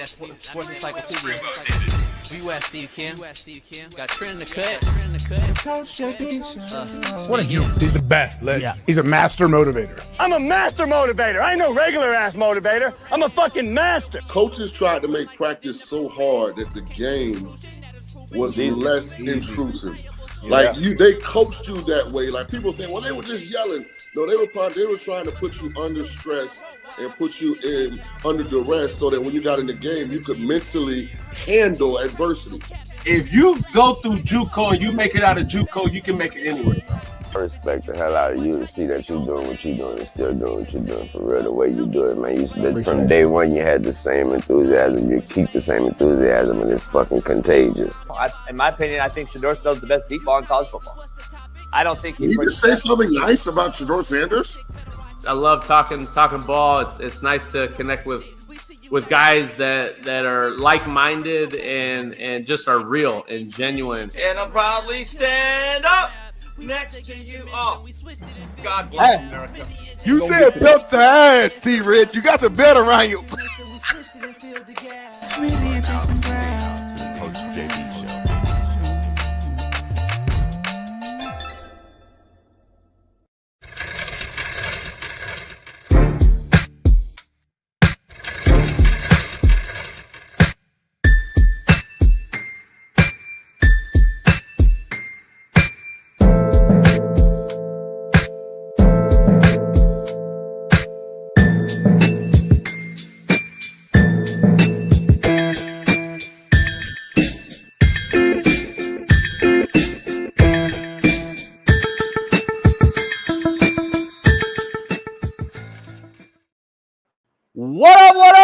Sports Encyclopedia. U.S. Steve Kim. Got Trent in the cut. Coach JB. What are you? He's the best. Yeah. He's a master motivator. I'm a master motivator. I ain't no regular ass motivator. I'm a fucking master. Coaches tried to make practice so hard that the game was less intrusive. Like they coached you that way. Like people think, well, they were just yelling. No, they were trying to put you under stress and put you in under duress so that when you got in the game, you could mentally handle adversity. If you go through JUCO and you make it out of JUCO, you can make it anywhere. I respect the hell out of you to see that you're doing what you're doing and still doing what you're doing for real, the way you do it, man. From day one, you had the same enthusiasm. You keep the same enthusiasm, and it's fucking contagious. In my opinion, I think Shedeur Sanders the best deep ball in college football. I don't think Can you just say something nice about Shedeur Sanders? I love talking ball. It's nice to connect with guys that are like-minded and just are real and genuine. And I'll proudly stand up next to you. Oh, God bless America. You said belt to ass, T-Red. You got the belt around you. Smitty and Jason Brown. Coach JB Show.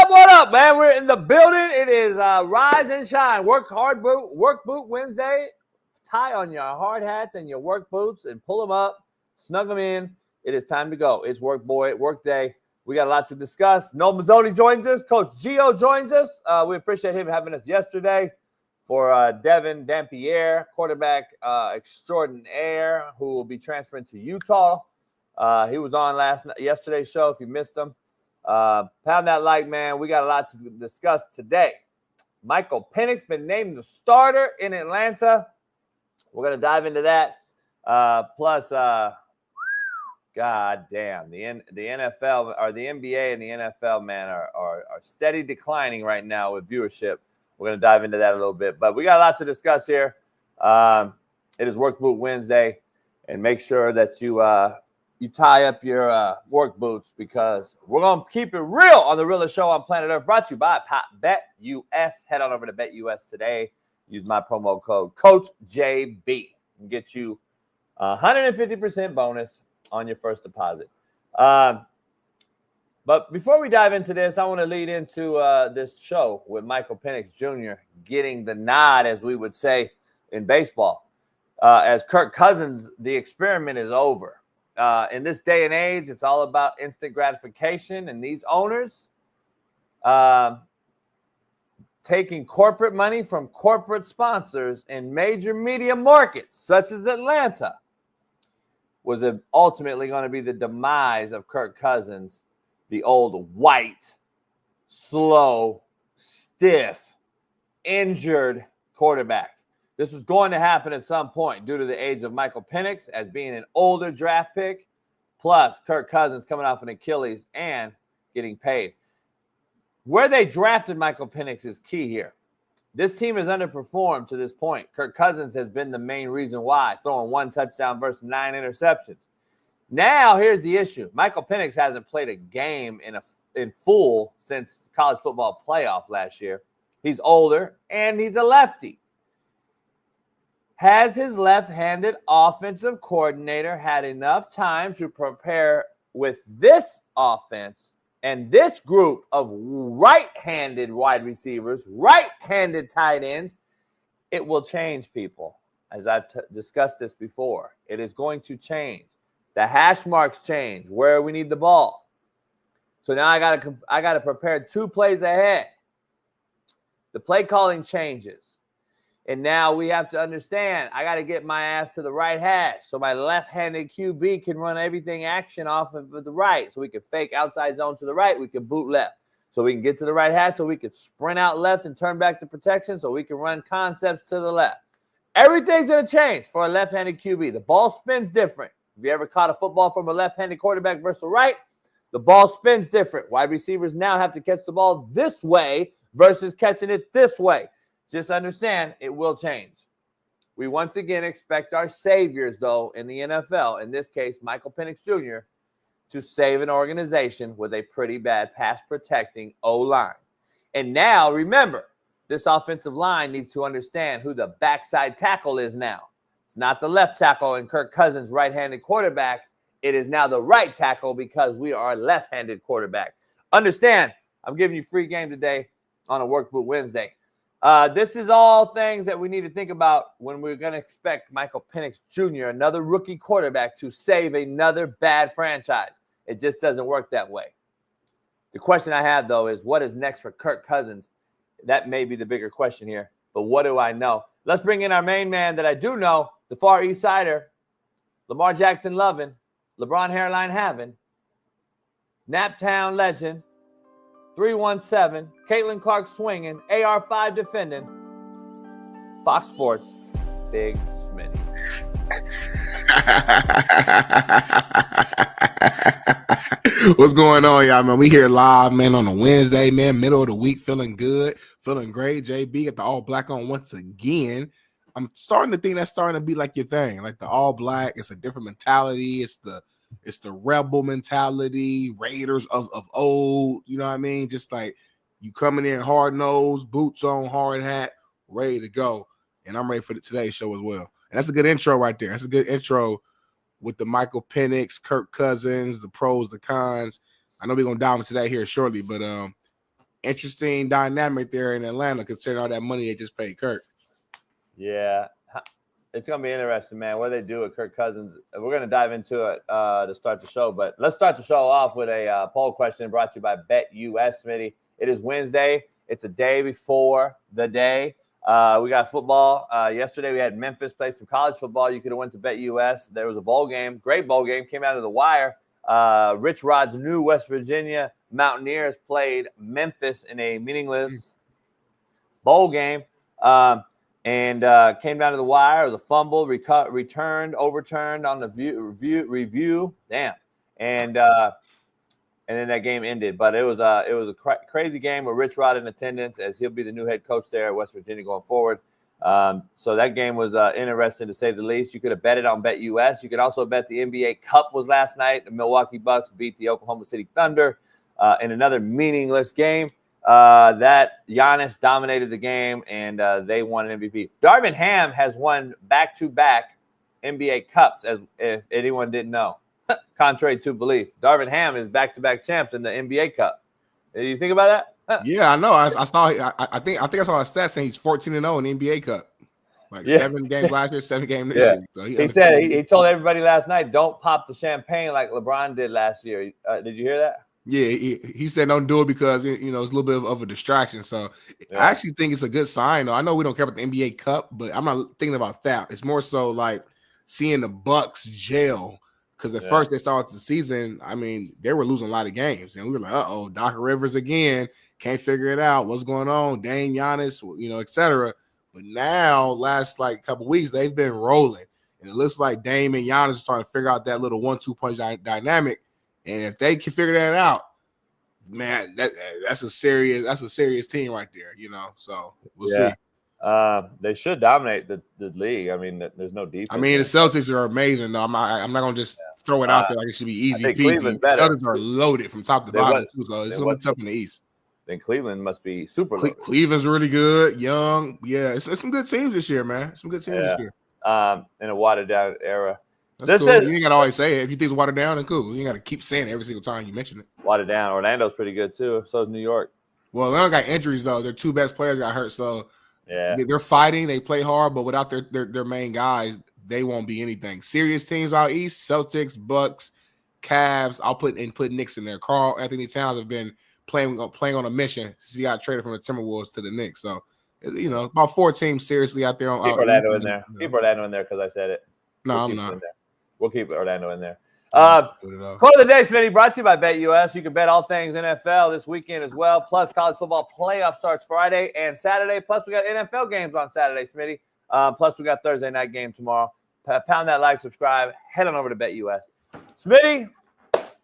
What up, man? We're in the building. It is Rise and Shine. Work boot Wednesday. Tie on your hard hats and your work boots and pull them up, snug them in. It is time to go. It's work day. We got a lot to discuss. Noel Mazzoni joins us. Coach Gio joins us. We appreciate him having us yesterday for Devin Dampierre, quarterback extraordinaire, who will be transferring to Utah. He was on yesterday's show if you missed him. Pound that like, man. We got a lot to discuss today. Michael Penix been named the starter in Atlanta. We're going to dive into that. Plus, God damn, the NFL or the NBA and the NFL, man, are steady declining right now with viewership. We're going to dive into that a little bit. But we got a lot to discuss here. It is Work Boot Wednesday. And make sure that you tie up your work boots because we're going to keep it real on the realest show on planet Earth, brought to you by BetUS. Head on over to BetUS today. Use my promo code CoachJB and get you 150% bonus on your first deposit. But before we dive into this, I want to lead into this show with Michael Penix Jr. getting the nod, as we would say in baseball. As Kirk Cousins, the experiment is over. In this day and age, it's all about instant gratification, and these owners taking corporate money from corporate sponsors in major media markets, such as Atlanta, was ultimately going to be the demise of Kirk Cousins, the old white, slow, stiff, injured quarterback. This was going to happen at some point due to the age of Michael Penix as being an older draft pick, plus Kirk Cousins coming off an Achilles and getting paid. Where they drafted Michael Penix is key here. This team has underperformed to this point. Kirk Cousins has been the main reason why, throwing 1 touchdown versus 9 interceptions. Now, here's the issue. Michael Penix hasn't played a game in full since college football playoff last year. He's older, and he's a lefty. Has his left-handed offensive coordinator had enough time to prepare with this offense and this group of right-handed wide receivers, right-handed tight ends? It will change, people. As I've discussed this before, it is going to change. The hash marks change where we need the ball. So now I got to prepare 2 plays ahead. The play calling changes. And now we have to understand, I got to get my ass to the right hash so my left-handed QB can run everything action off of the right. So we can fake outside zone to the right. We can boot left. so we can get to the right hash, so we can sprint out left and turn back to protection, so we can run concepts to the left. Everything's going to change for a left-handed QB. The ball spins different. Have you ever caught a football from a left-handed quarterback versus a right? The ball spins different. Wide receivers now have to catch the ball this way versus catching it this way. Just understand, it will change. We once again expect our saviors, though, in the NFL, in this case, Michael Penix Jr., to save an organization with a pretty bad pass-protecting O-line. And now, remember, this offensive line needs to understand who the backside tackle is now. It's not the left tackle and Kirk Cousins' right-handed quarterback. It is now the right tackle because we are a left-handed quarterback. Understand, I'm giving you free game today on a Workbook Wednesday. This is all things that we need to think about when we're going to expect Michael Penix Jr., another rookie quarterback, to save another bad franchise. It just doesn't work that way. The question I have, though, is what is next for Kirk Cousins? That may be the bigger question here, but what do I know? Let's bring in our main man that I do know, the Far East Sider, Lamar Jackson loving, LeBron hairline having, Naptown legend, 317, Caitlin Clark swinging, AR5 defending, Fox Sports, Big Smitty. What's going on, y'all, man? We here live, man, on a Wednesday, man, middle of the week, feeling good, feeling great. JB got the all black on once again. I'm starting to think that's starting to be like your thing, like the all black. It's a different mentality. It's the rebel mentality, Raiders of old. You know what I mean? Just like you coming in hard nose, boots on, hard hat, ready to go. And I'm ready for today's show as well. And that's a good intro right there. That's a good intro with the Michael Penix, Kirk Cousins, the pros, the cons. I know we're gonna dive into that here shortly, but interesting dynamic there in Atlanta considering all that money they just paid Kirk. Yeah, it's going to be interesting, man, what they do with Kirk Cousins. We're going to dive into it to start the show, but let's start the show off with a poll question brought to you by BetUS, Smitty. It is Wednesday. It's a day before the day. We got football. Yesterday we had Memphis play some college football. You could have went to BetUS. There was a bowl game, great bowl game, came out of the wire. Rich Rod's new West Virginia Mountaineers played Memphis in a meaningless bowl game. And came down to the wire. It was a fumble, returned, overturned on the review. Damn. And then that game ended. But it was a crazy game with Rich Rod in attendance, as he'll be the new head coach there at West Virginia going forward. So that game was interesting to say the least. You could have bet it on BetUS. You could also bet the NBA Cup was last night. The Milwaukee Bucks beat the Oklahoma City Thunder in another meaningless game. That Giannis dominated the game, and they won an MVP. Darvin Ham has won back-to-back NBA Cups, as if anyone didn't know. Contrary to belief, Darvin Ham is back-to-back champs in the NBA Cup. Did you think about that? Yeah, I know. I saw. I think I saw a stat saying he's 14-0 in the NBA Cup. Like 7 games last year, 7 games this year. So he said he told everybody last night, "Don't pop the champagne like LeBron did last year." Did you hear that? Yeah, he said don't do it because it's a little bit of a distraction. So I actually think it's a good sign. Though I know we don't care about the NBA Cup, but I'm not thinking about that. It's more so like seeing the Bucks gel because at first they started the season. I mean, they were losing a lot of games, and we were like, "Uh-oh, Doc Rivers again, can't figure it out. What's going on?" Dane, Giannis, etc. But now, last couple weeks, they've been rolling, and it looks like Dame and Giannis are starting to figure out that little 1-2 punch dynamic. And if they can figure that out, man, that's a serious team right there, So we'll see. They should dominate the league. I mean, there's no defense. I mean, the Celtics are amazing, though. I'm not gonna just throw it out there like it should be easy. The Celtics are loaded from top to bottom too, so it's gonna be tough in the East. Then Cleveland must be super loaded. Cleveland's really good, young. Yeah, it's some good teams this year, man. Some good teams this year. In a watered down era. That's cool. You ain't gotta always say it. If you think it's watered down, then cool. You ain't gotta keep saying it every single time you mention it. Watered down. Orlando's pretty good too. So is New York. Well, Atlanta got injuries though. Their 2 best players got hurt, so they're fighting. They play hard, but without their main guys, they won't be anything. Serious teams out east: Celtics, Bucks, Cavs. I'll put Knicks in there. Karl Anthony Towns have been playing on a mission since he got traded from the Timberwolves to the Knicks. So about 4 teams seriously out there. Keep Orlando in there. Keep Orlando in there because I said it. No, I'm not. We'll keep Orlando in there. Quote of the day, Smitty, brought to you by BetUS. You can bet all things NFL this weekend as well. Plus, college football playoff starts Friday and Saturday. Plus, we got NFL games on Saturday, Smitty. Plus, we got Thursday night game tomorrow. Pound that like, subscribe. Head on over to BetUS. Smitty,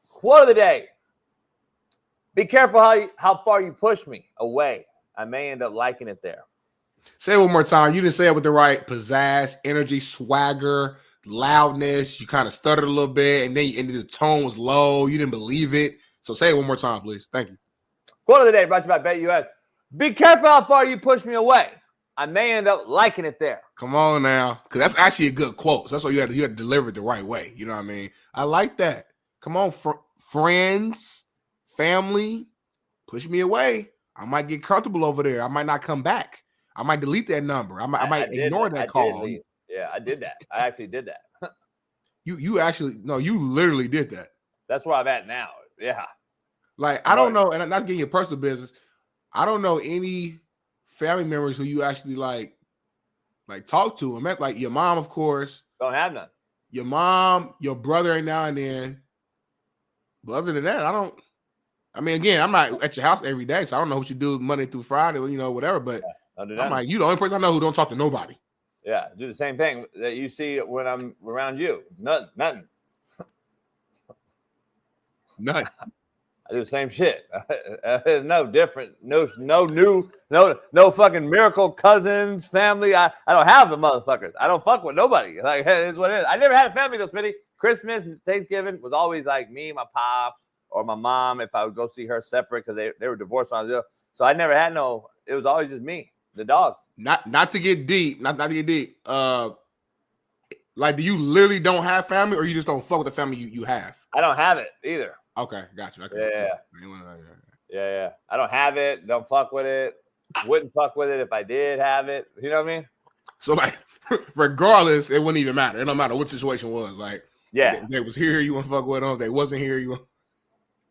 quote of the day. Be careful how far you push me away. I may end up liking it there. Say it one more time. You didn't say it with the right pizzazz, energy, swagger, loudness. You kind of stuttered a little bit, and then the tone was low. You didn't believe it. So say it one more time, please. Thank you. Quote of the day brought to you by BetUS. Be careful how far you push me away. I may end up liking it there. Come on now, because that's actually a good quote. So that's why you had to deliver it the right way. You know what I mean? I like that. Come on, friends, family, push me away. I might get comfortable over there. I might not come back. I might delete that number. I might ignore that call. Yeah, I did that. I actually did that. You literally did that. That's where I'm at now. Yeah. Like, I don't know, and I'm not getting your personal business. I don't know any family members who you actually like talk to. I meant like your mom, of course. Don't have none. Your mom, your brother every now and then. But other than that, again, I'm not at your house every day, so I don't know what you do Monday through Friday, whatever. But I'm like, you the only person I know who don't talk to nobody. Yeah, do the same thing that you see when I'm around you. Nothing. Nothing. I do the same shit. There's no different. No new. No fucking miracle cousins, family. I don't have the motherfuckers. I don't fuck with nobody. Like, it is what it is. I never had a family though, Smitty. Christmas, Thanksgiving was always like me, my pops, or my mom. If I would go see her separate because they were divorced when I was there. So I never had no. It was always just me, the dogs. Not to get deep. Not to get deep. Like, do you literally don't have family, or you just don't fuck with the family you have? I don't have it either. Okay, gotcha. Okay. Yeah. I don't have it. Don't fuck with it. Wouldn't fuck with it if I did have it. You know what I mean? So, like, regardless, it wouldn't even matter. It don't matter what situation was. Like, yeah, if they was here, you wouldn't fuck with them. If they wasn't here, you wouldn't.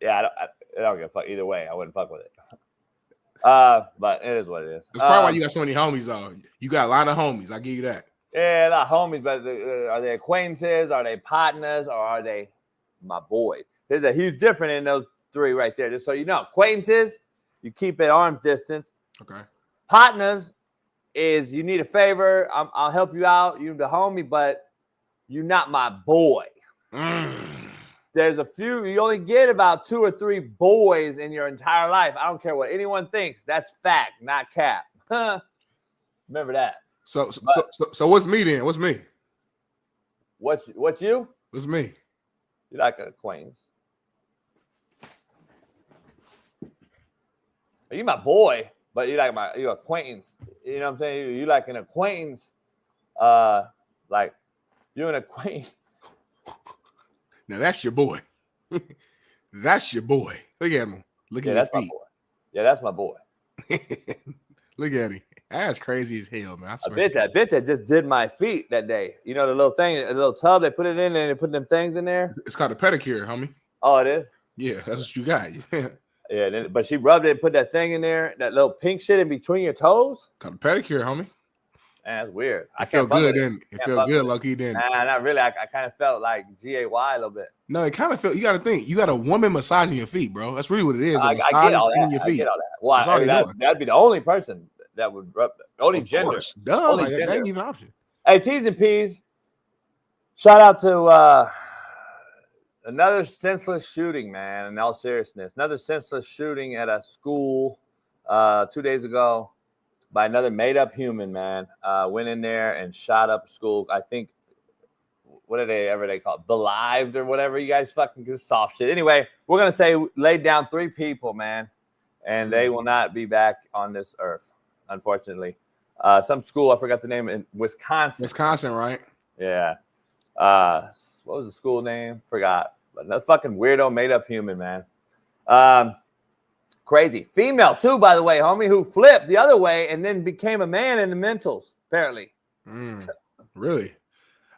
Yeah, I don't give a fuck either way. I wouldn't fuck with it. But it is what it is. That's probably why you got so many homies, though. You got a lot of homies. I give you that. Yeah, not homies, but are they acquaintances? Are they partners? Or are they my boys? There's a huge difference in those three right there. Just so you know, acquaintances, you keep at arm's distance. Okay. Partners is you need a favor. I'll help you out. You're the homie, but you're not my boy. There's a few. You only get about 2 or 3 boys in your entire life. I don't care what anyone thinks. That's fact, not cap. Remember that. So what's me then? What's me? What's you? What's me? You're like an acquaintance. You my boy, but you're like your acquaintance. You know what I'm saying? You like an acquaintance. Like you're an acquaintance. Now that's your boy. That's your boy. Look at him. Look at his feet. My boy. Yeah, that's my boy. Look at him. That's crazy as hell, man. I swear. That bitch that just did my feet that day. You know the little thing, a little tub, they put it in and they put them things in there. It's called a pedicure, homie. Oh, it is? Yeah, that's what you got. Yeah, but she rubbed it and put that thing in there, that little pink shit in between your toes. Called a pedicure, homie. Man, that's weird. I felt good then. It felt good, Loki, then. Nah, not really. I kind of felt like GAY a little bit. No, it kind of felt. You got to think. You got a woman massaging your feet, bro. That's really what it is. I get all that. I get all that. Well, that'd be the only person that would rub. Only gender. Duh, like, that ain't even an option. Hey, T's and P's. Shout out to another senseless shooting, man. In all seriousness, another senseless shooting at a school 2 days ago by another made-up human, man. Went in there and shot up a school. I think, what are they call it? Belived or whatever. You guys fucking get soft shit. Anyway, we're going to say laid down 3 people, man, and they will not be back on this earth, unfortunately. Some school, I forgot the name, in Wisconsin. Wisconsin, right? Yeah. What was the school name? Forgot. But another fucking weirdo made-up human, man. Crazy. Female, too, by the way, homie, who flipped the other way and then became a man in the mentals, apparently. Really?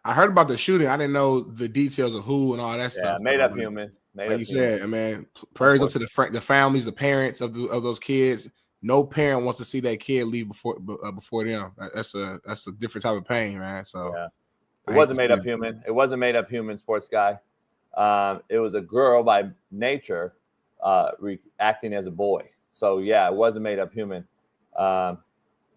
I heard about the shooting. I didn't know the details of who and all that stuff. Yeah, made-up human. Like you said, man, prayers up to the families, the parents of those kids. No parent wants to see that kid leave before them. That's a different type of pain, man. So yeah. It wasn't made up human. It wasn't made up human, sports guy. It was a girl by nature acting as a boy. So, yeah, it was a made-up human.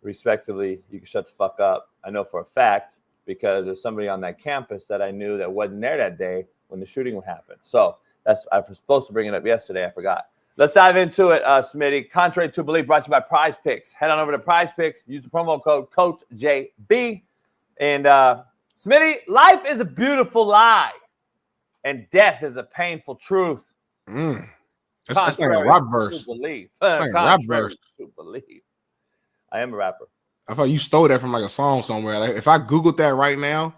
Respectively, you can shut the fuck up. I know for a fact because there's somebody on that campus that I knew that wasn't there that day when the shooting happened. So I was supposed to bring it up yesterday. I forgot. Let's dive into it, Smitty. Contrary to belief, brought to you by Prize Picks. Head on over to Prize Picks. Use the promo code CoachJB. And Smitty, life is a beautiful lie, and death is a painful truth. That's like a rap verse. Belief. It's like a rap verse. To belief. I am a rapper. I thought you stole that from like a song somewhere. Like if I Googled that right now,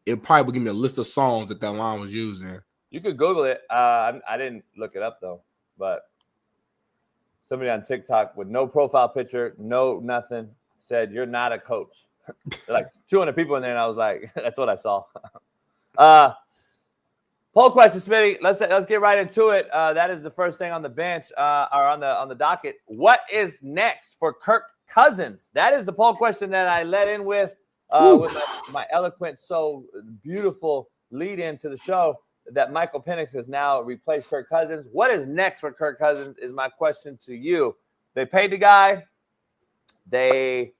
it probably would give me a list of songs that line was used in. You could Google it. I didn't look it up though, but somebody on TikTok with no profile picture, no nothing, said you're not a coach. Like 200 people in there, and I was like, that's what I saw. Poll question, Smitty. Let's get right into it. That is the first thing on the bench or on the docket. What is next for Kirk Cousins? That is the poll question that I led in with my eloquent, so beautiful lead into the show that Michael Penix has now replaced Kirk Cousins. What is next for Kirk Cousins is my question to you. They paid the guy. They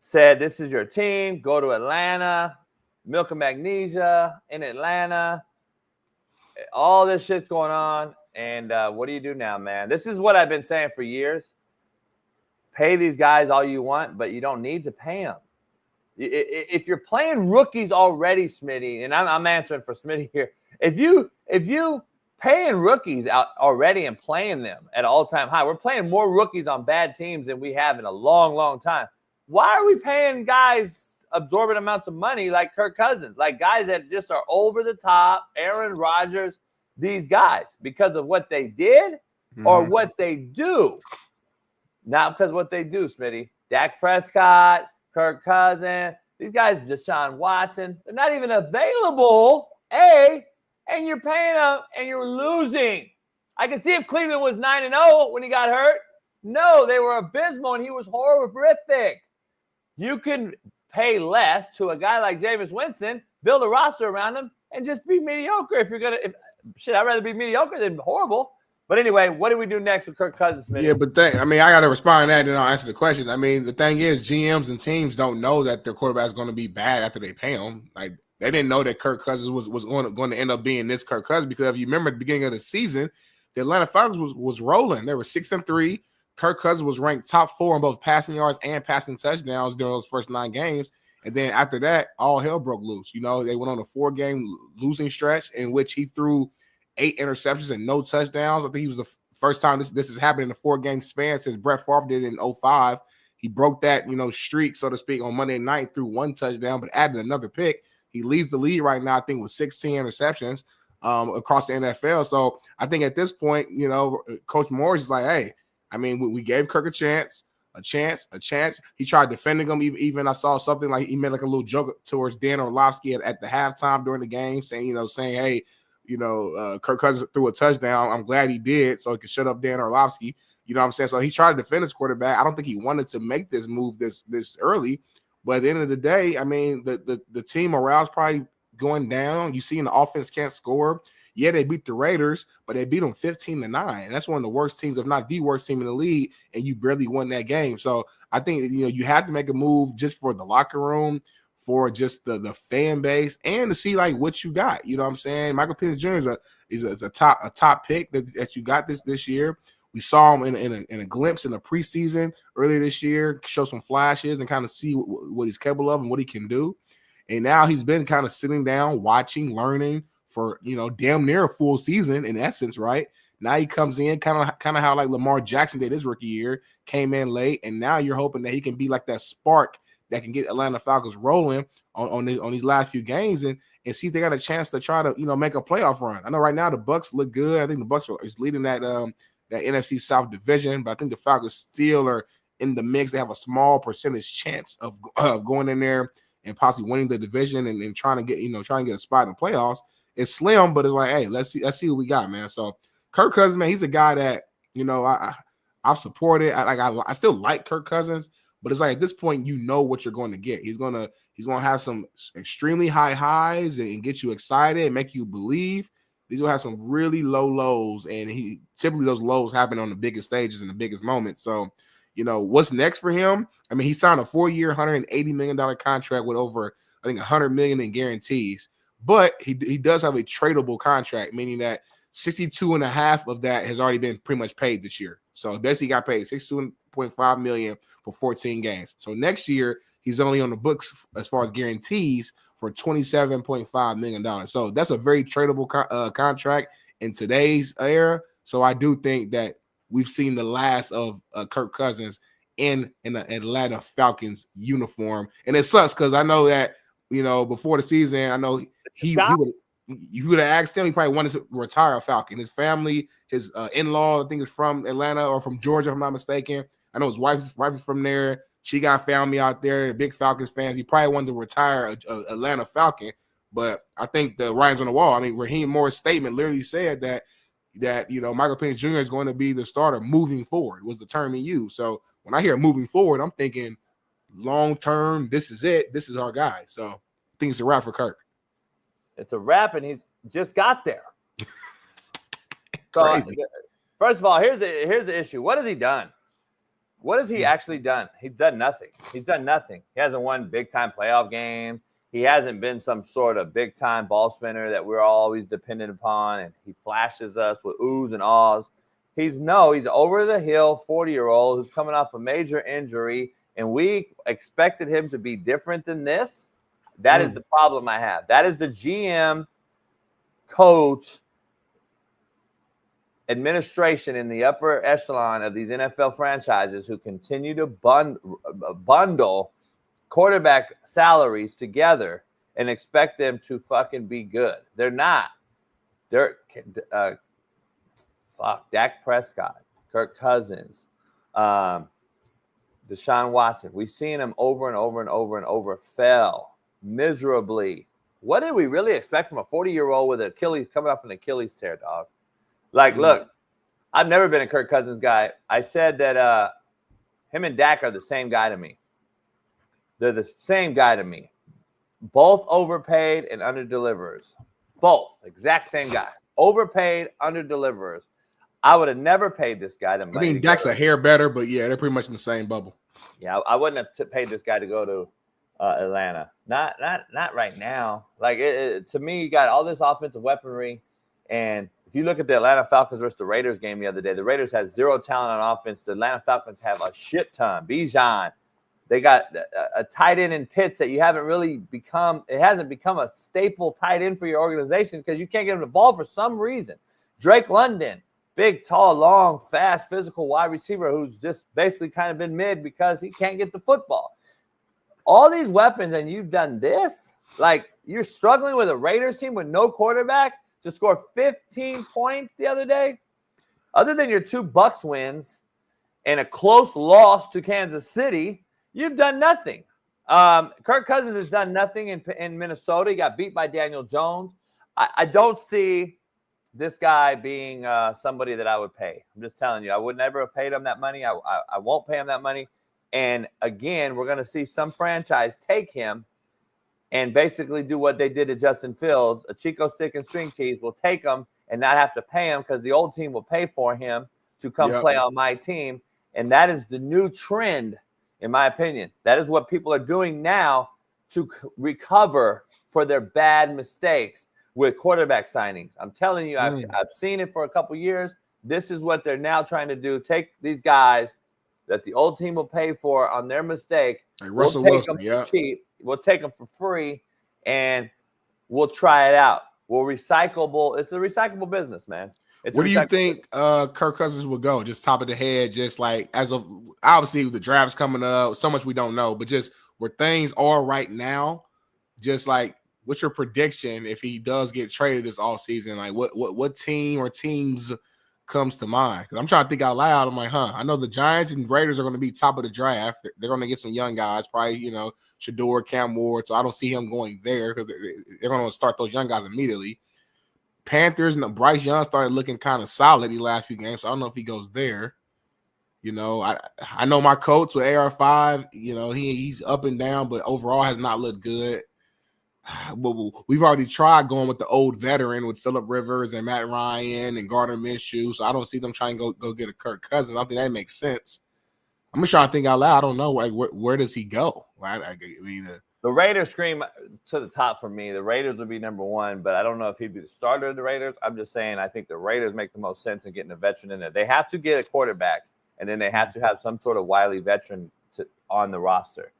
said, this is your team. Go to Atlanta. Milk and magnesia in Atlanta. All this shit's going on. And what do you do now, man? This is what I've been saying for years. Pay these guys all you want, but you don't need to pay them. If you're playing rookies already, Smitty, and I'm answering for Smitty here. If you paying rookies out already and playing them at all-time high, we're playing more rookies on bad teams than we have in a long, long time. Why are we paying guys absorbent amounts of money like Kirk Cousins, like guys that just are over the top, Aaron Rodgers, these guys, because of what they did or what they do? Not because what they do, Smitty. Dak Prescott, Kirk Cousins, these guys, Deshaun Watson, they're not even available, and you're paying them and you're losing. I can see if Cleveland was 9-0 when he got hurt. No, they were abysmal and he was horrific. You can pay less to a guy like Jameis Winston, build a roster around him, and just be mediocre. If you're gonna, I'd rather be mediocre than horrible. But anyway, what do we do next with Kirk Cousins, man? Yeah, but I got to respond to that, and then I'll answer the question. I mean, the thing is, GMs and teams don't know that their quarterback is going to be bad after they pay him. Like they didn't know that Kirk Cousins was going to end up being this Kirk Cousins, because if you remember at the beginning of the season, the Atlanta Falcons was rolling. They were 6-3. Kirk Cousins was ranked top 4 in both passing yards and passing touchdowns during those first 9 games. And then after that, all hell broke loose. You know, they went on a 4-game losing stretch in which he threw 8 interceptions and no touchdowns. I think he was the first time this has happened in a 4-game span since Brett Favre did it in 2005. He broke that, streak, so to speak, on Monday night, threw 1 touchdown, but added another pick. He leads the league right now, I think, with 16 interceptions across the NFL. So I think at this point, Coach Morse is like, hey, I mean, we gave Kirk a chance. He tried defending him. Even I saw something like he made like a little joke towards Dan Orlovsky at the halftime during the game, saying, hey, Kirk Cousins threw a touchdown. I'm glad he did, so he could shut up Dan Orlovsky. You know what I'm saying? So he tried to defend his quarterback. I don't think he wanted to make this move this early, but at the end of the day, I mean, the team morale is probably going down. You see, the offense can't score. Yeah, they beat the Raiders, but they beat them 15-9. That's one of the worst teams, if not the worst team in the league, and you barely won that game. So I think you have to make a move just for the locker room, for just the fan base, and to see like what you got. You know what I'm saying? Michael Penix Jr. is a top pick that you got this year. We saw him in a glimpse in the preseason earlier this year, show some flashes and kind of see what he's capable of and what he can do. And now he's been kind of sitting down, watching, learning for damn near a full season in essence, right? Now he comes in kind of how like Lamar Jackson did his rookie year, came in late, and now you're hoping that he can be like that spark that can get Atlanta Falcons rolling on these last few games and see if they got a chance to try to make a playoff run. I know right now the Bucs look good. I think the Bucs is leading that NFC South division, but I think the Falcons still are in the mix. They have a small percentage chance of going in there and possibly winning the division and trying to get a spot in the playoffs. It's slim, but it's like, hey, let's see what we got, man. So Kirk Cousins, man, he's a guy that I've supported. I still like Kirk Cousins, But it's like at this point, you know what you're going to get. He's gonna have some extremely high highs and get you excited and make you believe. He's gonna have some really low lows, and typically those lows happen on the biggest stages and the biggest moments. So, what's next for him? I mean, he signed a 4-year, $180 million contract with over, I think, $100 million in guarantees. But he does have a tradable contract, meaning that 62.5 of that has already been pretty much paid this year. So basically, got paid $62.5 million for 14 games. So next year, he's only on the books as far as guarantees for $27.5 million. So that's a very tradable contract in today's era. So I do think that we've seen the last of Kirk Cousins in the Atlanta Falcons uniform, and it sucks because I know that before the season, I know he would. You would have asked him, he probably wanted to retire a Falcon. His family, his in-law, I think is from Atlanta or from Georgia, if I'm not mistaken. I know his wife is from there. She got family out there, big Falcons fans. He probably wanted to retire a Atlanta Falcon, but I think the writing's on the wall. I mean, Raheem Moore's statement literally said that Michael Penix Jr. is going to be the starter moving forward, was the term he used. So when I hear moving forward, I'm thinking long term, this is it. This is our guy. So I think it's a wrap for Kirk. It's a wrap, and he's just got there. So, first of all, here's the issue. What has he done? What has he actually done? He's done nothing. He's done nothing. He hasn't won big-time playoff game. He hasn't been some sort of big-time ball spinner that we're always dependent upon, and he flashes us with oohs and ahs. He's over the hill 40-year-old who's coming off a major injury, and we expected him to be different than this. That is the problem I have. That is the GM, coach, administration in the upper echelon of these NFL franchises who continue to bundle quarterback salaries together and expect them to fucking be good. They're not. They're Dak Prescott, Kirk Cousins, Deshaun Watson. We've seen him over and over and over and over fail miserably. What did we really expect from a 40-year-old with Achilles coming off an Achilles tear, dog? Look, I've never been a Kirk Cousins guy. I said that him and Dak are the same guy to me. They're the same guy to me. Both overpaid and under-deliverers. Both. Exact same guy. Overpaid, under-deliverers. I would have never paid this guy the money. I think Dak's a hair better, but yeah, they're pretty much in the same bubble. Yeah, I wouldn't have paid this guy to go to Atlanta. Not right now. To me, you got all this offensive weaponry, and if you look at the Atlanta Falcons versus the Raiders game the other day, the Raiders had zero talent on offense. The Atlanta Falcons have a shit ton. Bijan. They got a tight end in Pitts that you haven't really become. It hasn't become a staple tight end for your organization because you can't get him the ball for some reason. Drake London, big, tall, long, fast, physical wide receiver who's just basically kind of been mid because he can't get the football. All these weapons, and you've done this? You're struggling with a Raiders team with no quarterback to score 15 points the other day? Other than your 2 Bucs wins and a close loss to Kansas City, you've done nothing. Kirk Cousins has done nothing in Minnesota. He got beat by Daniel Jones. I don't see this guy being somebody that I would pay. I'm just telling you, I would never have paid him that money. I won't pay him that money. And again, we're going to see some franchise take him and basically do what they did to Justin Fields. A Chico stick and string cheese will take him and not have to pay him because the old team will pay for him to come play on my team. And that is the new trend, in my opinion. That is what people are doing now to recover for their bad mistakes with quarterback signings. I'm telling you, I've seen it for a couple years. This is what they're now trying to do. Take these guys that the old team will pay for on their mistake. Russell we'll take Wilson, them for cheap. We'll take them for free, and we'll try it out. It's a recyclable business, man. Where do you think Kirk Cousins will go? Just top of the head, just as of obviously the draft's coming up, so much we don't know, but just where things are right now, just what's your prediction if he does get traded this offseason? What team or teams comes to mind? Because I'm trying to think out loud. I'm I know the Giants and Raiders are going to be top of the draft. They're going to get some young guys, probably, Shador, Cam Ward. So I don't see him going there because they're going to start those young guys immediately. Panthers and Bryce Young started looking kind of solid the last few games. So I don't know if he goes there. You know, I know my coach with AR5. You know, he's up and down, but overall has not looked good. But we've already tried going with the old veteran with Phillip Rivers and Matt Ryan and Gardner Minshew. So I don't see them trying to go get a Kirk Cousins. I don't think that makes sense. I'm just trying to think out loud. I don't know, like where does he go? I mean, the Raiders scream to the top for me. The Raiders would be number one, but I don't know if he'd be the starter of the Raiders. I'm just saying I think the Raiders make the most sense in getting a veteran in there. They have to get a quarterback, and then they have to have some sort of wily veteran on the roster.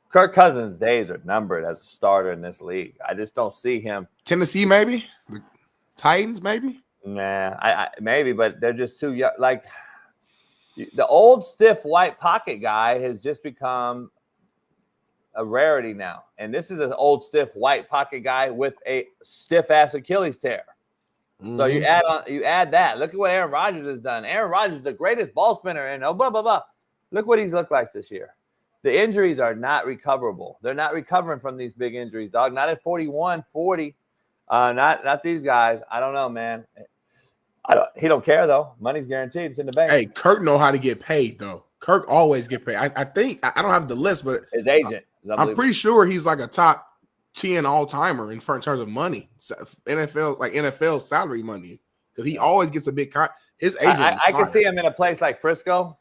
Kirk Cousins' days are numbered as a starter in this league. I just don't see him. Tennessee, maybe? The Titans, maybe? Nah, I maybe, but they're just too young. Like, the old stiff white pocket guy has just become a rarity now. And this is an old stiff white pocket guy with a stiff ass Achilles tear. So you add that. Look at what Aaron Rodgers has done. Aaron Rodgers is the greatest ball spinner and blah, blah, blah. Look what he's looked like this year. The injuries are not recoverable. They're not recovering from these big injuries, dog. Not at 41, 40. Not these guys. I don't know, man. He don't care, though. Money's guaranteed. It's in the bank. Hey, Kirk know how to get paid, though. Kirk always get paid. I think, I don't have the list, but his agent. I'm pretty sure he's like a top 10 all-timer in terms of money. NFL salary money. Because he always gets a big his agent. I can see him in a place like Frisco.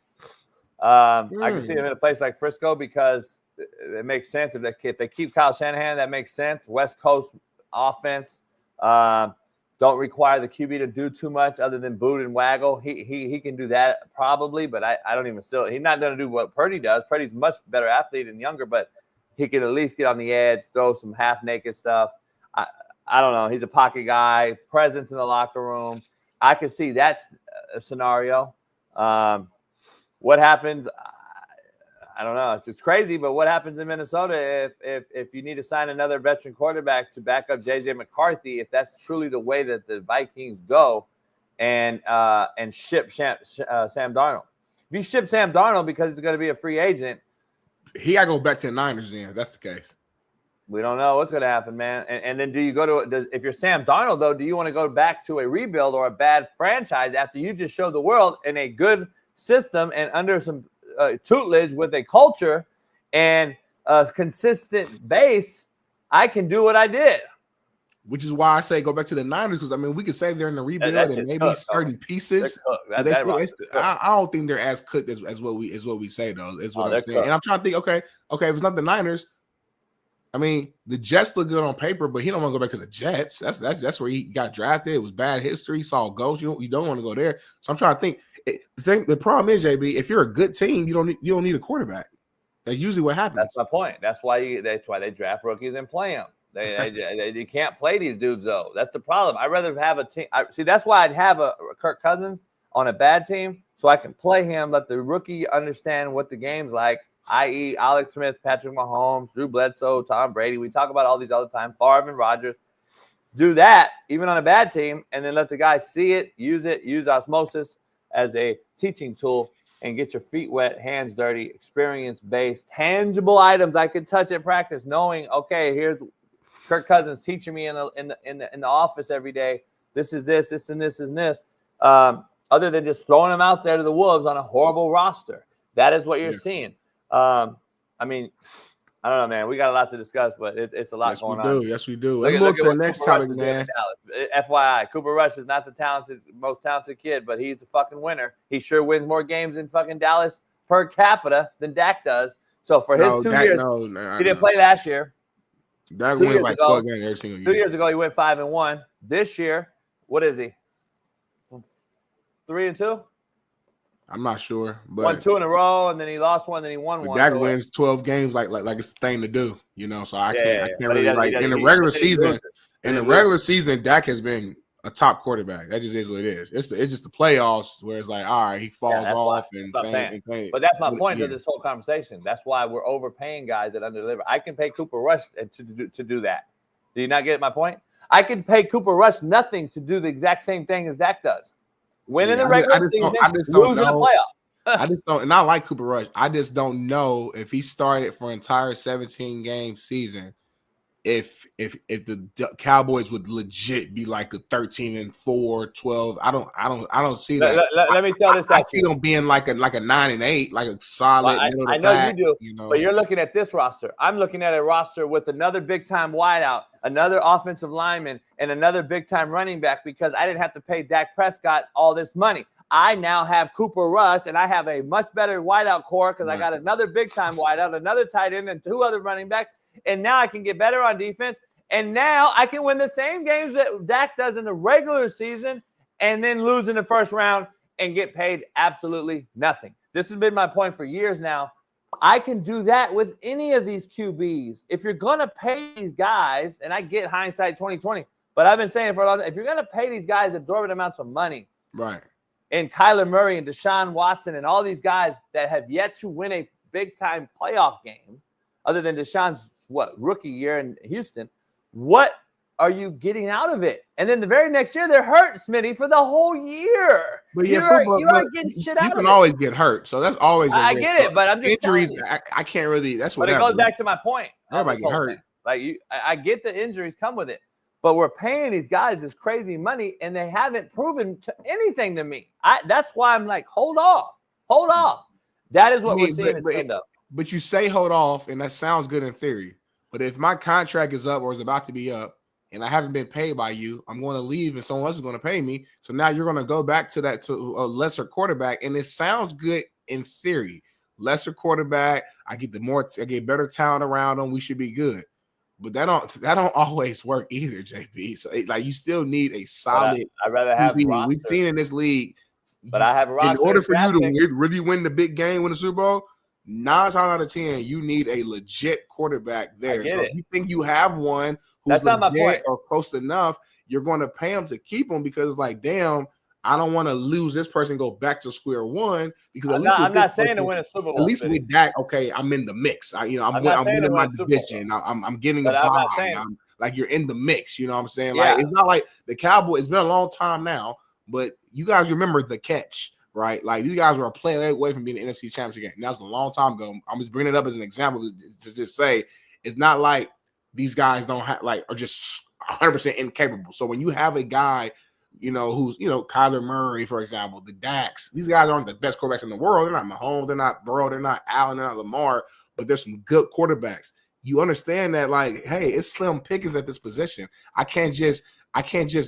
I can see him in a place like Frisco because it makes sense. If they keep Kyle Shanahan, that makes sense. West Coast offense. Don't require the QB to do too much other than boot and waggle. He can do that probably, but I don't even still. He's not going to do what Purdy does. Purdy's a much better athlete and younger, but he can at least get on the edge, throw some half-naked stuff. I don't know. He's a pocket guy, presence in the locker room. I can see that's a scenario. What happens? I don't know. It's crazy, but what happens in Minnesota if you need to sign another veteran quarterback to back up J.J. McCarthy, if that's truly the way that the Vikings go and ship Sam Darnold? If you ship Sam Darnold because he's going to be a free agent, he got to go back to the Niners then, if that's the case. We don't know what's going to happen, man. And then do you go to if you're Sam Darnold, though, do you want to go back to a rebuild or a bad franchise after you just showed the world in a good system and under some tutelage with a culture and a consistent base, I can do what I did. Which is why I say go back to the Niners, because I mean we could say they're in the rebuild and maybe certain pieces. I don't think they're as cooked as what we say though. Is what I'm saying. And I'm trying to think. Okay, if it's not the Niners, I mean the Jets look good on paper, but he don't want to go back to the Jets. That's where he got drafted. It was bad history. Saw ghosts. You don't want to go there. So I'm trying to think. The problem is, JB, if you're a good team, you don't need a quarterback. That's usually what happens. That's my point. That's why they draft rookies and play them. They can't play these dudes though. That's the problem. I'd rather have a team. That's why I'd have a Kirk Cousins on a bad team so I can play him. Let the rookie understand what the game's like. I.e., Alex Smith, Patrick Mahomes, Drew Bledsoe, Tom Brady. We talk about all these all the time. Favre and Rodgers. Do that even on a bad team, and then let the guys see it, use osmosis as a teaching tool, and get your feet wet, hands dirty, experience-based, tangible items I can touch at practice, knowing, okay, here's Kirk Cousins teaching me in the office every day. This is this, this, and this, and this. Other than just throwing them out there to the wolves on a horrible roster. That is what you're seeing. I mean, I don't know, man. We got a lot to discuss, but it's a lot going on. Yes, we do. Let's move to the next topic, man. FYI, Cooper Rush is not the most talented kid, but he's a fucking winner. He sure wins more games in fucking Dallas per capita than Dak does. So for his 2 years, he didn't play last year. Dak wins like 12 games every single year. 2 years ago, he went 5-1. This year, what is he? 3-2? I'm not sure, but won 2 in a row, and then he lost one, then he won one. Dak wins 12 games like it's the thing to do, So I can't really like in the regular season. In the regular season, Dak has been a top quarterback. That just is what it is. It's just the playoffs where it's like, all right, he falls off and things. But that's my point of this whole conversation. That's why we're overpaying guys that underdeliver. I can pay Cooper Rush to do that. Do you not get my point? I can pay Cooper Rush nothing to do the exact same thing as Dak does. Win in the regular season, lose in the playoff. I just don't, and I like Cooper Rush. I just don't know if he started for an entire 17-game season if the Cowboys would legit be like a 13-4, 12. I don't see that. Let me tell this. I see them being like a 9-8, like a solid. Well, I know you do, but you're looking at this roster. I'm looking at a roster with another big time wideout, another offensive lineman, and another big time running back because I didn't have to pay Dak Prescott all this money. I now have Cooper Rush, and I have a much better wideout core because I got another big time wideout, another tight end, and 2 other running backs. And now I can get better on defense. And now I can win the same games that Dak does in the regular season and then lose in the first round and get paid absolutely nothing. This has been my point for years now. I can do that with any of these QBs. If you're going to pay these guys, and I get hindsight 2020, but I've been saying for a long time, if you're going to pay these guys absorbent amounts of money, right, and Kyler Murray and Deshaun Watson and all these guys that have yet to win a big-time playoff game, other than Deshaun's rookie year in Houston, what are you getting out of it? And then the very next year, they're hurt, Smitty, for the whole year. But you are getting shit out of it. You can always get hurt, so that's always. I get it, but I'm just injuries. I can't really. That's what. But it goes back to my point. Everybody get hurt. I get the injuries come with it, but we're paying these guys this crazy money, and they haven't proven anything to me. That's why I'm like, hold off. That is what we're seeing. But you say hold off, and that sounds good in theory. But if my contract is up or is about to be up, and I haven't been paid by you, I'm going to leave, and someone else is going to pay me. So now you're going to go back to a lesser quarterback, and it sounds good in theory. Lesser quarterback, I get better talent around them. We should be good. But that don't always work either, JB. So you still need a solid. I'd rather have. We've seen in this league. But I have a roster. In order for you to really win the big game, win the Super Bowl, 9 times out of 10, you need a legit quarterback there. So if you think you have one who's legit or close enough, you're going to pay him to keep him because it's like, damn, I don't want to lose this person, go back to square one. Because I'm not saying to win a Super Bowl. At least with Dak, okay, I'm in the mix. I'm winning my division. I'm getting a bye. Like you're in the mix. You know what I'm saying? Yeah. Like it's not like the Cowboys. It's been a long time now, but you guys remember the catch. Right, like these guys were a play away from being the NFC Championship game. And that was a long time ago. I'm just bringing it up as an example to just say it's not like these guys don't have are just 100% incapable. So when you have a guy, who's Kyler Murray, for example, the Daks, these guys aren't the best quarterbacks in the world. They're not Mahomes, they're not Burrow, they're not Allen, they're not Lamar, but there's some good quarterbacks. You understand that, hey, it's slim pickings at this position. I can't just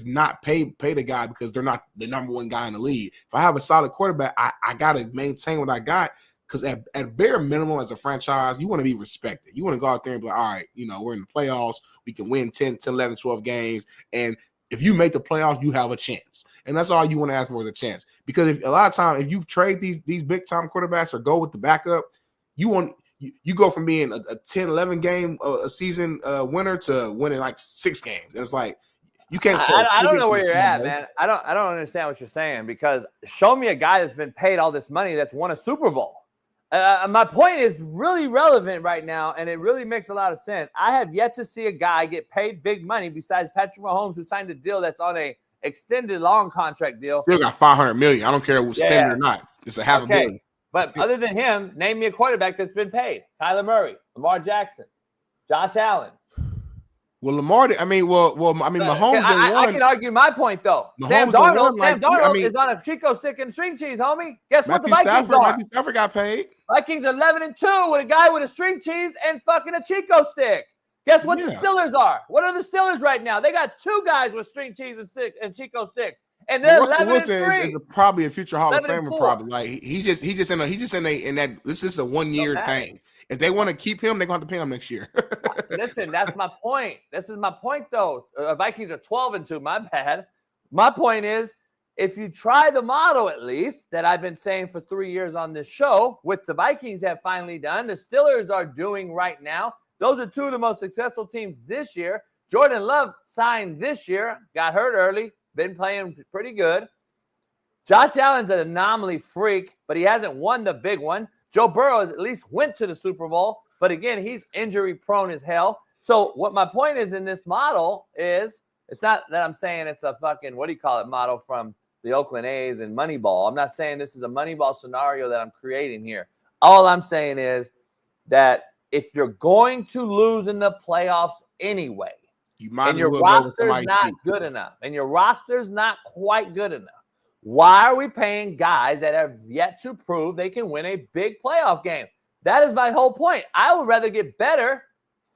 not pay the guy because they're not the number one guy in the league. If I have a solid quarterback, I got to maintain what I got because at bare minimum as a franchise, you want to be respected. You want to go out there and be like, all right, we're in the playoffs. We can win 10, 11, 12 games. And if you make the playoffs, you have a chance. And that's all you want to ask for is a chance. Because a lot of times, if you trade these big-time quarterbacks or go with the backup, you go from being a 10, 11 game a season winner to winning 6 games. And it's like, you can't say. I don't know where you're at, man. I don't understand what you're saying because show me a guy that's been paid all this money that's won a Super Bowl. My point is really relevant right now, and it really makes a lot of sense. I have yet to see a guy get paid big money besides Patrick Mahomes, who signed a deal that's on a extended long contract deal. Still got $500 million. I don't care what's standard or not. It's a $500 million. But other than him, name me a quarterback that's been paid. Kyler Murray, Lamar Jackson, Josh Allen. Well, Mahomes. I can argue my point though. Sam Darnold is on a Chico stick and string cheese, homie. Guess what the Vikings are? Matthew Stafford got paid. Vikings are 11-2 with a guy with a string cheese and fucking a Chico stick. Guess what the Steelers are? What are the Steelers right now? They got 2 guys with string cheese and Chico sticks, and they're 11-3. Is probably a future Hall of Famer. Probably he's just in that. This is a 1 year thing. If they want to keep him, they're going to have to pay him next year. Listen, that's my point. This is my point, though. Vikings are 12-2. My bad. My point is, if you try the model, at least, that I've been saying for 3 years on this show, which the Vikings have finally done, the Steelers are doing right now. Those are 2 of the most successful teams this year. Jordan Love signed this year, got hurt early, been playing pretty good. Josh Allen's an anomaly freak, but he hasn't won the big one. Joe Burrow at least went to the Super Bowl, but again, he's injury prone as hell. So what my point is in this model is, it's not that I'm saying it's a fucking, model from the Oakland A's and Moneyball. I'm not saying this is a Moneyball scenario that I'm creating here. All I'm saying is that if you're going to lose in the playoffs anyway. You might And as your well go with roster's somebody not cheap. good enough. And your roster's not quite good enough. Why are we paying guys that have yet to prove they can win a big playoff game? That is my whole point. I would rather get better,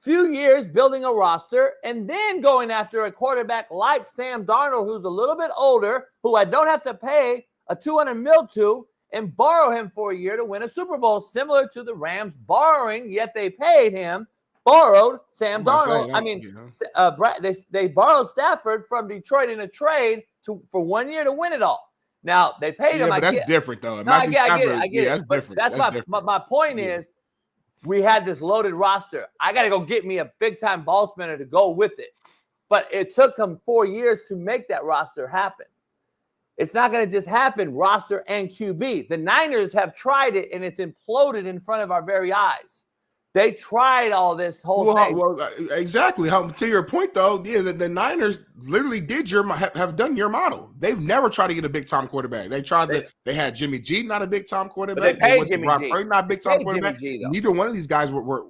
few years building a roster, and then going after a quarterback like Sam Darnold, who's a little bit older, who I don't have to pay a $200 million to, and borrow him for a year to win a Super Bowl, similar to the Rams borrowing, yet they paid him, borrowed Sam Darnold. They borrowed Stafford from Detroit in a trade for 1 year to win it all. Now, they paid him. Yeah, but that's different, though. No, I get it. Yeah, that's different. That's my point is, we had this loaded roster. I got to go get me a big-time ball spinner to go with it. But it took them 4 years to make that roster happen. It's not going to just happen, roster and QB. The Niners have tried it, and it's imploded in front of our very eyes. They tried all this whole thing. Well, exactly. To your point, though, yeah, the Niners literally have done your model. They've never tried to get a big time quarterback. They tried they had Jimmy G, not a big time quarterback. But they paid Jimmy G. Not a big time quarterback. Neither one of these guys were.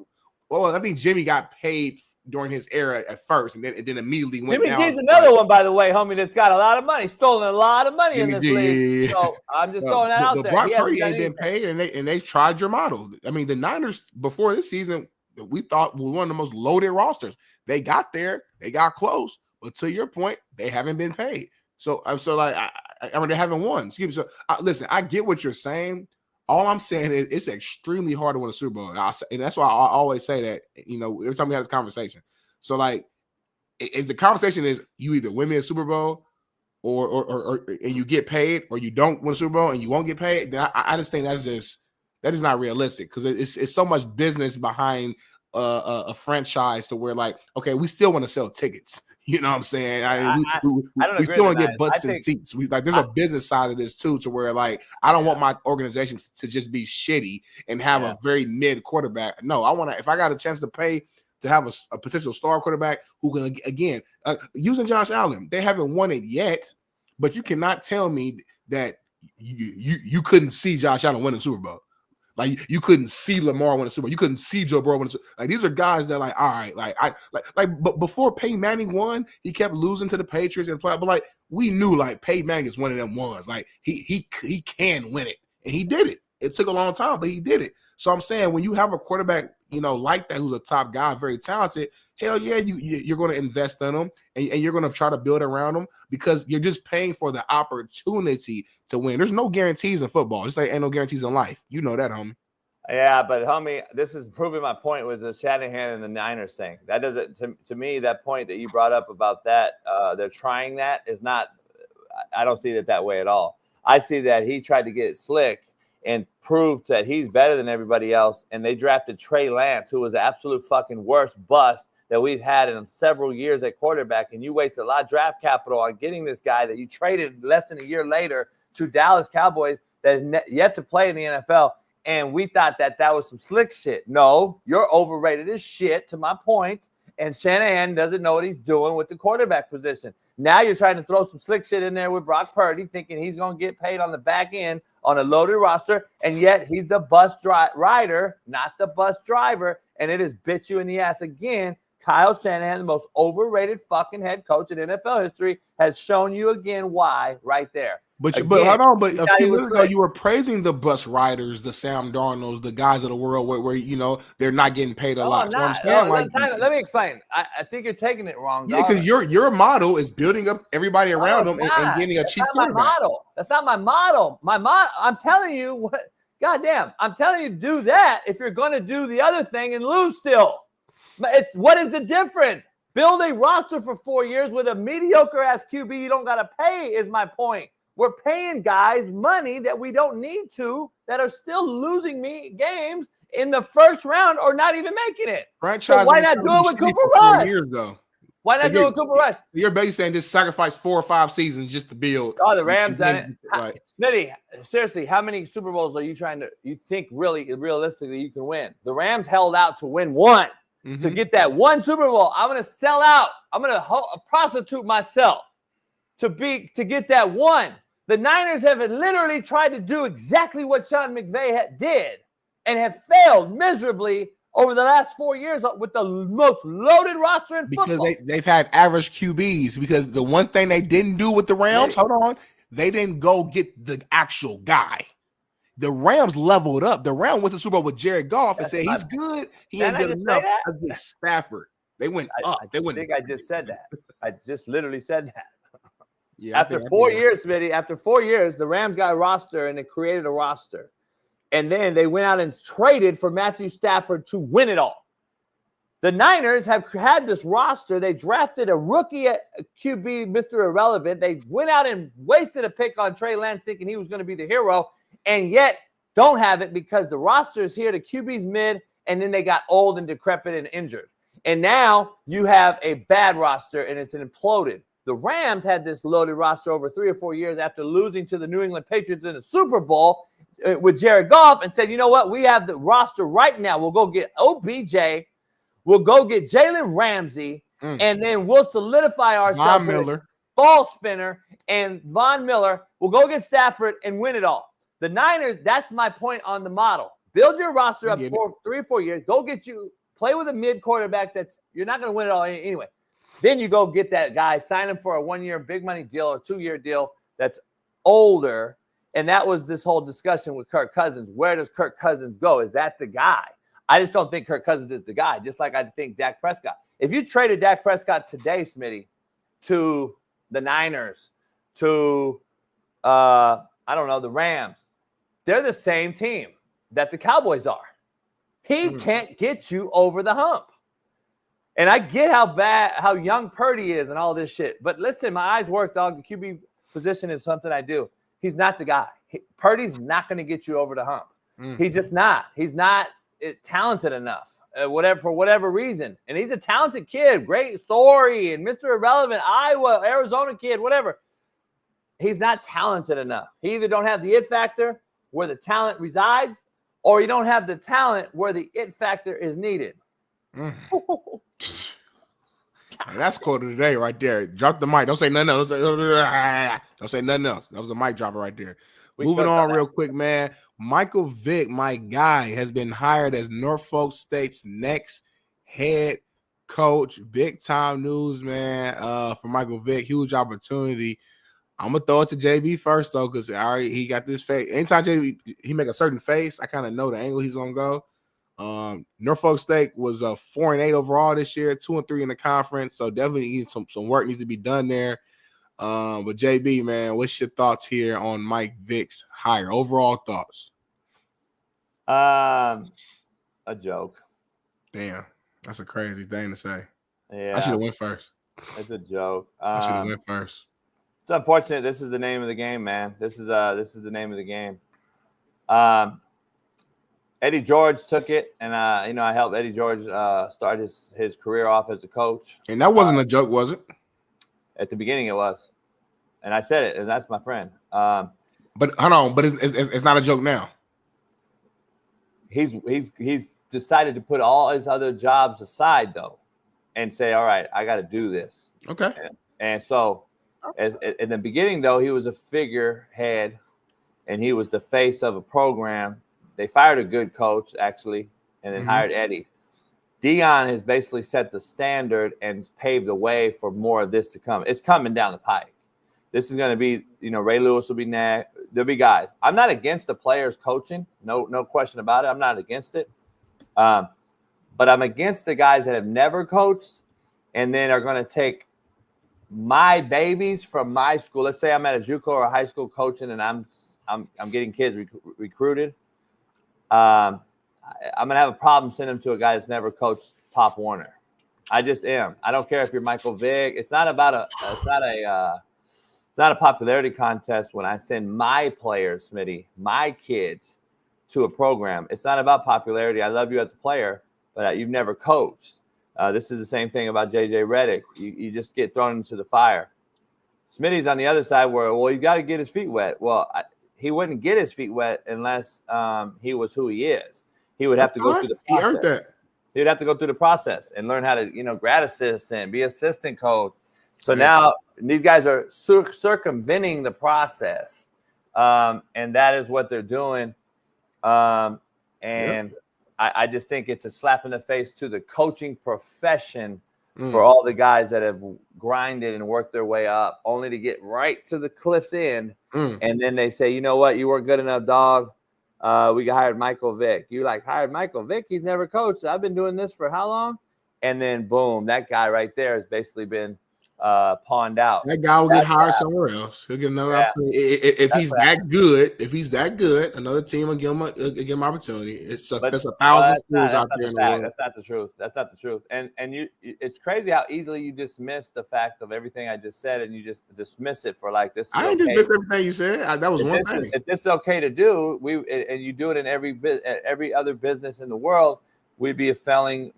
Well, I think Jimmy got paid during his era at first, and then immediately went down. Jimmy G's another one, by the way, homie, that's got a lot of money, stolen a lot of money in this league. So I'm just throwing that out there. Brock Purdy ain't been paid, and they tried your model. I mean, the Niners before this season, we thought were one of the most loaded rosters. They got there, they got close, but to your point, they haven't been paid. So I mean, they haven't won. Excuse me. So listen, I get what you're saying. All I'm saying is it's extremely hard to win a Super Bowl. And that's why I always say that, every time we have this conversation. So, like, if the conversation is you either win me a Super Bowl or and you get paid, or you don't win a Super Bowl and you won't get paid, then I just think that is not realistic, because it's so much business behind a franchise to where, like, okay, we still want to sell tickets. You know what I'm saying? We still want to get butts and seats. There's a business side of this too, to where, like, I don't want my organization to just be shitty and have a very mid quarterback. No, I want to. If I got a chance to pay to have a potential star quarterback who can, again, using Josh Allen, they haven't won it yet, but you cannot tell me that you couldn't see Josh Allen win a Super Bowl. Like, you couldn't see Lamar win a Super Bowl. You couldn't see Joe Burrow win a Super Bowl. Like, these are guys that, like, all right, but before Peyton Manning won, he kept losing to the Patriots and play. But, like, we knew, like, Peyton Manning is one of them ones. Like, he can win it, and he did it. It took a long time, but he did it. So I'm saying, when you have a quarterback, like that, who's a top guy, very talented, hell yeah, you're going to invest in him, and you're going to try to build around him, because you're just paying for the opportunity to win. There's no guarantees in football. Just like ain't no guarantees in life. You know that, homie. Yeah, but homie, this is proving my point with the Shanahan and the Niners thing. That doesn't, to me, that point that you brought up about that, they're trying that is not, I don't see it that way at all. I see that he tried to get it slick and proved that he's better than everybody else. And they drafted Trey Lance, who was the absolute fucking worst bust that we've had in several years at quarterback. And you wasted a lot of draft capital on getting this guy that you traded less than a year later to Dallas Cowboys that is yet to play in the NFL. And we thought that was some slick shit. No, you're overrated as shit, to my point. And Shanahan doesn't know what he's doing with the quarterback position. Now you're trying to throw some slick shit in there with Brock Purdy, thinking he's going to get paid on the back end on a loaded roster, and yet he's the bus rider, not the bus driver, and it has bit you in the ass again. Kyle Shanahan, the most overrated fucking head coach in NFL history, has shown you again why right there. But hold on, but a few minutes ago you were praising the bus riders, the Sam Darnolds, the guys of the world where they're not getting paid a lot. So I'm saying, let me explain. I think you're taking it wrong. Yeah, because your model is building up everybody around them and getting a cheap quarterback. That's not my model. I'm telling you what. Goddamn, I'm telling you, do that if you're going to do the other thing and lose still. What is the difference? Build a roster for 4 years with a mediocre ass QB you don't got to pay. Is my point. We're paying guys money that we don't need to, that are still losing me games in the first round or not even making it. So why not do it with Cooper Rush? Why not do it with Cooper Rush? You're basically saying just sacrifice 4 or 5 seasons just to build. Oh, the Rams done it. Right. Smitty, seriously, how many Super Bowls are you you think realistically you can win? The Rams held out to win one. Mm-hmm. To get that one Super Bowl. I'm going to sell out. I'm going to prostitute myself to get that one. The Niners have literally tried to do exactly what Sean McVay did and have failed miserably over the last 4 years with the most loaded roster in because football. they've had average QBs. Because the one thing they didn't do with the Rams, hold on, they didn't go get the actual guy. The Rams leveled up. The Rams went to Super Bowl with Jared Goff and said he's good. He ain't good enough against Stafford. They went up. I think I just said that. I just literally said that. Yeah. After 4 years, Smitty, after 4 years, the Rams got a roster and they created a roster. And then they went out and traded for Matthew Stafford to win it all. The Niners have had this roster. They drafted a rookie at QB, Mr. Irrelevant. They went out and wasted a pick on Trey Lance thinking he was going to be the hero, and yet don't have it because the roster is here. The QB's mid, and then they got old and decrepit and injured. And now you have a bad roster, and it's imploded. The Rams had this loaded roster over 3 or 4 years after losing to the New England Patriots in the Super Bowl with Jared Goff and said, you know what? We have the roster right now. We'll go get OBJ. We'll go get Jalen Ramsey. And then we'll solidify ourselves with a ball spinner and Von Miller. We'll go get Stafford and win it all. The Niners, that's my point on the model. Build your roster up for 3 or 4 years. Go get you, play with a mid quarterback that's, you're not going to win it all anyway. Then you go get that guy, sign him for a 1-year big money deal or 2-year deal that's older. And that was this whole discussion with Kirk Cousins. Where does Kirk Cousins go? Is that the guy? I just don't think Kirk Cousins is the guy, just like I think Dak Prescott. If you traded Dak Prescott today, Smitty, to the Niners, to, I don't know, the Rams, they're the same team that the Cowboys are. He can't get you over the hump. And I get how young Purdy is and all this shit. But listen, my eyes work, dog. The QB position is something I do. He's not the guy. Purdy's not going to get you over the hump. He's just not. He's not talented enough, for whatever reason. And he's a talented kid, great story, and Mr. Irrelevant, Iowa, Arizona kid, whatever. He's not talented enough. He either don't have the it factor where the talent resides, or you don't have the talent where the it factor is needed. Man, that's quote of the day right there. Drop the mic. Don't say nothing else. Don't say nothing else. That was a mic dropper right there. Moving on real quick, man. Michael Vick, my guy, has been hired as Norfolk State's next head coach. Big time news, man, for Michael Vick. Huge opportunity. I'm going to throw it to JB first, though, because he got this face. Anytime JB, he make a certain face, I kind of know the angle he's going to go. Norfolk State was 4-8 overall this year, 2-3 in the conference. So definitely some work needs to be done there. But JB, man, what's your thoughts here on Mike Vick's hire? Overall thoughts? A joke. Damn, that's a crazy thing to say. Yeah, I should have went first. It's a joke. I should have went first. It's unfortunate. This is the name of the game, man. This is the name of the game. Eddie George took it, and I helped Eddie George start his career off as a coach. And that wasn't a joke, was it? At the beginning, it was, and I said it, and that's my friend. But hold on, but it's not a joke now. He's decided to put all his other jobs aside though, and say, all right, I got to do this. Okay. And so, in the beginning though, he was a figurehead, and he was the face of a program. They fired a good coach, actually, and then hired Eddie. Dion has basically set the standard and paved the way for more of this to come. It's coming down the pike. This is going to be, Ray Lewis will be next. There'll be guys. I'm not against the players coaching. No question about it. I'm not against it. But I'm against the guys that have never coached and then are going to take my babies from my school. Let's say I'm at a JUCO or a high school coaching and I'm getting kids recruited. I'm gonna have a problem sending them to a guy that's never coached Pop Warner. I just am. I don't care if you're Michael Vick. It's not a popularity contest when I send my players, Smitty, my kids, to a program. It's not about popularity. I love you as a player, but you've never coached. This is the same thing about JJ Redick. You just get thrown into the fire. Smitty's on the other side where, you got to get his feet wet. Well, he wouldn't get his feet wet unless he was who he is. He would have to go through the process. He earned that. He would have to go through the process and learn how to, grad assistant, be assistant coach. So now these guys are circumventing the process, and that is what they're doing. And I just think it's a slap in the face to the coaching profession for all the guys that have grinded and worked their way up, only to get right to the cliff's end. And then they say, you know what, you weren't good enough, dog. We hired Michael Vick. You like hired Michael Vick? He's never coached. I've been doing this for how long? And then boom, that guy right there has basically been pawned out. That guy will get hired somewhere else. He'll get another opportunity. If he's that good, another team will give him opportunity. That's 1,000 schools out there in the world. That's not the truth. That's not the truth. And it's crazy how easily you dismiss the fact of everything I just said, and you just dismiss it for like this. I didn't dismiss everything you said. That was one thing. If this is okay to do, and you do it in every other business in the world, we'd be failing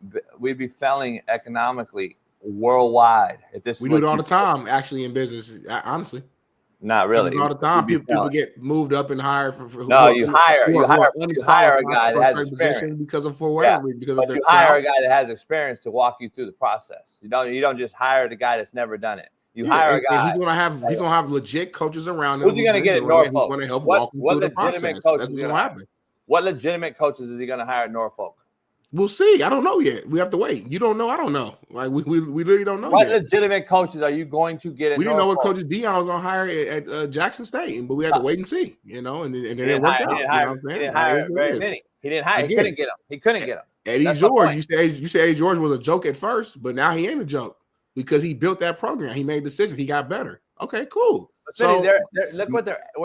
economically worldwide. If this we do it all the time, actually, in business. Honestly, not really. All the time, people get moved up and hired for you hire a guy that has experience because of whatever. But you hire a guy that has experience to walk you through the process. You don't just hire the guy that's never done it. You hire a guy. And he's gonna have legit coaches around him. Who's he gonna get at Norfolk? Going to help walk him through the process. That's what's gonna happen. What legitimate coaches is he gonna hire at Norfolk? We'll see. I don't know yet. We have to wait. You don't know. I don't know. Like we literally don't know. What legitimate coaches are you going to get? We didn't know what coaches Deion was going to hire at Jackson State, but we had to wait and see. You know, and then it worked out. He didn't hire very many. He didn't hire. He couldn't get them. He couldn't get them. Eddie George. You say Eddie George was a joke at first, but now he ain't a joke because he built that program. He made decisions. He got better. Okay, cool. But so look where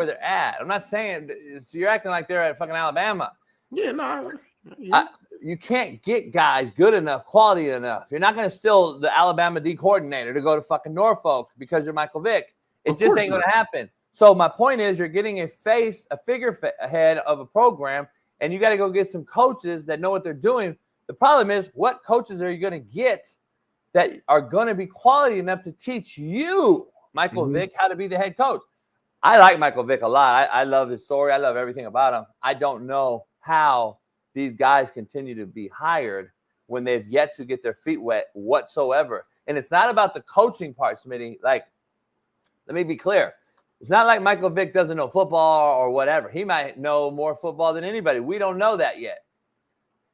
they're at. I'm not saying you're acting like they're at fucking Alabama. Yeah, no. Yeah. You can't get guys good enough, quality enough. You're not going to steal the Alabama D coordinator to go to fucking Norfolk because you're Michael Vick. It just ain't going to happen. So my point is, you're getting a figurehead of a program, and you got to go get some coaches that know what they're doing. The problem is, what coaches are you going to get that are going to be quality enough to teach you, Michael Vick, how to be the head coach? I like Michael Vick a lot. I love his story. I love everything about him. I don't know how these guys continue to be hired when they've yet to get their feet wet whatsoever. And it's not about the coaching part, Smitty. Like, let me be clear. It's not like Michael Vick doesn't know football or whatever. He might know more football than anybody. We don't know that yet.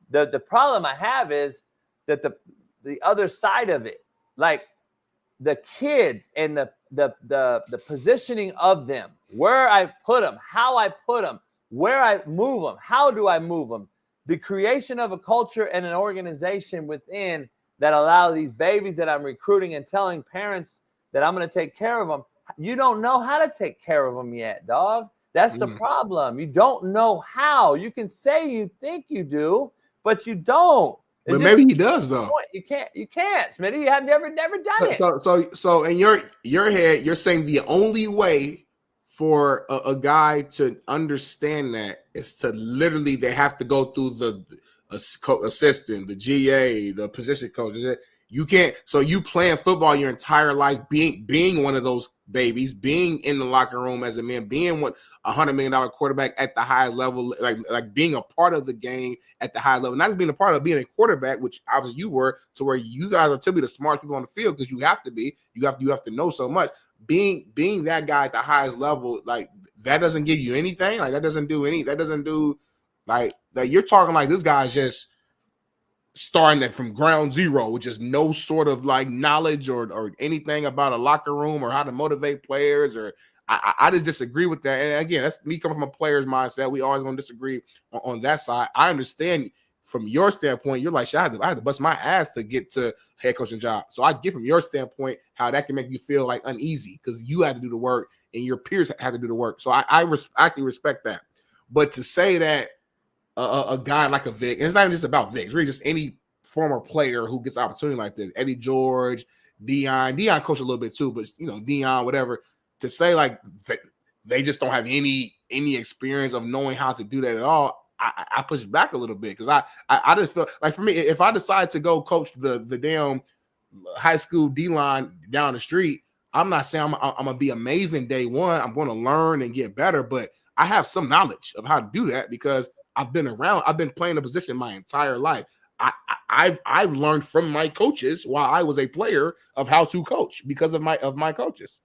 The problem I have is that the other side of it, like the kids and the positioning of them, where I put them, how I put them, where I move them, how do I move them, the creation of a culture and an organization within that allow these babies that I'm recruiting and telling parents that I'm going to take care of them. You don't know how to take care of them yet, dog. That's the problem. You don't know how. You can say you think you do, but you don't. But maybe he does, though. You can't, Smitty. You have never done it. So in your head, you're saying the only way for a guy to understand that is to literally they have to go through the assistant, the GA, the position coach. You can't. So you playing football your entire life, being one of those babies, being in the locker room as a man, being $100 million quarterback at the high level, like being a part of the game at the high level, not just being a part of being a quarterback, which obviously you were, to where you guys are typically the smart people on the field because you have to be. You have to know so much. Being that guy at the highest level, like that doesn't give you anything. Like that doesn't do like you're talking like this guy's just starting it from ground zero with just no sort of like knowledge or anything about a locker room or how to motivate players. Or I just disagree with that. And again, that's me coming from a player's mindset. We always gonna disagree on that side. I understand from your standpoint, you're like, I had to bust my ass to get to head coaching job. So I get from your standpoint how that can make you feel like uneasy because you had to do the work and your peers had to do the work. So I actually respect that. But to say that a guy like a Vic, and it's not even just about Vic, it's really just any former player who gets opportunity like this, Eddie George, Deion coached a little bit too, but Deion, whatever, to say like they just don't have any experience of knowing how to do that at all. I push back a little bit because I just feel like for me, if I decide to go coach the damn high school D-line down the street, I'm not saying I'm gonna be amazing day one. I'm going to learn and get better, but I have some knowledge of how to do that because I've been playing the position my entire life. I've learned from my coaches while I was a player of how to coach because of my coaches.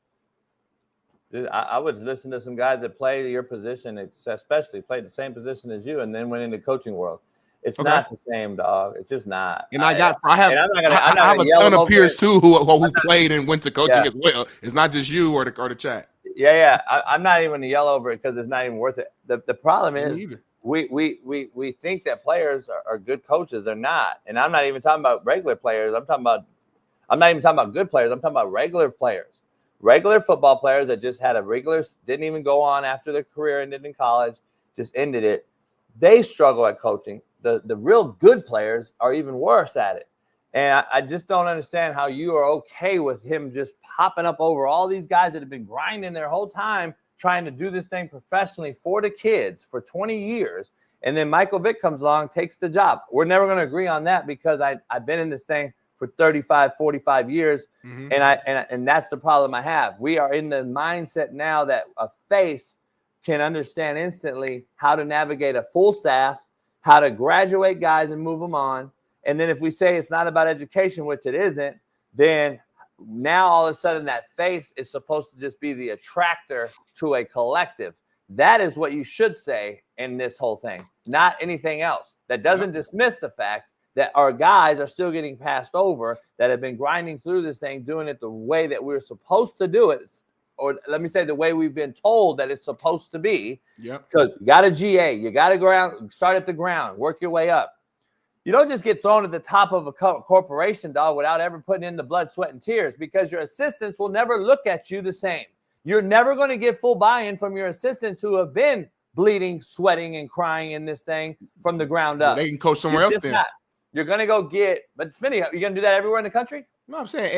Dude, I would listen to some guys that play your position, especially played the same position as you, and then went into the coaching world. It's not the same, dog. It's just not. And I have a a ton of peers too who played and went to coaching as well. It's not just you or the chat. Yeah. I'm not even going to yell over it because it's not even worth it. The problem is we think that players are good coaches. They're not. And I'm not even talking about regular players. I'm not even talking about good players. I'm talking about regular players. Regular football players that just had didn't even go on after their career ended in college, just ended it. They struggle at coaching. The real good players are even worse at it. And I just don't understand how you are okay with him just popping up over all these guys that have been grinding their whole time trying to do this thing professionally for the kids for 20 years. And then Michael Vick comes along, takes the job. We're never going to agree on that because I've been in this thing for 35, 45 years. Mm-hmm. And that's the problem I have. We are in the mindset now that a face can understand instantly how to navigate a full staff, how to graduate guys and move them on. And then if we say it's not about education, which it isn't, then now all of a sudden that face is supposed to just be the attractor to a collective. That is what you should say in this whole thing, not anything else. That doesn't dismiss the fact that our guys are still getting passed over, that have been grinding through this thing, doing it the way that we're supposed to do it. Or let me say the way we've been told that it's supposed to be. Yep. Because you got a GA, you got to start at the ground, work your way up. You don't just get thrown at the top of a corporation, dog, without ever putting in the blood, sweat, and tears, because your assistants will never look at you the same. You're never going to get full buy-in from your assistants who have been bleeding, sweating, and crying in this thing from the ground up. They can coach somewhere else then. You're going to go but Smitty, you're going to do that everywhere in the country? No, I'm saying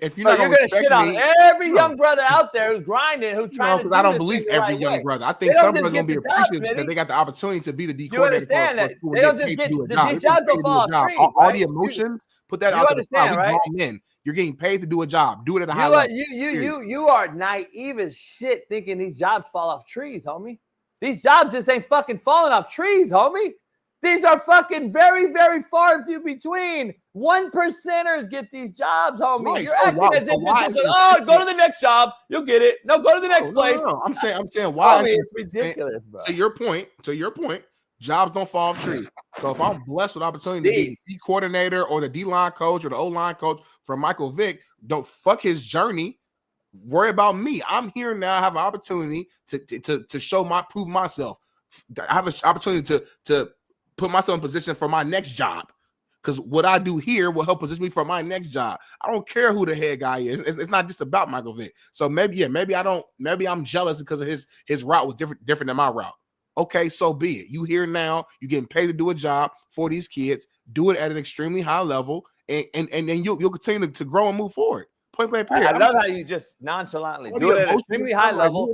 if you're not going to shit on every young brother out there who's grinding, who's trying to do I don't believe every young brother. I think some brothers going to be appreciative that they got the opportunity to be the D coordinator. You understand that? They don't just get the jobs don't fall off trees. All the emotions, put that out to the side. Right? Men, you're getting paid to do a job. Do it at a high level. You are naive as shit thinking these jobs fall off trees, homie. These jobs just ain't fucking falling off trees, homie. These are fucking very, very far and few between. 1%ers get these jobs, homie. Right, You're acting as if it's just go to the next job. You'll get it. No, go to the next place. No. I'm saying why? Homie, it's ridiculous, bro. To your point, jobs don't fall off trees. So if I'm blessed with opportunity to be the D coordinator or the D-line coach or the O-line coach for Michael Vick, don't fuck his journey. Worry about me. I'm here now. I have an opportunity to prove myself. I have an opportunity to put myself in position for my next job, because what I do here will help position me for my next job. I don't care who the head guy is. It's not just about Michael Vick. So maybe I'm jealous because of his route was different than my route. Okay, so be it. You here now, you're getting paid to do a job for these kids, do it at an extremely high level, and then you'll continue to grow and move forward. Point blank period. I love how you just nonchalantly do it at an extremely high level.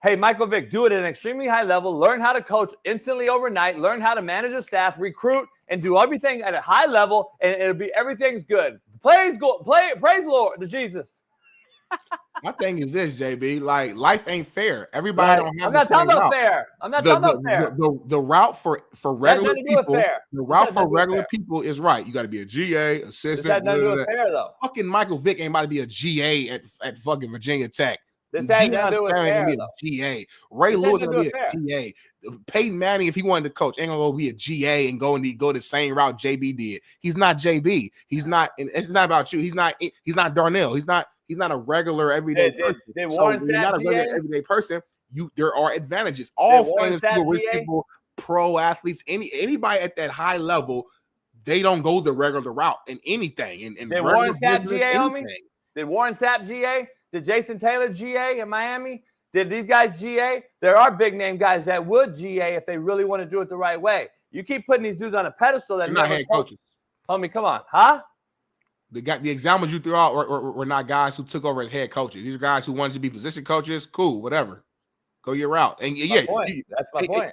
Hey, Michael Vick, do it at an extremely high level. Learn how to coach instantly overnight. Learn how to manage a staff, recruit, and do everything at a high level, and everything's good. Praise Lord to Jesus. My thing is this, JB. Like, life ain't fair. Everybody don't have. I'm not talking about fair. I'm not talking about fair. The route for regular people. The route for regular people is right. You got to be a GA, assistant. That doesn't do it fair though. Fucking Michael Vick ain't about to be a GA at fucking Virginia Tech. This has nothing to do with fair, though. GA. Ray Lewis gonna be a GA. Peyton Manning, if he wanted to coach, ain't gonna go be a GA and go the same route JB did. He's not JB. He's not. And it's not about you. He's not Darnell. He's not a regular everyday person. So when you're not a regular everyday person, there are advantages. All famous people, pro athletes, anybody at that high level, they don't go the regular route in anything. Did Warren Sapp GA on me? Did Warren Sapp GA? Did Jason Taylor GA in Miami? Did these guys GA? There are big name guys that would GA if they really want to do it the right way. You keep putting these dudes on a pedestal that not head coaches. Homie, come on, huh? The examples you threw out were not guys who took over as head coaches. These are guys who wanted to be position coaches. Cool, whatever. Go your route. And that's my point.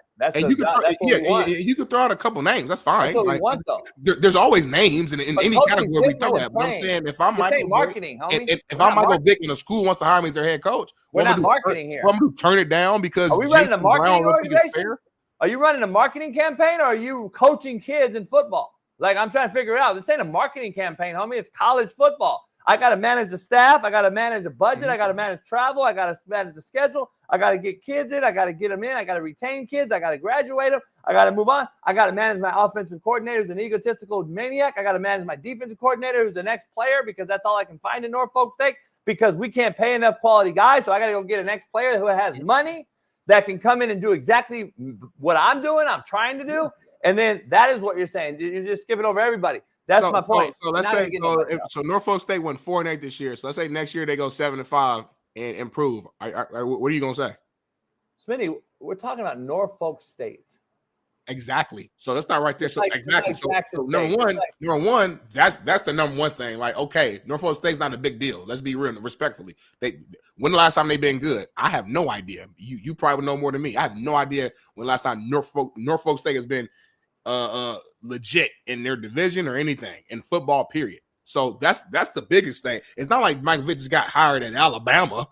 You could throw out a couple names. That's fine. That's what we want, though. There's always names in any category we throw at. But I'm saying if I'm Michael marketing, homie. If I'm Michael Vick and a school wants to hire me as their head coach, we're not marketing here. I'm going to turn it down because are we running a marketing organization? Are you running a marketing campaign, or are you coaching kids in football? Like, I'm trying to figure out. This ain't a marketing campaign, homie. It's college football. I got to manage the staff. I got to manage the budget. I got to manage travel. I got to manage the schedule. I got to get kids in. I got to get them in. I got to retain kids. I got to graduate them. I got to move on. I got to manage my offensive coordinator who's an egotistical maniac. I got to manage my defensive coordinator who's the next player because that's all I can find in Norfolk State because we can't pay enough quality guys. So I got to go get an next player who has money that can come in and do exactly what I'm doing, I'm trying to do. And then that is what you're saying. You're just skipping over everybody. That's my point. So let's say so Norfolk State went 4-8 this year. So let's say next year they go 7-5 and improve. What are you gonna say? Smitty, we're talking about Norfolk State. Exactly. So that's not right there. So exactly. So number one, that's the number one thing. Like, okay, Norfolk State's not a big deal. Let's be real, respectfully. When the last time they been good? I have no idea. You probably know more than me. I have no idea when the last time Norfolk State has been legit in their division or anything in football. Period. So that's the biggest thing. It's not like Mike Vick just got hired at Alabama.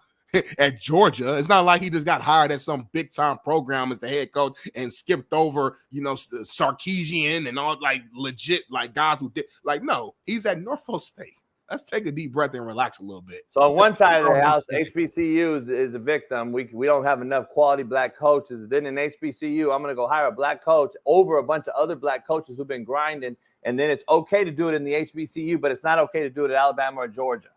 At Georgia, it's not like he just got hired at some big time program as the head coach and skipped over, Sarkisian and all like legit like guys who did like no, he's at Norfolk State. Let's take a deep breath and relax a little bit. So on one side of the house, HBCU is a victim. We don't have enough quality black coaches. Then in HBCU, I'm going to go hire a black coach over a bunch of other black coaches who've been grinding, and then it's okay to do it in the HBCU, but it's not okay to do it at Alabama or Georgia.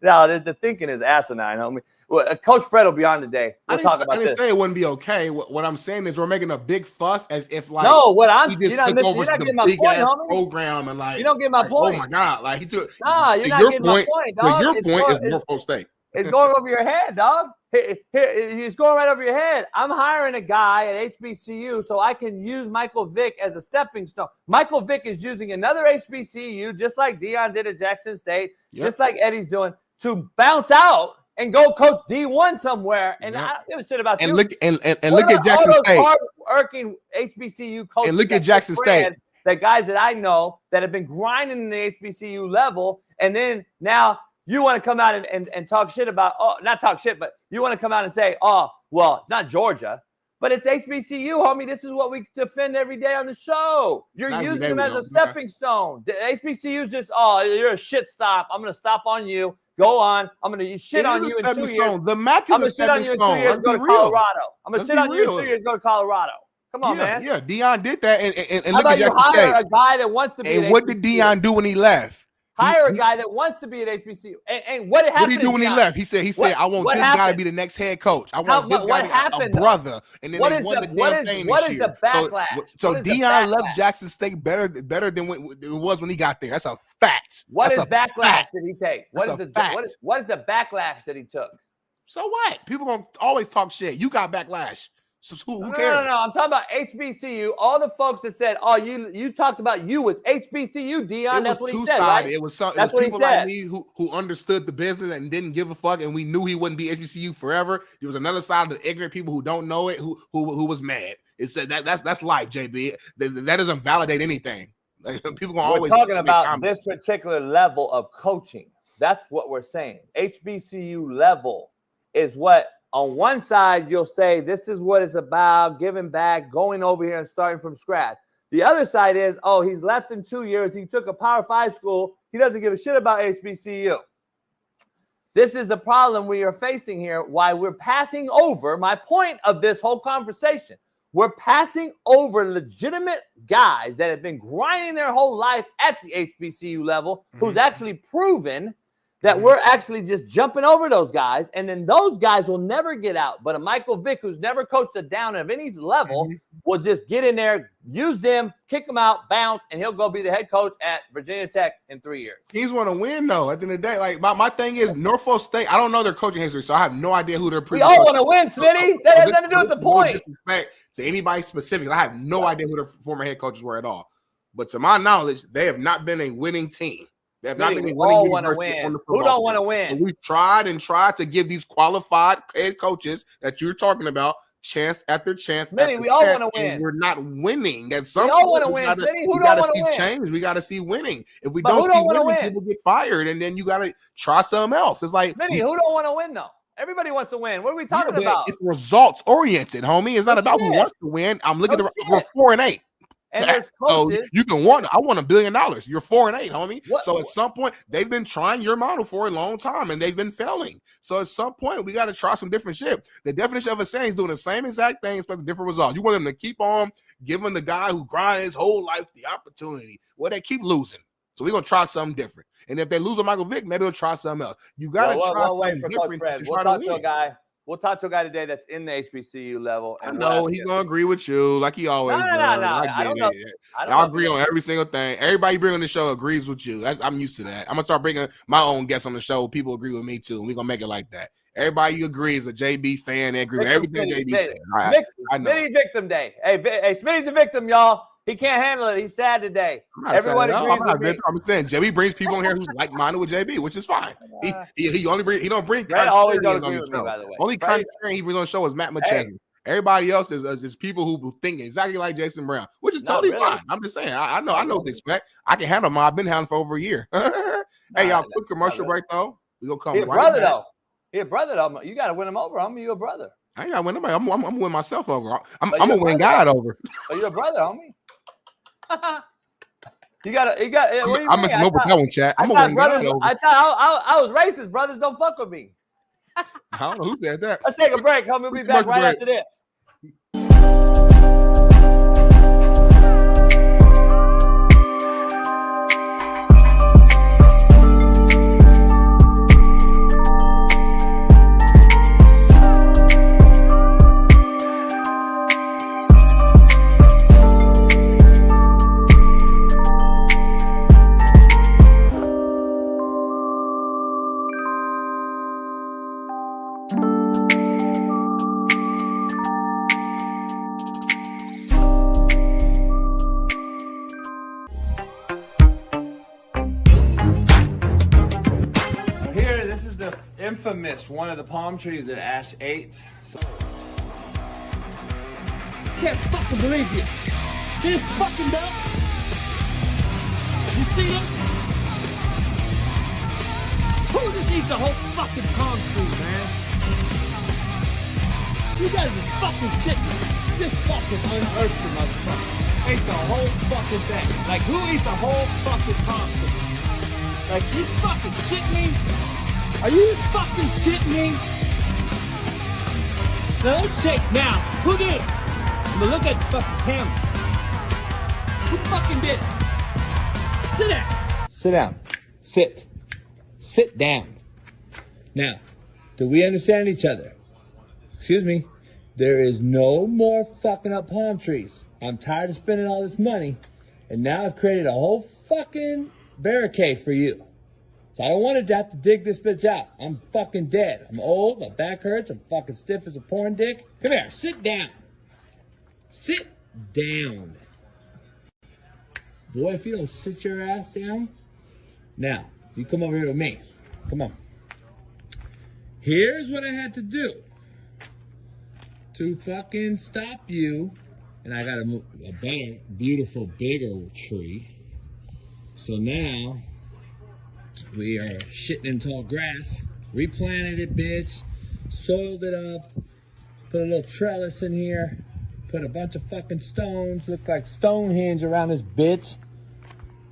No, the thinking is asinine, homie. Well, Coach Fred will be on today. We'll talk about this. I didn't say it wouldn't be okay. What I'm saying is we're making a big fuss as if like you're not getting my point, homie. Program and like you don't get my point. Oh my God, like he took. Nah, you're not getting my point, dog. To your point is Norfolk State. It's going over your head, dog. He's going right over your head. I'm hiring a guy at HBCU so I can use Michael Vick as a stepping stone. Michael Vick is using another HBCU just like Deion did at Jackson State, just like Eddie's doing, to bounce out and go coach D1 somewhere. And I don't give a shit about and look at Jackson State. Hard-working HBCU coaches. And look at Jackson State. The guys that I know that have been grinding in the HBCU level, and then now you want to come out and talk shit about, not talk shit, but you want to come out and say, well, it's not Georgia, but it's HBCU, homie. This is what we defend every day on the show. You're using them as a stepping stone. The HBCU is just, you're a shit stop. I'm going to stop on you. Go on. I'm going to shit on you in 2 years. The MAC is a stepping stone. I'm going to shit on you in 2 years, go to Colorado. I'm going to shit on you in 2 years, go to Colorado. Come on, man. Yeah, Deion did that. And look at Jackson State. Hire a guy that wants to be and what did Deion do when he left? Hire a guy that wants to be at HBCU. And what happened? What did he do when he left? He said, I want this guy to be the next head coach. I want this guy to be a brother. And then they won the damn thing this year. The backlash? So Deion left Jackson State better than when it was when he got there. That's a fact. What backlash did he take? What is the backlash that he took? So what? People gonna always talk shit. You got backlash. So who cares? No. I'm talking about HBCU. All the folks that said, you talked about you was HBCU, Deion. That's what he said, right? It was people like me who understood the business and didn't give a fuck, and we knew he wouldn't be HBCU forever. There was another side of the ignorant people who don't know it, who was mad. It said that's life, JB. That doesn't validate anything. Like, people gonna always talking about this particular level of coaching. That's what we're saying. HBCU level is what. On one side, you'll say, this is what it's about, giving back, going over here and starting from scratch. The other side is, he's left in 2 years. He took a Power 5 school. He doesn't give a shit about HBCU. This is the problem we are facing here, why we're passing over my point of this whole conversation. We're passing over legitimate guys that have been grinding their whole life at the HBCU level, who's actually proven that we're actually just jumping over those guys, and then those guys will never get out. But a Michael Vick, who's never coached a down of any level, will just get in there, use them, kick them out, bounce, and he'll go be the head coach at Virginia Tech in 3 years. Teams want to win, though. At the end of the day, like my thing is Norfolk State. I don't know their coaching history, so I have no idea who their previous. We all want to win, Smitty. That has nothing to do with the point. To anybody specific, I have no idea who their former head coaches were at all. But to my knowledge, they have not been a winning team. They have not been a winning university on the football. Who don't want to win? And we've tried to give these qualified head coaches that you're talking about chance after chance. Smitty, we all want to win. We're not winning. At some we all want to win. Smitty, who don't want to win? Change. We got to see winning. If we don't see winning, people get fired, and then you got to try something else. It's like Smitty, who don't want to win though? Everybody wants to win. What are we talking about? It's results oriented, homie. It's not about who wants to win. I'm looking at we're 4-8. And there's So coaches. you can want. I want $1 billion. You're 4-8, homie. What- So at some point, they've been trying your model for a long time, and they've been failing. So at some point, we got to try some different shit. The definition of a saying is doing the same exact thing, expecting different results. You want them to keep on giving the guy who grinded his whole life the opportunity. Well, they keep losing. So we're gonna try something different. And if they lose with Michael Vick, maybe they'll try something else. You gotta try something different to We'll try talk to to a win. guy. We'll talk to a guy today that's in the HBCU level. I And know he's gonna agree with you, like he always does. I don't know. I agree on every single thing. Everybody you bring on the show agrees with you. I'm used to that. I'm gonna start bringing my own guests on the show. People agree with me too, and we're gonna make it like that. Everybody you agree is a JB fan. They agree with everything JB said. I know. Smitty Victim Day. Hey, Smitty's a victim, y'all. He can't handle it. He's sad today. Everyone agrees with me. I'm saying JB brings people in here who's like-minded with JB, which is fine. He don't bring. Trent always don't contrarians on agree the with me, show. by the way. Only contrarian he brings on the show is Matt McChesney. Everybody else is people who think exactly like Jason Brown, which is totally fine. I'm just saying. I know what to expect. I can handle mine. I've been handling for over a year. Hey, y'all, quick commercial break though. We gonna come. He a brother though. He a brother though. You got to win him over. homie. You a brother. I ain't got to win nobody. I'm win myself over. I'm gonna win God over. Oh, you a brother, homie. You got. I'm messing over that one, chat. I'm gonna win God over. I thought I was racist. Brothers don't fuck with me. I don't know who said that. Let's take a break, homie. We'll be back right after this. Infamous, one of the palm trees at Ash 8. Can't fucking believe you. See this fucking belt? You see it? Who just eats a whole fucking palm tree, man? You guys are fucking shitting me. Just fucking unearthed the motherfucker. Ate the whole fucking thing. Like, who eats a whole fucking palm tree? Like, you fucking shitting me? Are you fucking shitting me? Now let's check now. Who did it? I'm gonna look at the fucking camera. Who fucking did it? Sit down. Sit down. Sit. Sit down. Now, do we understand each other? Excuse me. There is no more fucking up palm trees. I'm tired of spending all this money, and now I've created a whole fucking barricade for you. So I don't want to have to dig this bitch out. I'm fucking dead. I'm old, my back hurts, I'm fucking stiff as a porn dick. Come here, sit down. Sit down. Boy, if you don't sit your ass down. Now, you come over here with me. Come on. Here's what I had to do to fucking stop you. And I got a better, beautiful, bigger tree. So now we are shitting in tall grass, replanted it, bitch, soiled it up, put a little trellis in here, put a bunch of fucking stones, look like Stonehenge around this bitch.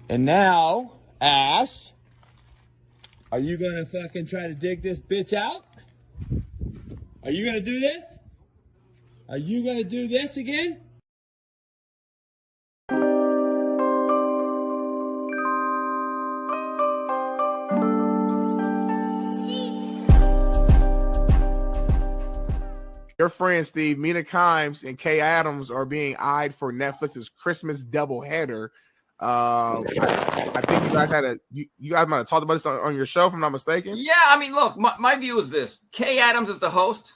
And now, Ash, are you gonna fucking try to dig this bitch out? Are you gonna do this? Are you gonna do this again? Your friends Steve, Mina Kimes, and Kay Adams are being eyed for Netflix's Christmas doubleheader. I think you guys you guys might have talked about this on your show, if I'm not mistaken. Yeah, I mean, look, my view is this: Kay Adams is the host.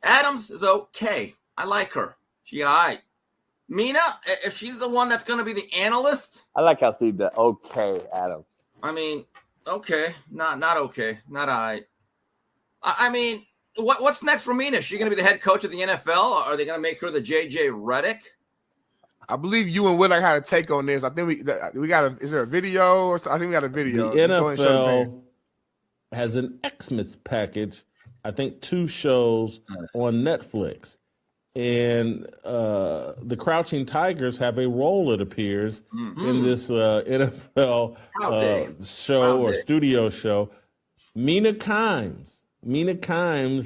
Adams is okay. I like her. She all right. Mina, if she's the one that's going to be the analyst, I like how Steve did. Okay, Adam. I mean, okay, not okay, not all right. I mean, what's next for Mina? Is she going to be the head coach of the NFL? Or are they going to make her the JJ Redick? I believe you and Willard had a take on this. I think we got a. Is there a video or something? I think we got a video. The NFL has an Xmas package. I think 2 shows on Netflix. and the Crouching Tigers have a role, it appears, in this NFL show or studio show. Mina Kimes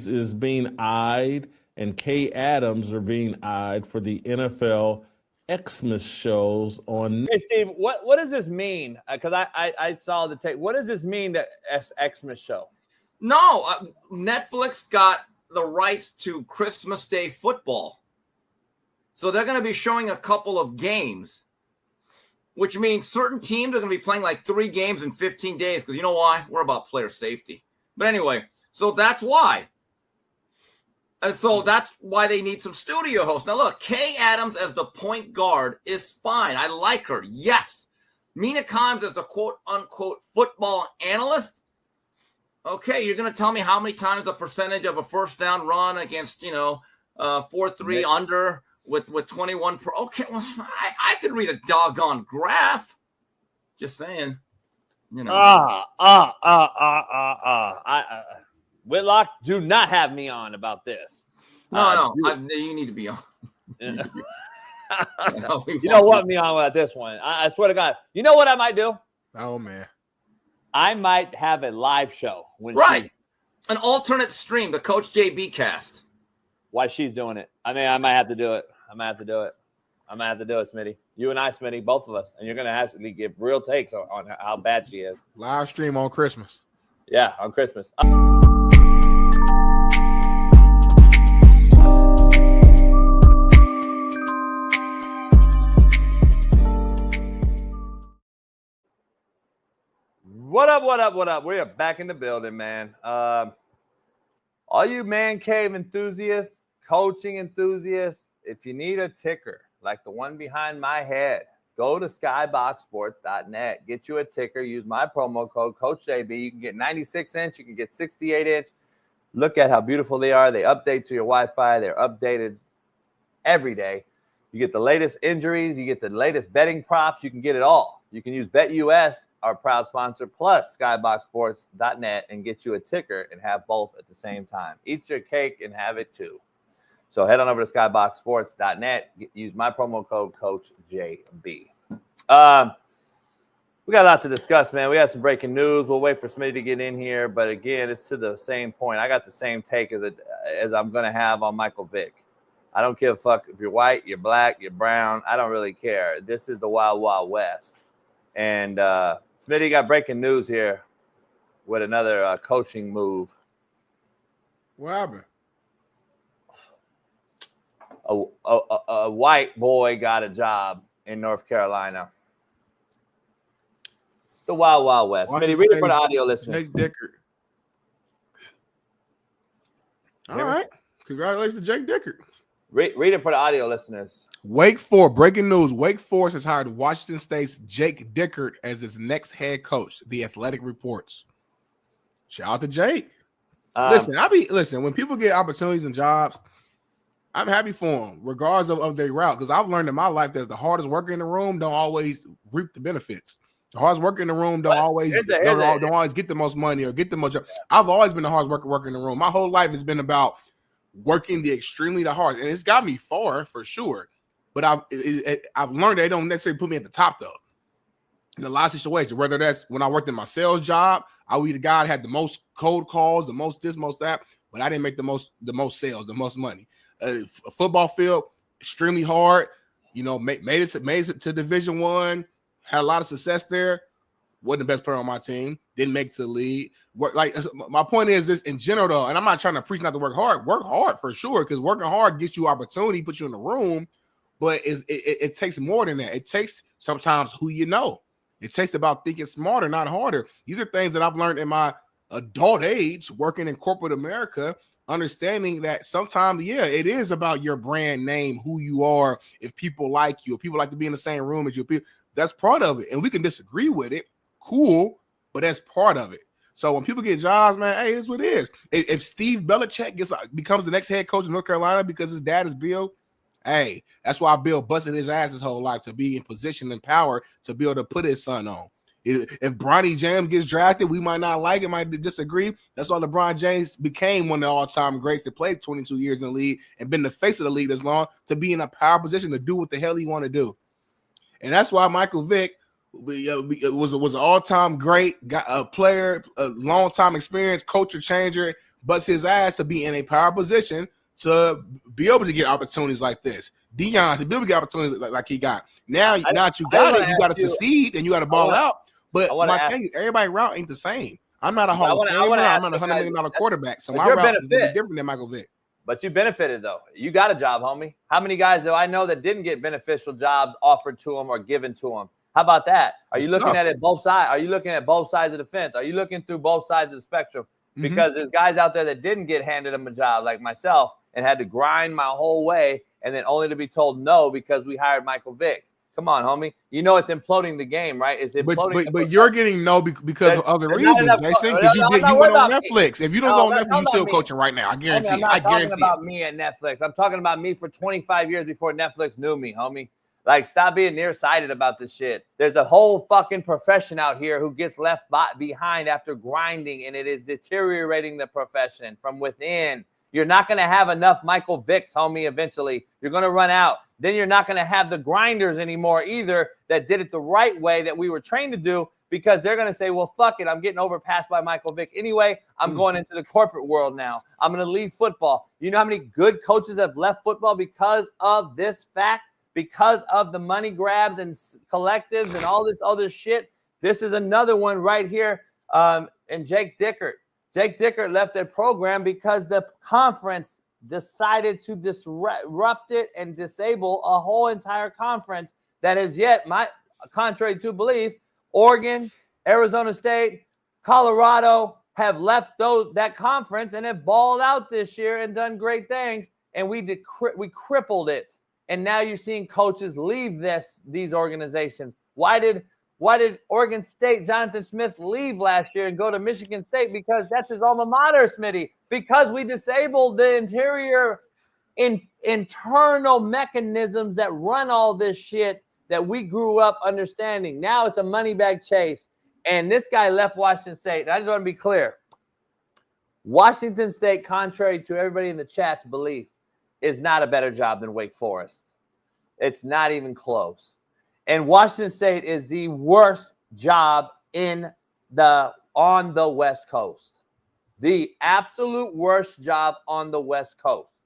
is being eyed, and Kay Adams are being eyed for the NFL Xmas shows on. Hey, Steve, what does this mean? Because I saw the tape. What does this mean, that Xmas show? No, Netflix got the rights to Christmas Day football. So they're going to be showing a couple of games, which means certain teams are going to be playing like 3 games in 15 days because you know why? We're about player safety. But anyway, so that's why. And so that's why they need some studio hosts. Now, look, Kay Adams as the point guard is fine. I like her. Yes. Mina Kimes as the quote-unquote football analyst. Okay, you're going to tell me how many times the percentage of a first down run against, 4-3 under with 21 per. Okay, well, I could read a doggone graph. Just saying. Whitlock, do not have me on about this. No, you need to be on. You know what? Me on about this one. I swear to God. You know what I might do? Oh, man. I might have a live show. An alternate stream, the Coach JB cast. Why she's doing it. I mean, I might have to do it. Smitty. You and I, Smitty, both of us. And you're going to have to give real takes on how bad she is. Live stream on Christmas. Yeah, on Christmas. What up? We are back in the building, man. All you man cave enthusiasts, coaching enthusiasts, if you need a ticker like the one behind my head, go to skyboxsports.net. Get you a ticker. Use my promo code, Coach JB. You can get 96-inch. You can get 68-inch. Look at how beautiful they are. They update to your Wi-Fi. They're updated every day. You get the latest injuries. You get the latest betting props. You can get it all. You can use BetUS, our proud sponsor, plus skyboxsports.net and get you a ticker and have both at the same time. Eat your cake and have it too. So head on over to skyboxsports.net. Use my promo code, Coach JB. We got a lot to discuss, man. We had some breaking news. We'll wait for Smitty to get in here. But again, it's to the same point. I got the same take as I'm going to have on Michael Vick. I don't give a fuck if you're white, you're black, you're brown. I don't really care. This is the Wild Wild West. And Smitty got breaking news here with another coaching move. What happened? A white boy got a job in North Carolina. It's the Wild Wild West. Smitty, read it for the audio listeners. Jake Dickert. All right. Congratulations to Jake Dickert. Read it for the audio listeners. Breaking news. Wake Forest has hired Washington State's Jake Dickert as its next head coach. The Athletic reports. Shout out to Jake. Listen, when people get opportunities and jobs, I'm happy for them, regardless of their route. Because I've learned in my life that the hardest worker in the room don't always reap the benefits. The hardest worker in the room don't always get the most money or get the most job. I've always been the hardest worker in the room. My whole life has been about working extremely hard, and it's got me far for sure. But I've learned they don't necessarily put me at the top though. In a lot of situations, whether that's when I worked in my sales job, I would be the guy that had the most cold calls, the most this, most that, but I didn't make the most sales, the most money. A football field, extremely hard. Made it to Division I, had a lot of success there. Wasn't the best player on my team. Didn't make it to the league. My point is this in general though, and I'm not trying to preach not to work hard. Work hard for sure, because working hard gets you opportunity, puts you in the room. But it takes more than that. It takes sometimes who you know. It takes about thinking smarter, not harder. These are things that I've learned in my adult age, working in corporate America, understanding that sometimes, it is about your brand name, who you are. If people like you, if people like to be in the same room as you, that's part of it. And we can disagree with it. Cool, but that's part of it. So when people get jobs, man, hey, it's what it is. If Steve Belichick becomes the next head coach in North Carolina because his dad is Bill, hey, that's why Bill busted his ass his whole life, to be in position and power to be able to put his son on. If Bronny James gets drafted, we might not like it, might disagree. That's why LeBron James became one of the all-time greats to play 22 years in the league and been the face of the league as long to be in a power position to do what the hell he want to do. And that's why Michael Vick was an all-time great player, a long-time experience, culture changer, busts his ass to be in a power position to be able to get opportunities like this. Deion to be able to get opportunities like he got. Now you got it. You got to succeed and you got to ball out. But my thing is, everybody's route ain't the same. I'm not a Hall of Famer. I'm not a $100 million quarterback. So my route is going to be different than Michael Vick. But you benefited, though. You got a job, homie. How many guys do I know that didn't get beneficial jobs offered to them or given to them? How about that? Are you looking at it both sides? Are you looking at both sides of the fence? Are you looking through both sides of the spectrum? Because there's guys out there that didn't get handed them a job, like myself, and had to grind my whole way, and then only to be told no because we hired Michael Vick. Come on, homie. You know it's imploding the game, right? It's imploding. But you're getting no because of other reasons, Jason. Because you went on Netflix. If you don't go on Netflix, you're still coaching right now. I guarantee. I'm not talking about me at Netflix. I'm talking about me for 25 years before Netflix knew me, homie. Like, stop being nearsighted about this shit. There's a whole fucking profession out here who gets left behind after grinding, and it is deteriorating the profession from within. You're not going to have enough Michael Vicks, homie, eventually. You're going to run out. Then you're not going to have the grinders anymore either that did it the right way that we were trained to do, because they're going to say, well, fuck it. I'm getting overpassed by Michael Vick. Anyway, I'm going into the corporate world now. I'm going to leave football. You know how many good coaches have left football because of this fact? Because of the money grabs and collectives and all this other shit? This is another one right here. And Jake Dickert. Jake Dickert left their program because the conference decided to disrupt it and disable a whole entire conference that is yet, contrary to belief, Oregon, Arizona State, Colorado have left that conference and have balled out this year and done great things, and we crippled it. And now you're seeing coaches leave these organizations. Why did Oregon State, Jonathan Smith, leave last year and go to Michigan State? Because that's his alma mater, Smitty. Because we disabled the internal mechanisms that run all this shit that we grew up understanding. Now it's a money bag chase. And this guy left Washington State. And I just want to be clear. Washington State, contrary to everybody in the chat's belief, is not a better job than Wake Forest. It's not even close. And Washington State is the worst job on the West Coast. The absolute worst job on the West Coast.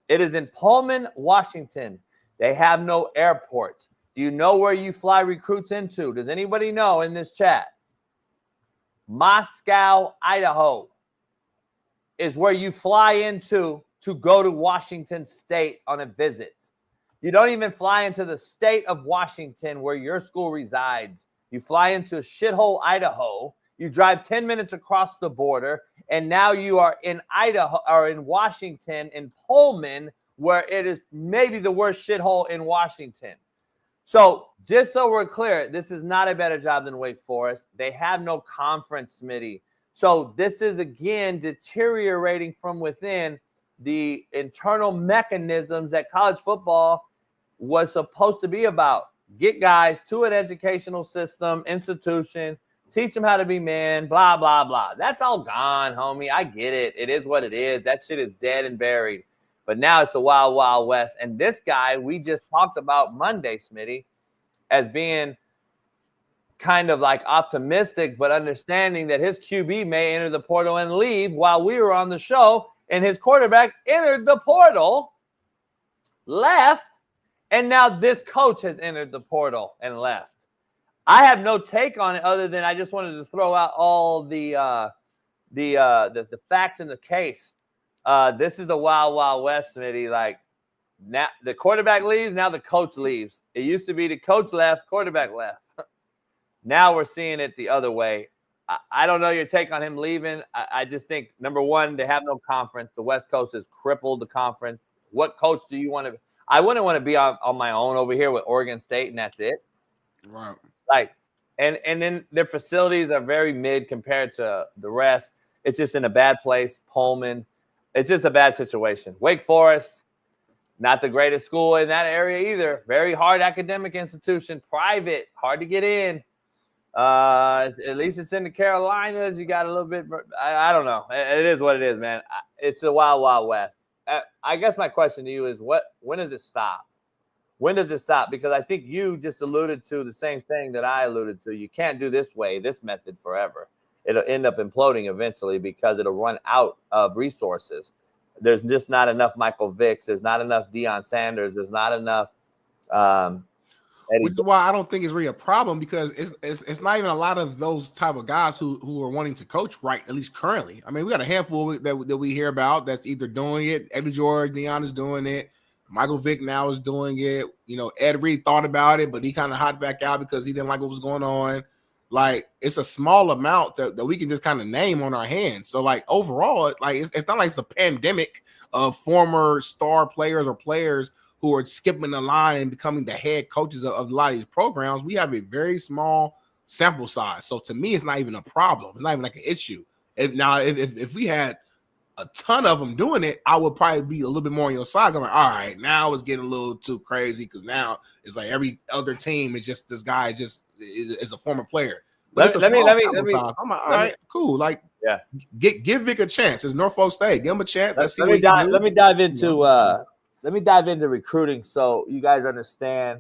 It is in Pullman, Washington. They have no airport. Do you know where you fly recruits into? Does anybody know in this chat? Moscow, Idaho is where you fly into to go to Washington State on a visit. You don't even fly into the state of Washington where your school resides. You fly into shithole Idaho. You drive 10 minutes across the border, and now you are in Idaho or in Washington, in Pullman, where it is maybe the worst shithole in Washington. So just so we're clear, this is not a better job than Wake Forest. They have no conference, Smitty. So this is, again, deteriorating from within the internal mechanisms that college football was supposed to be about. Get guys to an educational system, institution, teach them how to be men, blah, blah, blah. That's all gone, homie. I get it. It is what it is. That shit is dead and buried. But now it's the wild, wild west. And this guy we just talked about Monday, Smitty, as being kind of like optimistic, but understanding that his QB may enter the portal and leave while we were on the show. And his quarterback entered the portal, left, and now this coach has entered the portal and left. I have no take on it other than I just wanted to throw out all the facts in the case. This is the wild, wild west, Smitty. Like, now the quarterback leaves, now the coach leaves. It used to be the coach left, quarterback left. Now we're seeing it the other way. I don't know your take on him leaving. I just think, number one, they have no conference. The West Coast has crippled the conference. What coach do you want to – I wouldn't want to be on my own over here with Oregon State, and that's it. Right. Like, and then their facilities are very mid compared to the rest. It's just in a bad place. Pullman. It's just a bad situation. Wake Forest, not the greatest school in that area either. Very hard academic institution. Private, hard to get in. At least it's in the Carolinas. You got a little bit. I don't know. It is what it is, man. It's a wild, wild west. I guess my question to you is, when does it stop? When does it stop? Because I think you just alluded to the same thing that I alluded to. You can't do this method forever. It'll end up imploding eventually because it'll run out of resources. There's just not enough Michael Vicks. There's not enough Deion Sanders. There's not enough. Which is why I don't think it's really a problem, because it's not even a lot of those type of guys who are wanting to coach right, at least currently. I mean, we got a handful that we hear about that's either doing it. Eddie George, Deion is doing it. Michael Vick now is doing it. You know, Ed Reed thought about it, but he kind of hopped back out because he didn't like what was going on. Like, it's a small amount that we can just kind of name on our hands. So, like, overall, like it's not like it's a pandemic of former star players or players who are skipping the line and becoming the head coaches of a lot of these programs. We have a very small sample size. So, to me, it's not even a problem. It's not even like an issue. If we had a ton of them doing it, I would probably be a little bit more on your side. I'm like, all right, now it's getting a little too crazy, because now it's like every other team is just this guy just is a former player. But let me. I'm like, all right, cool. Like, yeah, give Vic a chance. It's Norfolk State. Give him a chance. Let me dive into recruiting so you guys understand.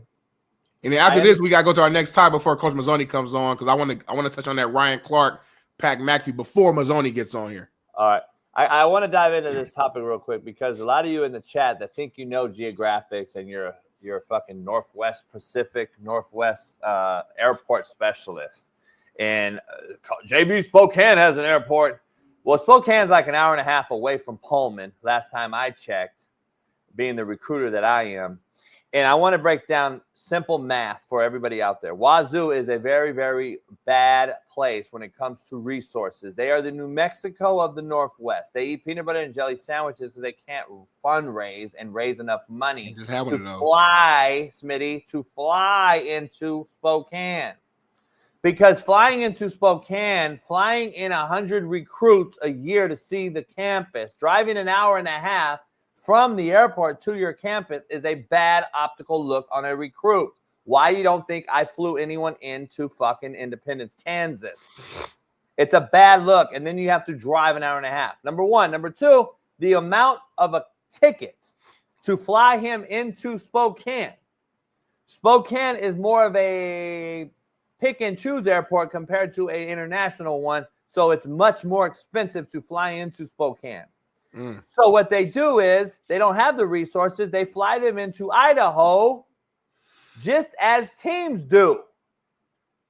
And then after this, we gotta go to our next time before Coach Mazzoni comes on, because I want to touch on that Ryan Clark, Pat McAfee before Mazzoni gets on here. All right. I want to dive into this topic real quick, because a lot of you in the chat that think you know geographics and you're a fucking Northwest Pacific, Northwest airport specialist. And JB Spokane has an airport. Well, Spokane's like an hour and a half away from Pullman, last time I checked, being the recruiter that I am. And I want to break down simple math for everybody out there. Wazoo is a very, very bad place when it comes to resources. They are the New Mexico of the Northwest. They eat peanut butter and jelly sandwiches because they can't fundraise and raise enough money to fly, Smitty, to fly into Spokane. Because flying into Spokane, flying in 100 recruits a year to see the campus, driving an hour and a half from the airport to your campus is a bad optical look on a recruit. Why you don't think I flew anyone into fucking Independence, Kansas? It's a bad look. And then you have to drive an hour and a half. Number one. Number two, the amount of a ticket to fly him into Spokane. Spokane is more of a pick and choose airport compared to an international one. So it's much more expensive to fly into Spokane. So what they do is they don't have the resources. They fly them into Idaho just as teams do.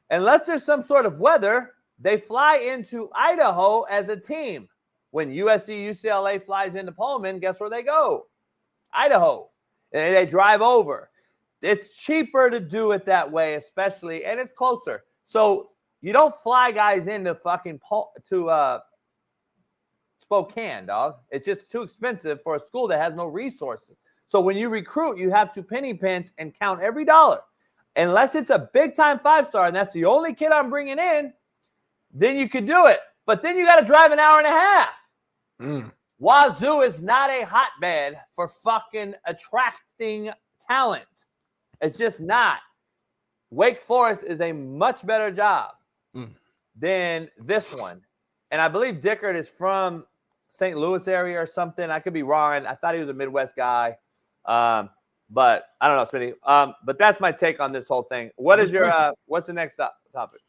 Unless there's some sort of weather, they fly into Idaho as a team. When USC, UCLA flies into Pullman, guess where they go? Idaho. And they drive over. It's cheaper to do it that way, especially, and it's closer. So you don't fly guys into fucking Spokane, dog. It's just too expensive for a school that has no resources. So when you recruit, you have to penny pinch and count every dollar. Unless it's a big-time five-star, and that's the only kid I'm bringing in, then you could do it. But then you got to drive an hour and a half. Wazoo is not a hotbed for fucking attracting talent. It's just not. Wake Forest is a much better job than this one. And I believe Dickert is from St. Louis area or something. I could be wrong. I thought he was a Midwest guy. But I don't know, Smitty. But that's my take on this whole thing. What is your what's the next topic?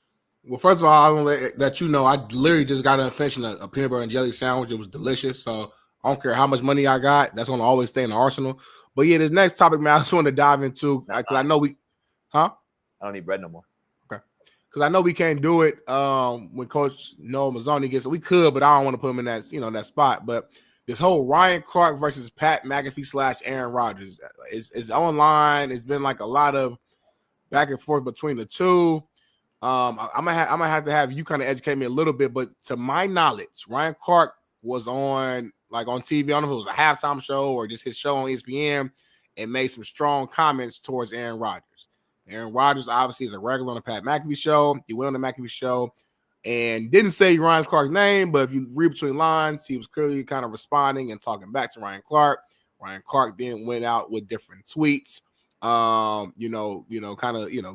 Well, first of all, I want to let you know I literally just got done finishing a peanut butter and jelly sandwich. It was delicious. So I don't care how much money I got. That's going to always stay in the arsenal. But yeah, this next topic, man, I just want to dive into, because I know I don't eat bread no more. Okay. Because I know we can't do it when Coach Noah Mazzoni gets it. We could, but I don't want to put him in that, that spot. But this whole Ryan Clark versus Pat McAfee / Aaron Rodgers is online. It's been like a lot of back and forth between the two. I'm gonna have to have you kind of educate me a little bit, but to my knowledge, Ryan Clark was on TV. I don't know if it was a halftime show or just his show on ESPN, and made some strong comments towards Aaron Rodgers. Aaron Rodgers obviously is a regular on the Pat McAfee show. He went on the McAfee show and didn't say Ryan Clark's name, but if you read between lines, he was clearly kind of responding and talking back to Ryan Clark. Ryan Clark then went out with different tweets,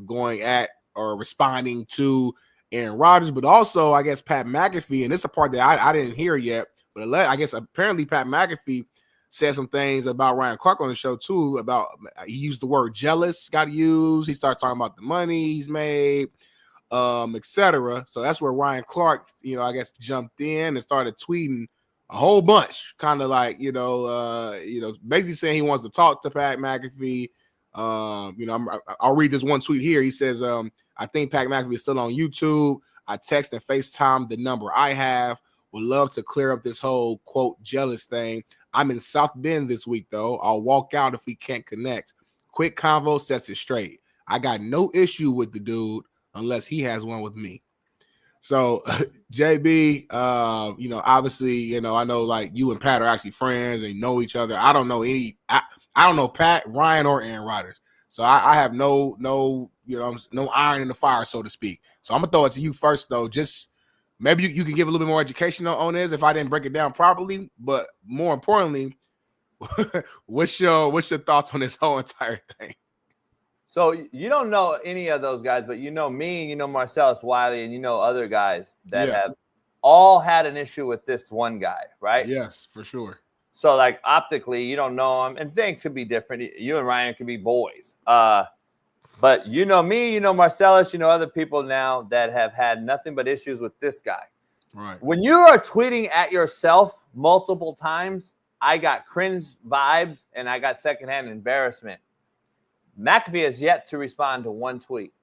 going at or responding to Aaron Rodgers, but also I guess Pat McAfee, and this is the part that I didn't hear yet, but I guess apparently Pat McAfee said some things about Ryan Clark on the show too. About he used the word jealous, got used. He started talking about the money he's made, etc. So that's where Ryan Clark, I guess jumped in and started tweeting a whole bunch, kind of like basically saying he wants to talk to Pat McAfee. I'll read this one tweet here. He says, I think Pat McAfee is still on YouTube. I text and FaceTime the number I have. Would love to clear up this whole quote jealous thing. I'm in South Bend this week though. I'll walk out if we can't connect. Quick convo sets it straight. I got no issue with the dude unless he has one with me. So JB, obviously, I know like you and Pat are actually friends and know each other. I don't know I don't know Pat, Ryan, or Aaron Rodgers. So I have no iron in the fire, so to speak. So I'm gonna throw it to you first though. Just maybe you can give a little bit more education on this if I didn't break it down properly. But more importantly, what's your thoughts on this whole entire thing? So you don't know any of those guys, but you know me, and you know Marcellus Wiley, and you know other guys that have all had an issue with this one guy, right? Yes, for sure. So like optically, you don't know him, and things could be different. You and Ryan could be boys. But you know me, you know Marcellus, you know other people now that have had nothing but issues with this guy. Right. When you are tweeting at yourself multiple times, I got cringe vibes and I got secondhand embarrassment. McAfee has yet to respond to one tweet.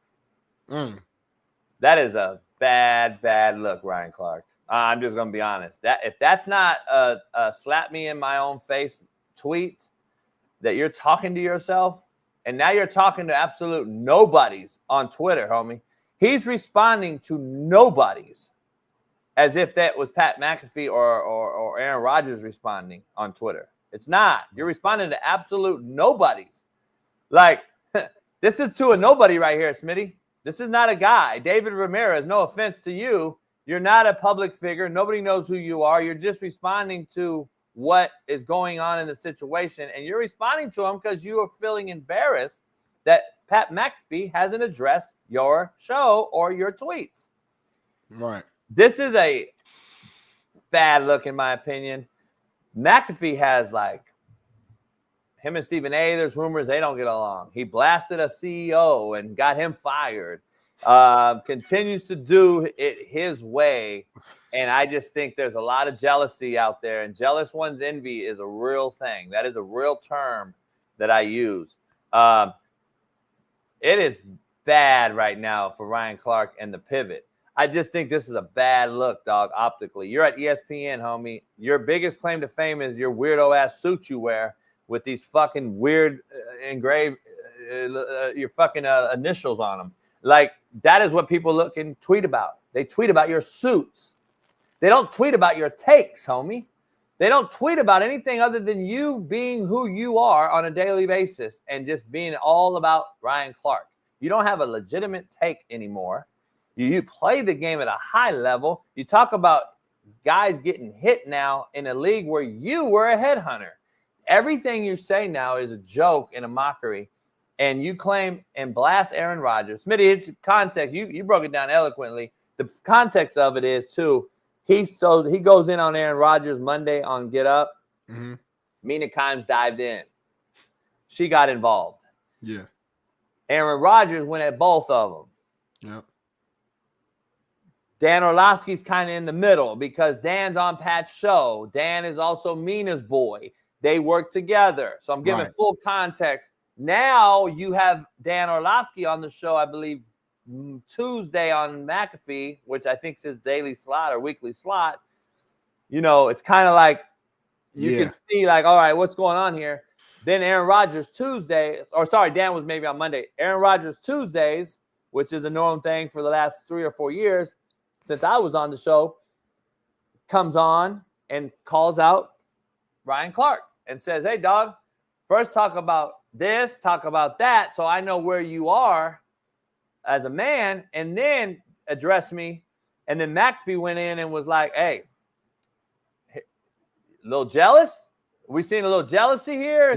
That is a bad look, Ryan Clark. I'm just going to be honest. That if that's not a slap me in my own face tweet, that you're talking to yourself, and now you're talking to absolute nobodies on Twitter, homie. He's responding to nobodies as if that was Pat McAfee or Aaron Rodgers responding on Twitter. It's not. You're responding to absolute nobodies. Like, this is to a nobody right here, Smitty. This is not a guy. David Ramirez, no offense to you. You're not a public figure. Nobody knows who you are. You're just responding to what is going on in the situation. And you're responding to him because you are feeling embarrassed that Pat McAfee hasn't addressed your show or your tweets. Right. This is a bad look, in my opinion. McAfee has like, him and Stephen A., there's rumors they don't get along. He blasted a CEO and got him fired. Continues to do it his way. And I just think there's a lot of jealousy out there. And jealous one's envy is a real thing. That is a real term that I use. It is bad right now for Ryan Clark and the pivot. I just think this is a bad look, dog, optically. You're at ESPN, homie. Your biggest claim to fame is your weirdo-ass suit you wear with these fucking weird engraved, your fucking initials on them. Like, that is what people look and tweet about. They tweet about your suits. They don't tweet about your takes, homie. They don't tweet about anything other than you being who you are on a daily basis and just being all about Ryan Clark. You don't have a legitimate take anymore. You play the game at a high level. You talk about guys getting hit now in a league where you were a headhunter. Everything you say now is a joke and a mockery, and you claim and blast Aaron Rodgers. Smitty, it's context. You broke it down eloquently. The context of it is, too, he goes in on Aaron Rodgers Monday on Get Up. Mm-hmm. Mina Kimes dived in. She got involved. Yeah. Aaron Rodgers went at both of them. Yep. Dan Orlovsky's kind of in the middle because Dan's on Pat's show. Dan is also Mina's boy. They work together. So I'm giving full context. Now you have Dan Orlovsky on the show, I believe, Tuesday on McAfee, which I think is his daily slot or weekly slot. You know, it's kind of like you can see, like, all right, what's going on here? Then Aaron Rodgers Tuesday, or sorry, Dan was maybe on Monday. Aaron Rodgers Tuesdays, which is a normal thing for the last 3 or 4 years since I was on the show, comes on and calls out Ryan Clark and says, hey, dog, first talk about this, talk about that, so I know where you are as a man, and then address me. And then McAfee went in and was like, hey, a little jealous? We seen a little jealousy here?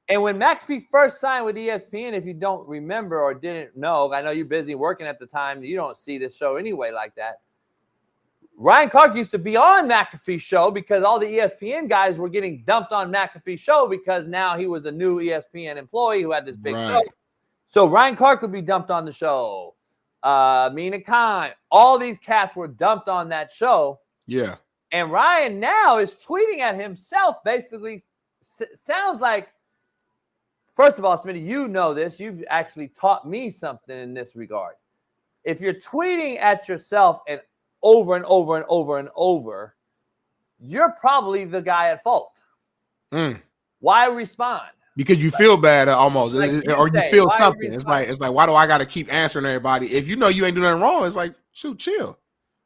And And when McAfee first signed with ESPN, if you don't remember or didn't know, I know you're busy working at the time. You don't see this show anyway like that. Ryan Clark used to be on McAfee's show because all the ESPN guys were getting dumped on McAfee's show because now he was a new ESPN employee who had this big show. So Ryan Clark would be dumped on the show. Mina Khan, all these cats were dumped on that show. Yeah. And Ryan now is tweeting at himself, basically sounds like, first of all, Smitty, you know this. You've actually taught me something in this regard. If you're tweeting at yourself and over and over and over and over, you're probably the guy at fault. Why respond? Because you feel bad almost, or you feel something. It's like, why do I got to keep answering everybody? If you know you ain't doing nothing wrong, it's like, shoot, chill.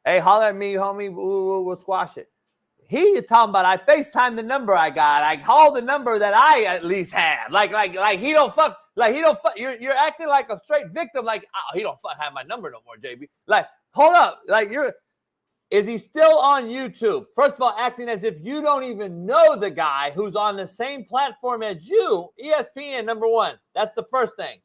Hey, holler at me, homie. We'll squash it. He is talking about, I FaceTime the number I got. I call the number that I at least have. Like he don't fuck. Like he don't fuck. You're acting like a straight victim. Like, oh, he don't fuck have my number no more, JB. Like, hold up. Like is he still on YouTube? First of all, acting as if you don't even know the guy who's on the same platform as you, ESPN, number one. That's the first thing.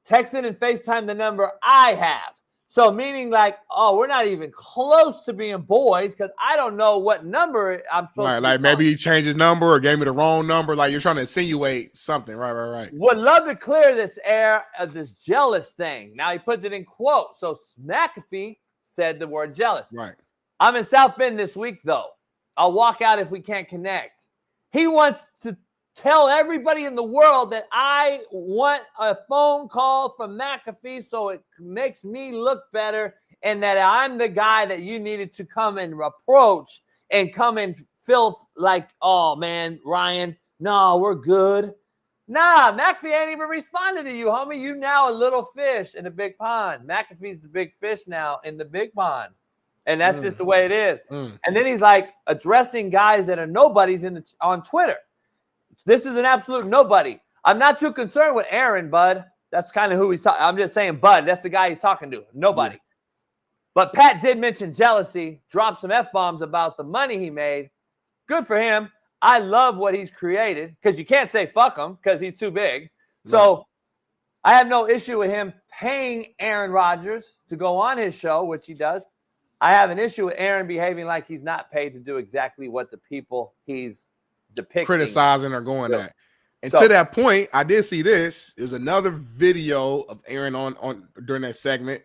Texting and FaceTime the number I have. So meaning like, oh, we're not even close to being boys because I don't know what number I'm supposed to be like maybe he changed his number or gave me the wrong number. Like you're trying to insinuate something. Right. Would love to clear this air of this jealous thing. Now he puts it in quotes. So McAfee said the word jealous. Right. I'm in South Bend this week, though. I'll walk out if we can't connect. He wants to tell everybody in the world that I want a phone call from McAfee so it makes me look better and that I'm the guy that you needed to come and approach and come and feel like, oh, man, Ryan, no, we're good. Nah, McAfee ain't even responded to you, homie. You now a little fish in a big pond. McAfee's the big fish now in the big pond. And that's just the way it is. And then he's like addressing guys that are nobodies on Twitter. This is an absolute nobody. I'm not too concerned with Aaron, bud. That's kind of who he's talking. I'm just saying, bud. That's the guy he's talking to. Nobody. But Pat did mention jealousy, dropped some F-bombs about the money he made. Good for him. I love what he's created because you can't say fuck him because he's too big. So I have no issue with him paying Aaron Rodgers to go on his show, which he does. I have an issue with Aaron behaving like he's not paid to do exactly what the people he's depicting, criticizing or going at. And to that point, I did see this. It was another video of Aaron on during that segment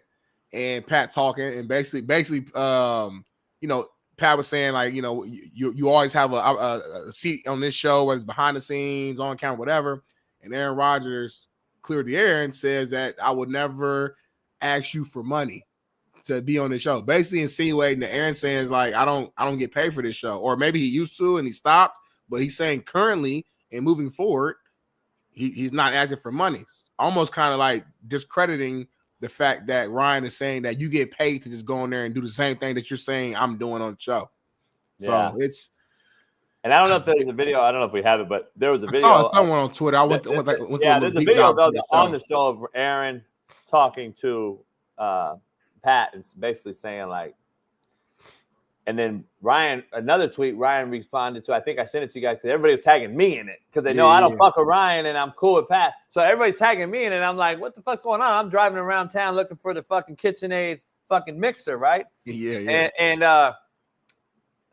and Pat talking and basically Pat was saying like, you always have a seat on this show, whether it's behind the scenes, on camera, whatever. And Aaron Rodgers cleared the air and says that I would never ask you for money to be on the show. Basically insinuating that Aaron saying like, I don't get paid for this show. Or maybe he used to and he stopped, but he's saying currently and moving forward, he's not asking for money. Almost kind of like discrediting the fact that Ryan is saying that you get paid to just go in there and do the same thing that you're saying I'm doing on the show. So it's. And I don't know if there's a video. I don't know if we have it, but there was a video. I saw someone on Twitter. There's a video though on the show of Aaron talking to Pat and basically saying like, and then Ryan, another tweet Ryan responded to. I think I sent it to you guys because everybody was tagging me in it because they know I don't fuck with Ryan and I'm cool with Pat. So everybody's tagging me in it. I'm like, what the fuck's going on? I'm driving around town looking for the fucking KitchenAid fucking mixer, right? Yeah. And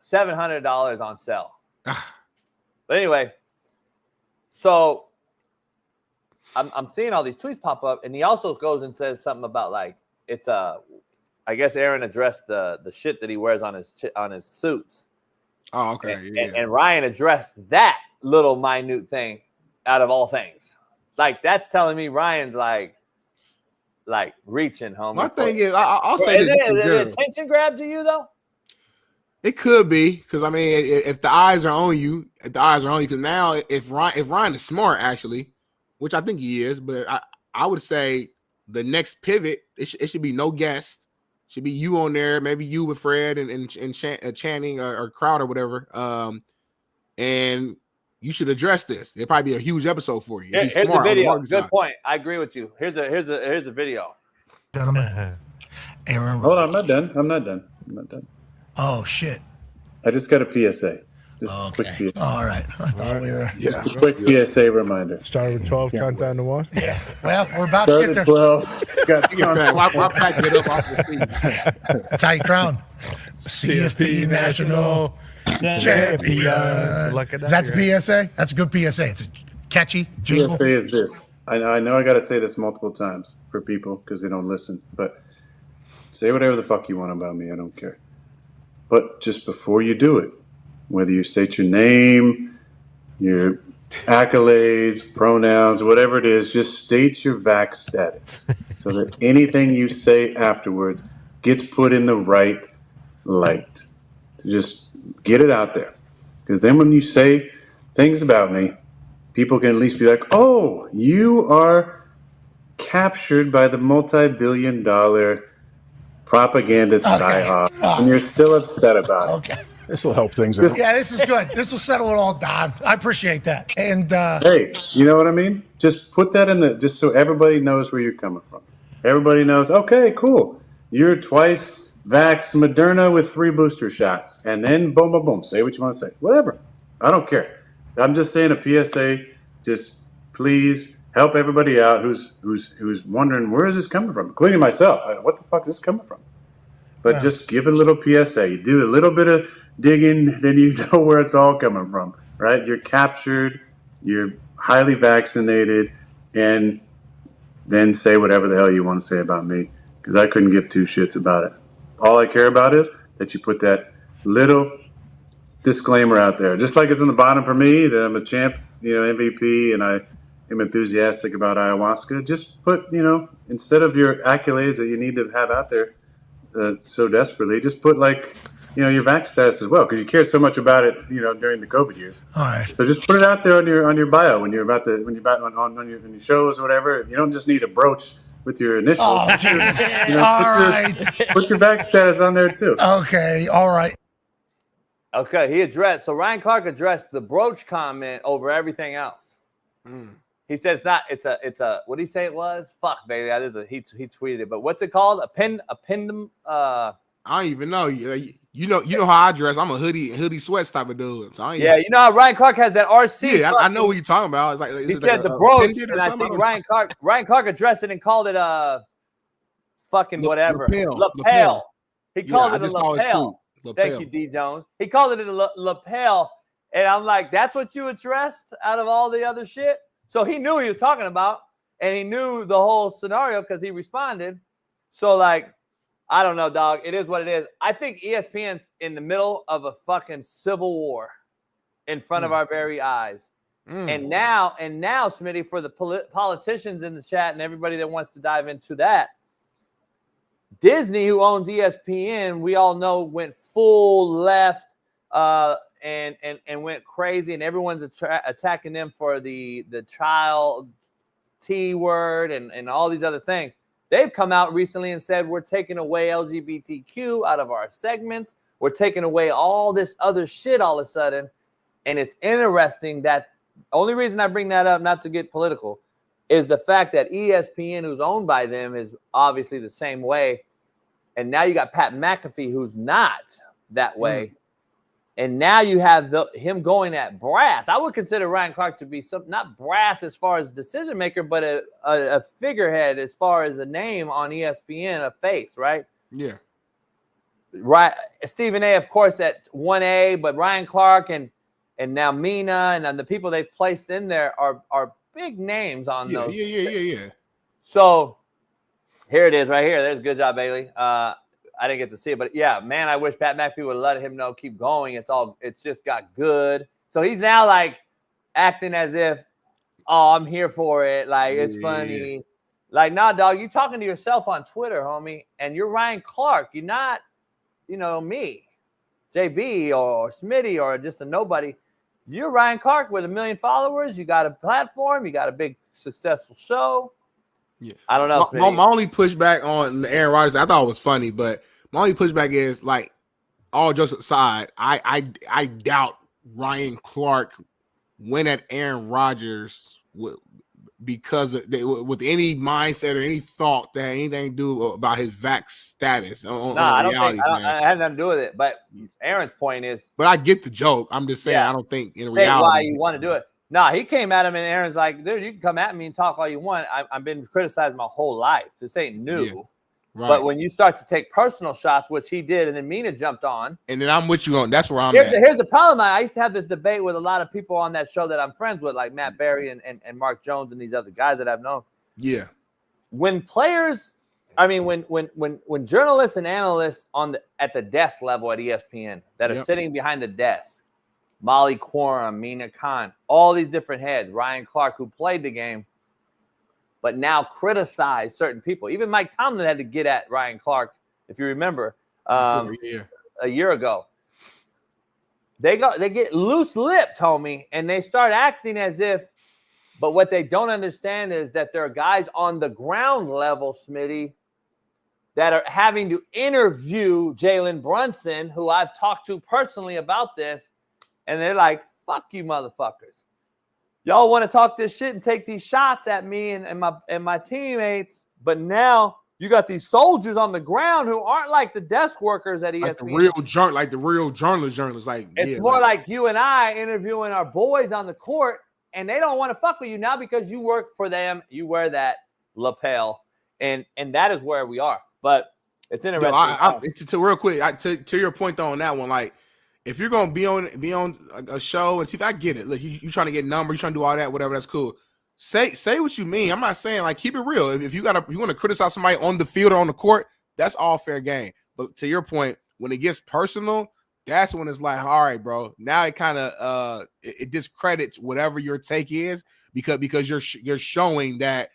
$700 on sale. But anyway, so I'm seeing all these tweets pop up, and he also goes and says something about like it's I guess Aaron addressed the shit that he wears on his suits. Oh, okay. And Ryan addressed that little minute thing out of all things. Like that's telling me Ryan's like reaching, homie. My thing is, I'll say is it attention grab to you though? It could be because I mean, if the eyes are on you, because now if Ryan is smart, actually, which I think he is, but I would say the next pivot it should be no guest. Should be you on there, maybe you with Fred and Channing or Crowd or whatever. And you should address this. It'll probably be a huge episode for you. Here's the video. Good point. I agree with you. Here's a video. Gentlemen, Aaron. Hold on, I'm not done. Oh shit. I just got a PSA. Just a Okay. quick All right. I thought we were. Just a quick PSA reminder. Started with 12, count down to 1. Yeah. Well, we're about to get there. 12. Got Why Pat get up off the seat? Tight crown. CFP National Champion. Look at that. That's PSA? That's a good PSA. It's a catchy jingle. PSA is this. I know I got to say this multiple times for people because they don't listen, but say whatever the fuck you want about me. I don't care. But just before you do it, whether you state your name, your accolades, pronouns, whatever it is, just state your vax status so that anything you say afterwards gets put in the right light. Just get it out there. Because then when you say things about me, people can at least be like, oh, you are captured by the multi-billion-dollar propaganda psyop, and you're still upset about it. Okay. This will help things out. Yeah, this is good. This will settle it all down. I appreciate that. And hey, you know what I mean? Just put that in just so everybody knows where you're coming from. Everybody knows, okay, cool. You're twice vax Moderna with 3 booster shots. And then boom, boom, boom. Say what you want to say. Whatever. I don't care. I'm just saying a PSA. Just please help everybody out who's wondering where is this coming from, including myself. What the fuck is this coming from? But just give a little PSA. You do a little bit of digging, then you know where it's all coming from, right? You're captured, you're highly vaccinated, and then say whatever the hell you want to say about me, because I couldn't give 2 shits about it. All I care about is that you put that little disclaimer out there. Just like it's in the bottom for me, that I'm a champ, MVP, and I am enthusiastic about ayahuasca. Just put, instead of your accolades that you need to have out there, so desperately, just put your vax status as well, because you cared so much about it, during the COVID years. all right. So just put it out there on your bio when you're on your shows or whatever. You don't just need a brooch with your initials. Oh, Jesus. Put your vax status on there too. Okay. All right. Okay, so Ryan Clark addressed the brooch comment over everything else. He said it's a what did he say it was? Fuck, baby. He tweeted it, but what's it called? A pendum. I don't even know. You know how I dress. I'm a hoodie sweats type of dude. So you know how Ryan Clark has that RC. Yeah, I know what you're talking about. He said the brooch, and I think Ryan Clark addressed it and called it fucking whatever. Lapel. He called it a lapel. Thank you, D. Jones. He called it a lapel, and I'm like, that's what you addressed out of all the other shit. So he knew what he was talking about, and he knew the whole scenario because he responded. So, I don't know, dog. It is what it is. I think ESPN's in the middle of a fucking civil war in front of our very eyes. And now, Smitty, for the politicians in the chat and everybody that wants to dive into that, Disney, who owns ESPN, we all know went full left and went crazy, and everyone's attacking them for the child T word and all these other things. They've come out recently and said we're taking away LGBTQ out of our segments. We're taking away all this other shit all of a sudden. And it's interesting that only reason I bring that up, not to get political, is the fact that ESPN, who's owned by them, is obviously the same way. And now you got Pat McAfee, who's not that way. And now you have him going at brass. I would consider Ryan Clark to be not brass as far as decision maker, but a figurehead as far as a name on ESPN, a face, right? Yeah. Right. Stephen A, of course, at 1A, but Ryan Clark and now Mina and the people they've placed in there are big names on those. Yeah. So here it is right here. There's a good job, Bailey. I didn't get to see it, but yeah, man, I wish Pat McAfee would have let him know, keep going. It's just got good. So he's now acting as if, oh, I'm here for it. It's funny. Nah, dog, you talking to yourself on Twitter, homie, and you're Ryan Clark. You're not, me, JB or Smitty or just a nobody. You're Ryan Clark with 1 million followers. You got a platform. You got a big successful show. Yeah, I don't know. My only pushback on Aaron Rodgers, I thought it was funny, but my only pushback is all jokes aside, I doubt Ryan Clark went at Aaron Rodgers because with any mindset or any thought that had anything to do about his vax status. I don't think it had nothing to do with it. But Aaron's point is, but I get the joke. I'm just saying I don't think in reality why you want to do it. No, he came at him, and Aaron's like, dude, you can come at me and talk all you want. I've been criticized my whole life. This ain't new. Yeah, right. But when you start to take personal shots, which he did, and then Mina jumped on. And then I'm with you on. That's where I'm at. Here's the problem. I used to have this debate with a lot of people on that show that I'm friends with, like Matt Berry and Mark Jones and these other guys that I've known. Yeah. When players, when journalists and analysts at the desk level at ESPN that are sitting behind the desk, Molly Quorum, Mina Khan, all these different heads, Ryan Clark, who played the game, but now criticize certain people. Even Mike Tomlin had to get at Ryan Clark, if you remember, a year ago. They get loose-lipped, homie, and they start acting as if, but what they don't understand is that there are guys on the ground level, Smitty, that are having to interview Jalen Brunson, who I've talked to personally about this, and they're like, fuck you motherfuckers. Y'all want to talk this shit and take these shots at me and my teammates, but now you got these soldiers on the ground who aren't like the desk workers at ESPN. Like the real journalists. Like it's more like you and I interviewing our boys on the court, and they don't want to fuck with you now because you work for them. You wear that lapel, and that is where we are. But it's interesting. To real quick, to your point though on that one, like if you're gonna be on a show and see if I get it, look, you trying to get numbers, you trying to do all that, whatever, that's cool. Say what you mean. I'm not saying like keep it real. If you want to criticize somebody on the field or on the court, that's all fair game. But to your point, when it gets personal, that's when it's like, all right, bro. Now it kind of it discredits whatever your take is because you're showing that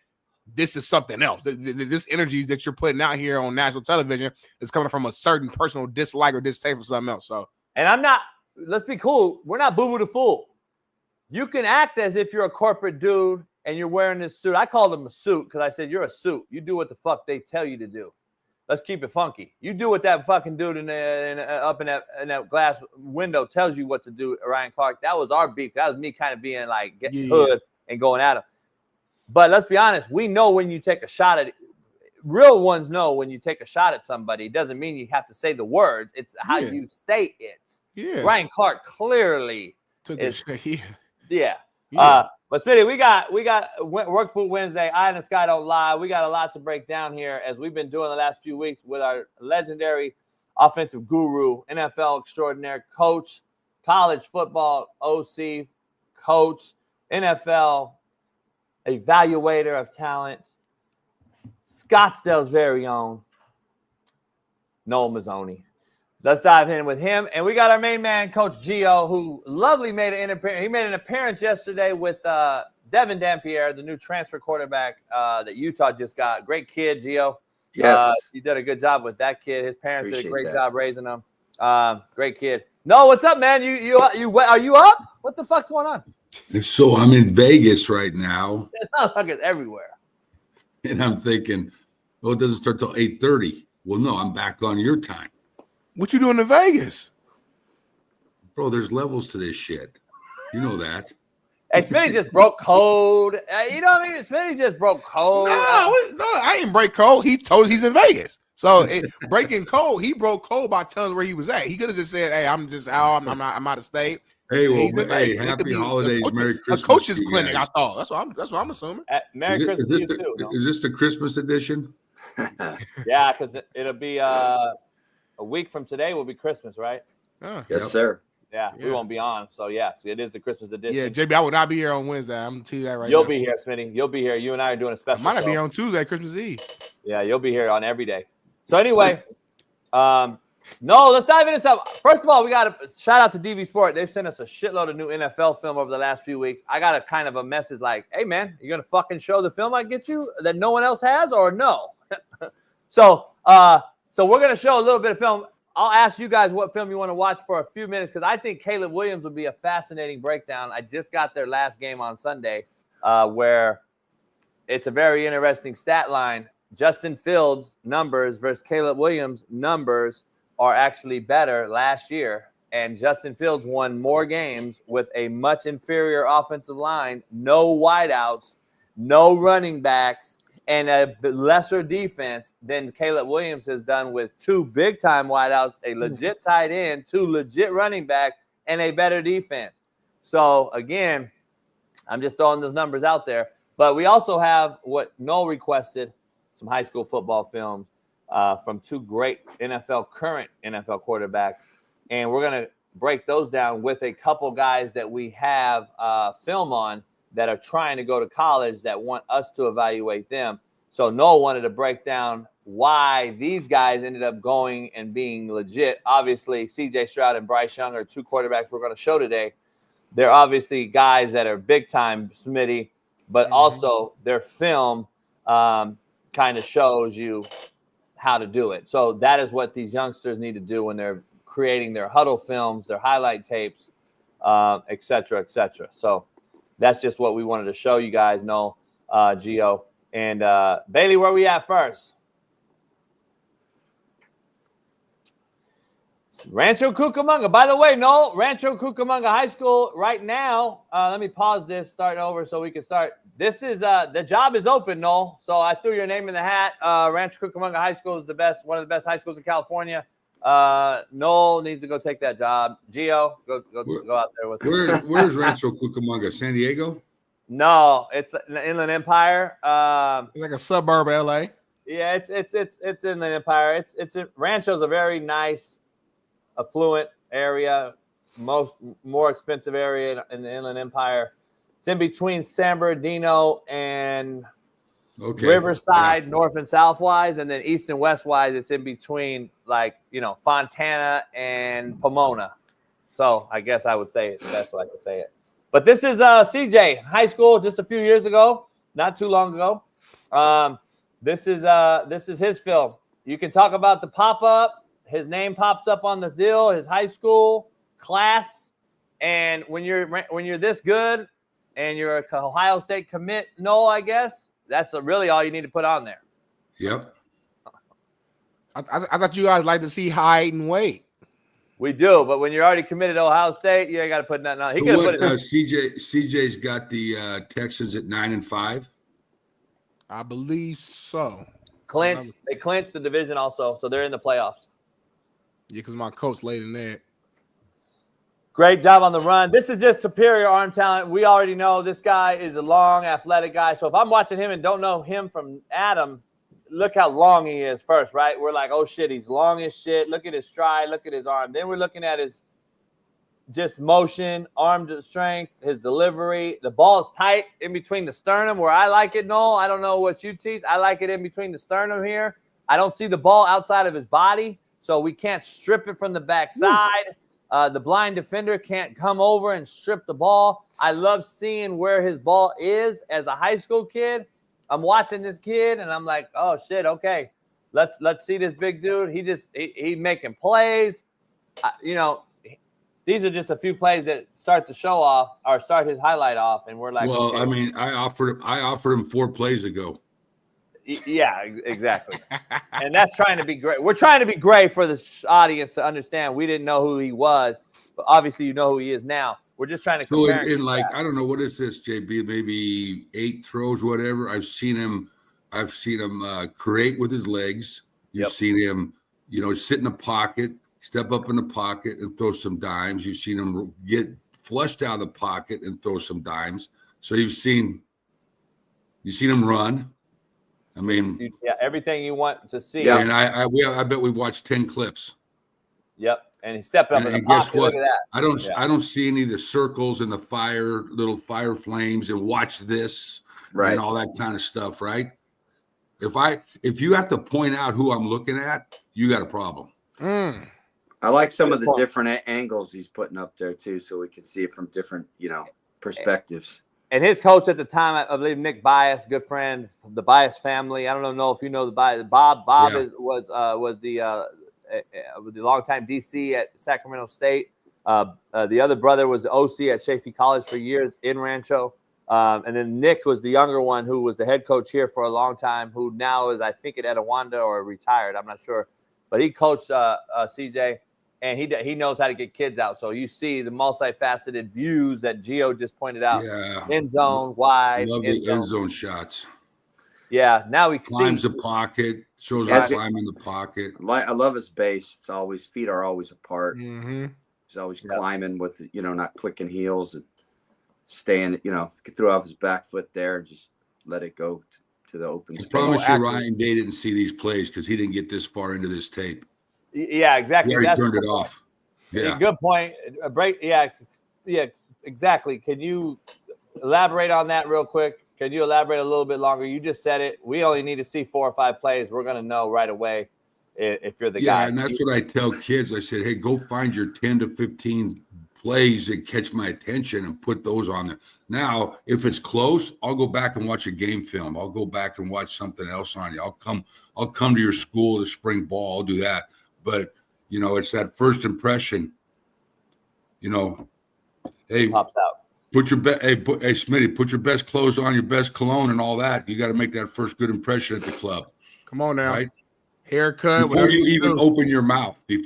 this is something else. This energy that you're putting out here on national television is coming from a certain personal dislike or distaste for something else. So, and I'm not. Let's be cool. We're not boo boo the fool. You can act as if you're a corporate dude and you're wearing this suit. I called him a suit because I said you're a suit. You do what the fuck they tell you to do. Let's keep it funky. You do what that fucking dude up in that glass window tells you what to do, Ryan Clark. That was our beef. That was me kind of being like hood and going at him. But let's be honest. We know when you take a shot at real ones know when you take a shot at somebody. It doesn't mean you have to say the words. It's how you say it. Yeah. Ryan Clark clearly took is. Yeah. But Smitty, we got Work Boot Wednesday. Eye in the Sky Don't Lie. We got a lot to break down here as we've been doing the last few weeks with our legendary offensive guru, NFL extraordinaire, coach, college football OC, coach, NFL evaluator of talent, Scottsdale's very own, Noel Mazzoni. Let's dive in with him. And we got our main man, Coach Gio, who made an appearance. He made an appearance yesterday with Devin Dampier, the new transfer quarterback that Utah just got. Great kid, Gio. Yes. You did a good job with that kid. His parents did a great job raising him. Great kid. No, what's up, man? You are you up? What the fuck's going on? So I'm in Vegas right now. It's everywhere. And I'm thinking, it doesn't start till 8:30. Well, no, I'm back on your time. What you doing in Vegas? Bro, there's levels to this shit. You know that. Hey, Smitty just broke code. You know what I mean? Smitty just broke code. No, I didn't break code. He told us he's in Vegas. So breaking code, he broke code by telling us where he was at. He could have just said, "Hey, I'm just out. I'm out of state." Hey, so happy holidays, Merry Christmas. A coach's clinic, I thought. That's what I'm assuming. Merry Christmas to you too. Is this the Christmas edition? Yeah, because it'll be a week from today will be Christmas, right? Yes, sir. Yeah, we won't be on. So, yeah, it is the Christmas edition. Yeah, JB, I will not be here on Wednesday. I'm going to tell you that right now. You'll be here, Smitty. You'll be here. You and I are doing a special I might not show. be on Tuesday, Christmas Eve. Yeah, you'll be here on every day. So, anyway, let's dive into something. First of all, we got to shout out to DV Sport. They've sent us a shitload of new NFL film over the last few weeks. I got a kind of a message like, hey, man, you going to fucking show the film I get you that no one else has or no? So we're going to show a little bit of film. I'll ask you guys what film you want to watch for a few minutes because I think Caleb Williams would be a fascinating breakdown. I just got their last game on Sunday where it's a very interesting stat line. Justin Fields' numbers versus Caleb Williams' numbers are actually better last year, and Justin Fields won more games with a much inferior offensive line, no wideouts, no running backs, and a lesser defense than Caleb Williams has done with 2 big-time wideouts, a legit tight end, 2 legit running backs, and a better defense. So, again, I'm just throwing those numbers out there. But we also have what Noel requested, some high school football film from 2 great current NFL quarterbacks. And we're going to break those down with a couple guys that we have film on that are trying to go to college that want us to evaluate them. So Noel wanted to break down why these guys ended up going and being legit. Obviously, C.J. Stroud and Bryce Young are 2 quarterbacks we're going to show today. They're obviously guys that are big-time, Smitty, but also their film kind of shows you how to do it. So that is what these youngsters need to do when they're creating their huddle films, their highlight tapes, et cetera, et cetera. So that's just what we wanted to show you guys, Noel, Gio. And Bailey, where we at first? Rancho Cucamonga. By the way, Noel, Rancho Cucamonga High School right now. Let me pause this, start over so we can start. This is the job is open, Noel. So I threw your name in the hat. Rancho Cucamonga High School is one of the best high schools in California. Noel needs to go take that job. Gio, go out there with him. Where's Rancho Cucamonga? San Diego? No, it's the Inland Empire. It's like a suburb of LA. Yeah, it's Inland Empire. Rancho's a very nice, affluent area, more expensive area in the Inland Empire. It's in between San Bernardino and Riverside, north and south wise, and then east and west wise. It's in between, Fontana and Pomona. So I guess I would say it. That's what I could say it. But this is CJ high school just a few years ago, not too long ago. This is his film. You can talk about the pop up. His name pops up on the deal. His high school class, and when you're this good, and you're a Ohio State commit, Noel, I guess that's really all you need to put on there. Yep. I thought you guys like to see height and weight. We do, but when you're already committed to Ohio State, you ain't got to put nothing on. He could have put it. CJ's got the Texans at 9-5. I believe so. They clinched the division also, so they're in the playoffs. Yeah, because my coach laid in that. Great job on the run. This is just superior arm talent. We already know this guy is a long, athletic guy. So if I'm watching him and don't know him from Adam, look how long he is first, right? We're like, oh, shit, he's long as shit. Look at his stride. Look at his arm. Then we're looking at his just motion, arm strength, his delivery. The ball is tight in between the sternum where I like it, Noel. I don't know what you teach. I like it in between the sternum here. I don't see the ball outside of his body, so we can't strip it from the backside. The blind defender can't come over and strip the ball. I love seeing where his ball is as a high school kid. I'm watching this kid, and I'm like, oh, shit, okay. Let's see this big dude. He making plays. These are just a few plays that start the show off or start his highlight off, and we're like, well, okay. I mean, I offered him 4 plays ago. Yeah, exactly. And that's trying to be great. We're trying to be great for the audience to understand. We didn't know who he was, but obviously you know who he is now. We're just trying to compare. So I don't know, what is this, JB? Maybe 8 throws, whatever. I've seen him create with his legs. You've seen him, sit in the pocket, step up in the pocket and throw some dimes. You've seen him get flushed out of the pocket and throw some dimes. So you've seen him run. I mean, everything you want to see. Yeah, and I bet we've watched 10 clips. Yep, and he stepped up in the pocket. Look at that. I don't see any of the circles and the little fire flames and watch this and all that kind of stuff, right? If you have to point out who I'm looking at, you got a problem. I like some of the different angles he's putting up there too, so we can see it from different, perspectives. And his coach at the time, I believe Nick Bias, good friend of the Bias family. I don't know if you know the Bias. Bob was the longtime DC at Sacramento State. The other brother was the OC at Chaffey College for years in Rancho. And then Nick was the younger one who was the head coach here for a long time, who now is, I think, at Etowanda or retired. I'm not sure. But he coached CJ. and he knows how to get kids out. So you see the multifaceted views that Gio just pointed out. Yeah. End zone, wide. Love the end zone shots. Yeah, now we climbs see the pocket, shows him climbing the pocket. I love his base. It's always feet are always apart. Mm-hmm. He's always climbing with not clicking heels and staying. Could throw off his back foot there and just let it go to the open space. I promise you, Ryan Day didn't see these plays because he didn't get this far into this tape. Yeah, exactly. He already turned it off. Yeah, good point. A break. Yeah, exactly. Can you elaborate on that real quick? Can you elaborate a little bit longer? You just said it. We only need to see 4 or 5 plays. We're going to know right away if you're the guy. Yeah, and that's what I tell kids. I said, hey, go find your 10 to 15 plays that catch my attention and put those on there. Now, if it's close, I'll go back and watch a game film. I'll go back and watch something else on you. I'll come to your school to spring ball. I'll do that. But, it's that first impression, hey, pops out. Put your hey Smitty, put your best clothes on, your best cologne, and all that. You got to make that first good impression at the club. Come on now, right? Haircut. Before you even open your mouth, you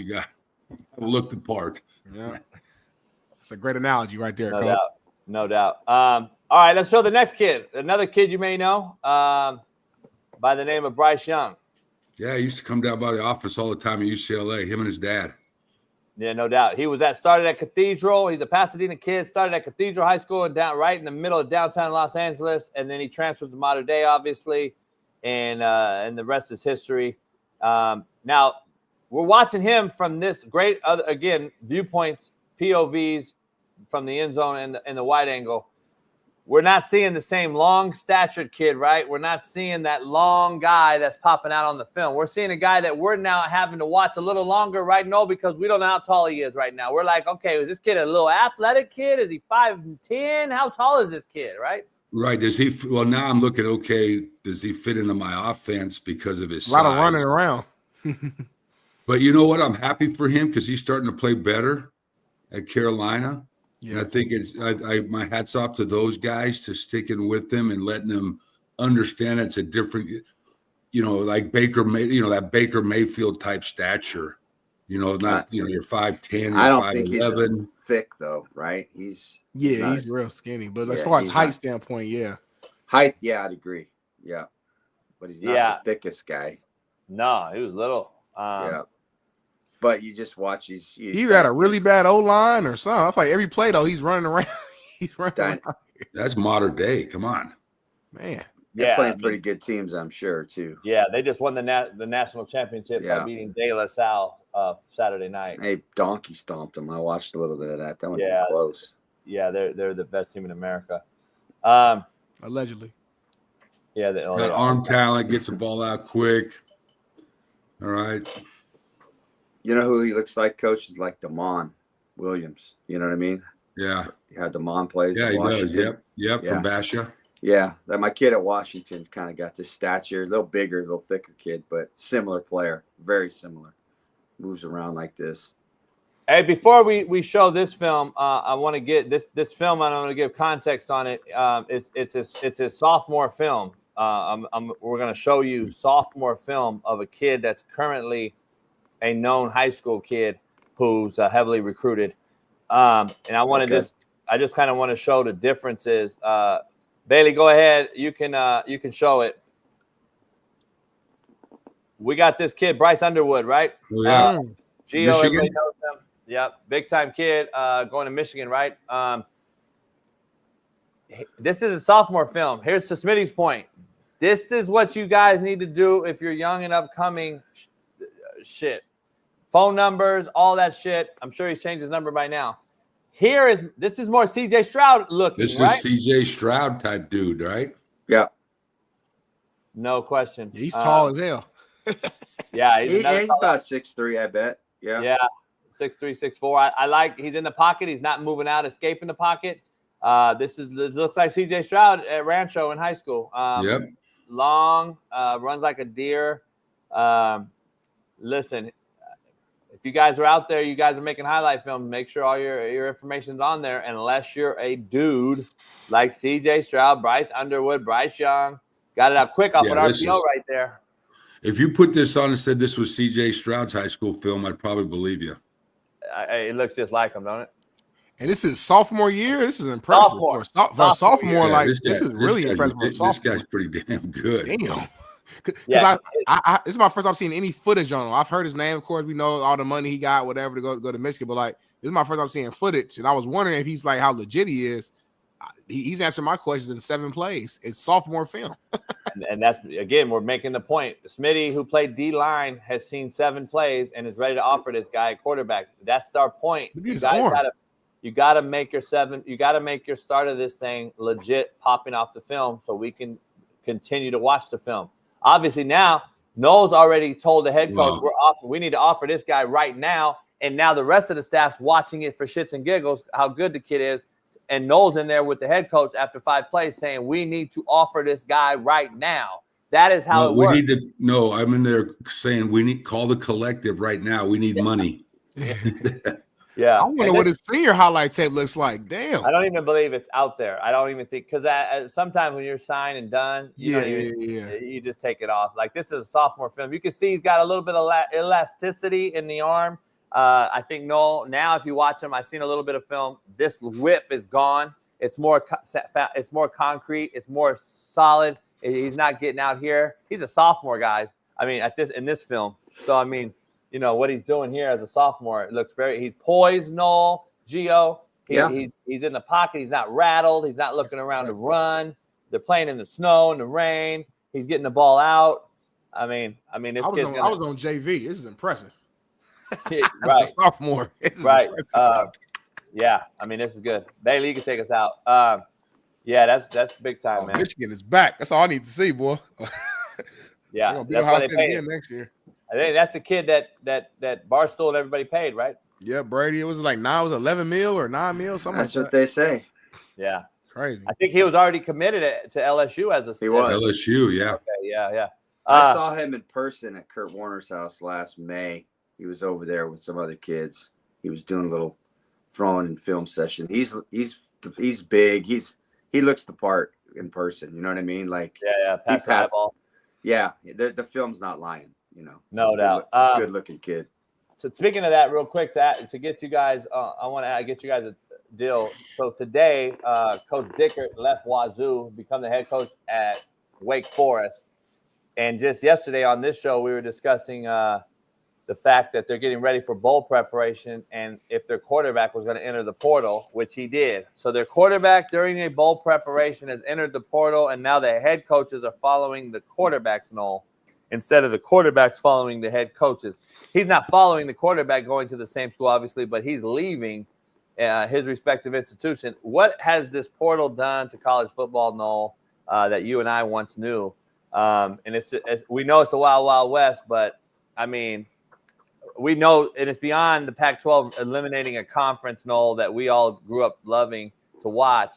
got to look the part. Yeah, it's a great analogy right there, Coach. No doubt. All right, let's show the next kid. Another kid you may know by the name of Bryce Young. Yeah, he used to come down by the office all the time at UCLA. Him and his dad. Yeah, no doubt. He started at Cathedral. He's a Pasadena kid. Started at Cathedral High School and right in the middle of downtown Los Angeles, and then he transfers to Mater Dei, obviously, and the rest is history. Now we're watching him from this great viewpoints, POVs from the end zone and the wide angle. We're not seeing the same long-statured kid, right? We're not seeing that long guy that's popping out on the film. We're seeing a guy that we're now having to watch a little longer, right? No, because we don't know how tall he is right now. We're like, okay, is this kid a little athletic kid? Is he 5'10"? How tall is this kid, right? Right. Well, now I'm looking, okay, does he fit into my offense because of his size? A lot of running around. But you know what? I'm happy for him because he's starting to play better at Carolina. Yeah, I think my hat's off to those guys to sticking with them and letting them understand it's a different, like that Baker Mayfield type stature, not you're 5'10", I don't 5'11". think he's thick though, right? He's real skinny, but as far as height standpoint, height, I'd agree, but he's not the thickest guy. No, he was little. But you just watch he's got a really bad O-line or something. I feel like every play though he's running around. Around. That's Mater Dei. Come on, man. They're playing pretty good teams, I'm sure too. Yeah, they just won the national championship by beating De La Salle Saturday night. They donkey stomped them. I watched a little bit of that. That one was close. Yeah, they're the best team in America. Allegedly. Yeah, got arm talent, gets the ball out quick. All right. You know who he looks like, Coach? Is like Damon Williams. You know what I mean? Yeah. You had Damon plays. Yeah, he does. Yep. From Basha. Yeah. That my kid at Washington's kind of got this stature, a little bigger, a little thicker kid, but similar player. Very similar. Moves around like this. Hey, before we show this film, I want to get this film. I want to give context on it. It's a sophomore film. We're going to show you sophomore film of a kid that's currently a known high school kid who's heavily recruited. And I want to I just kind of want to show the differences. Bailey, go ahead. You can show it. We got this kid, Bryce Underwood, right? Yeah. Gio, everybody knows him. Yep. Big time kid going to Michigan, right? This is a sophomore film. Here's to Smitty's point. This is what you guys need to do if you're young and upcoming. Shit, phone numbers, all that shit. I'm sure he's changed his number by now. This is more CJ Stroud looking. This is CJ Stroud type dude, right? Yeah. No question. He's tall as hell. Yeah, he's about 6'3", I bet. Yeah. Yeah, 6'3", 6'4". I like. He's in the pocket. He's not moving out, escaping the pocket. This looks like CJ Stroud at Rancho in high school. Yep. Long, runs like a deer. Listen, if you guys are out there, you guys are making highlight film, make sure all your information's on there, unless you're a dude like CJ Stroud, Bryce Underwood, Bryce Young. Got it out quick off an RPO right there. If you put this on and said this was C.J. Stroud's high school film, I'd probably believe you. It looks just like him, don't it? And this is sophomore year. This is impressive for a sophomore. Yeah, like this is really impressive for a This sophomore. guy's pretty damn good. Damn. Because Yeah, this is my first time seeing any footage on him. I've heard his name, of course. We know all the money he got, whatever, to go to Michigan. But like, this is my first time seeing footage, and I was wondering if he's like how legit he is. He's answering my questions in 7 plays. It's sophomore film. and that's, again, we're making the point. Smitty, who played D-line, has seen 7 plays and is ready to offer this guy a quarterback. That's our point. You got to make your start of this thing legit, popping off the film, so we can continue to watch the film. Obviously, now Noel's already told the head coach we need to offer this guy right now, and now the rest of the staff's watching it for shits and giggles, how good the kid is. And Noel's in there with the head coach after 5 plays saying, we need to offer this guy right now. That is how it works. I'm in there saying we need call the collective right now. We need money. Yeah. I wonder what his senior highlight tape looks like. Damn. I don't even believe it's out there. I don't even think, because sometimes when you're signed and done, you just take it off. Like, this is a sophomore film. You can see he's got a little bit of elasticity in the arm. I think Noel, now if you watch him, I've seen a little bit of film. This whip is gone. It's more concrete. It's more solid. He's not getting out here. He's a sophomore, guys. I mean, in this film. So, I mean, you know, what he's doing here as a sophomore, it looks he's poised, Noel, Gio. He's in the pocket. He's not rattled. He's not looking around to run. They're playing in the snow and the rain. He's getting the ball out. I mean, this kid's I was on JV. This is impressive. Right. As a sophomore. Right. Yeah. I mean, this is good. Bailey, you can take us out. Yeah, that's big time, man. Michigan is back. That's all I need to see, boy. Yeah. That's why they paid him next year. I think that's the kid that Barstool and everybody paid, right? Yeah, Brady. It was like 11 mil or 9 mil, something. That's like what they say. Yeah. Crazy. I think he was already committed to LSU as a. He was LSU, yeah. Okay, yeah. I saw him in person at Kurt Warner's house last May. He was over there with some other kids. He was doing a little throwing and film session. He's big. He looks the part in person. You know what I mean? Like pass the ball. Yeah, the film's not lying. You know, no doubt. Good looking kid. So speaking of that, real quick, to get you guys, I want to get you guys a deal. So today, Coach Dickert left Wazoo, become the head coach at Wake Forest, and just yesterday on this show, we were discussing the fact that they're getting ready for bowl preparation, and if their quarterback was going to enter the portal, which he did. So their quarterback during a bowl preparation has entered the portal, and now the head coaches are following the quarterback's instead of the quarterbacks following the head coaches. He's not following the quarterback going to the same school, obviously, but he's leaving his respective institution. What has this portal done to college football, Noel, that you and I once knew? And we know it's a wild, wild west, but, I mean, we know, and it's beyond the Pac-12 eliminating a conference, Noel, that we all grew up loving to watch.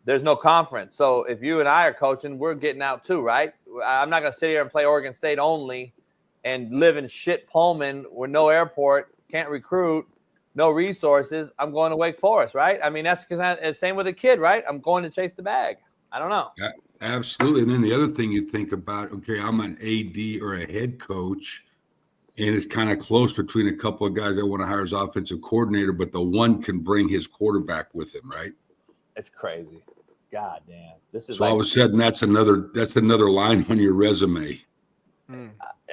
There's no conference. So if you and I are coaching, we're getting out too, right? I'm not going to sit here and play Oregon State only and live in shit Pullman with no airport, can't recruit, no resources. I'm going to Wake Forest, right? I mean, that's because it's same with a kid, right? I'm going to chase the bag. I don't know. Absolutely. And then the other thing you think about, okay, I'm an AD or a head coach, and it's kind of close between a couple of guys I want to hire as offensive coordinator, but the one can bring his quarterback with him, right? It's crazy. God damn. This is so all of a sudden that's another line on your resume.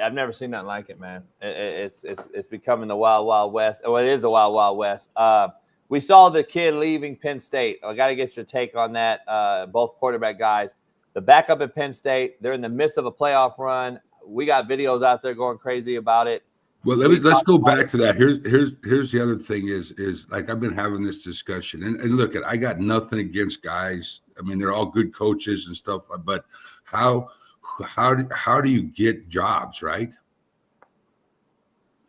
I've never seen nothing like it, man. It's becoming the wild, wild west. Well, it is the wild, wild west. We saw the kid leaving Penn State. I got to get your take on that. Both quarterback guys. The backup at Penn State, they're in the midst of a playoff run. We got videos out there going crazy about it. Well, let's go back to that. Here's the other thing is like I've been having this discussion, and look, I got nothing against guys. I mean, they're all good coaches and stuff, but how do you get jobs, right?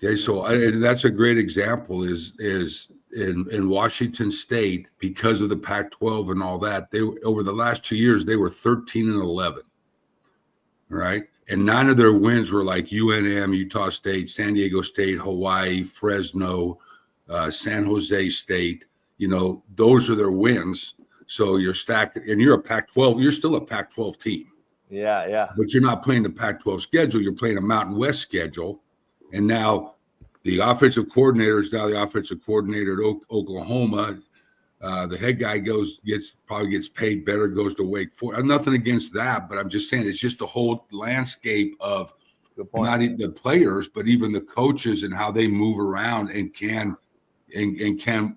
Okay, so and that's a great example is in Washington State, because of the Pac-12 and all that. They over the last 2 years they were 13-11, right? And 9 of their wins were like UNM, Utah State, San Diego State, Hawaii, Fresno, San Jose State. You know, those are their wins. So you're stacked, and you're a Pac-12. You're still a Pac-12 team. Yeah, yeah. But you're not playing the Pac-12 schedule. You're playing a Mountain West schedule. And now the offensive coordinator is now the offensive coordinator at Oklahoma. The head guy probably gets paid better, goes to Wake Forest. Nothing against that, but I'm just saying it's just the whole landscape of not even the players, but even the coaches and how they move around and can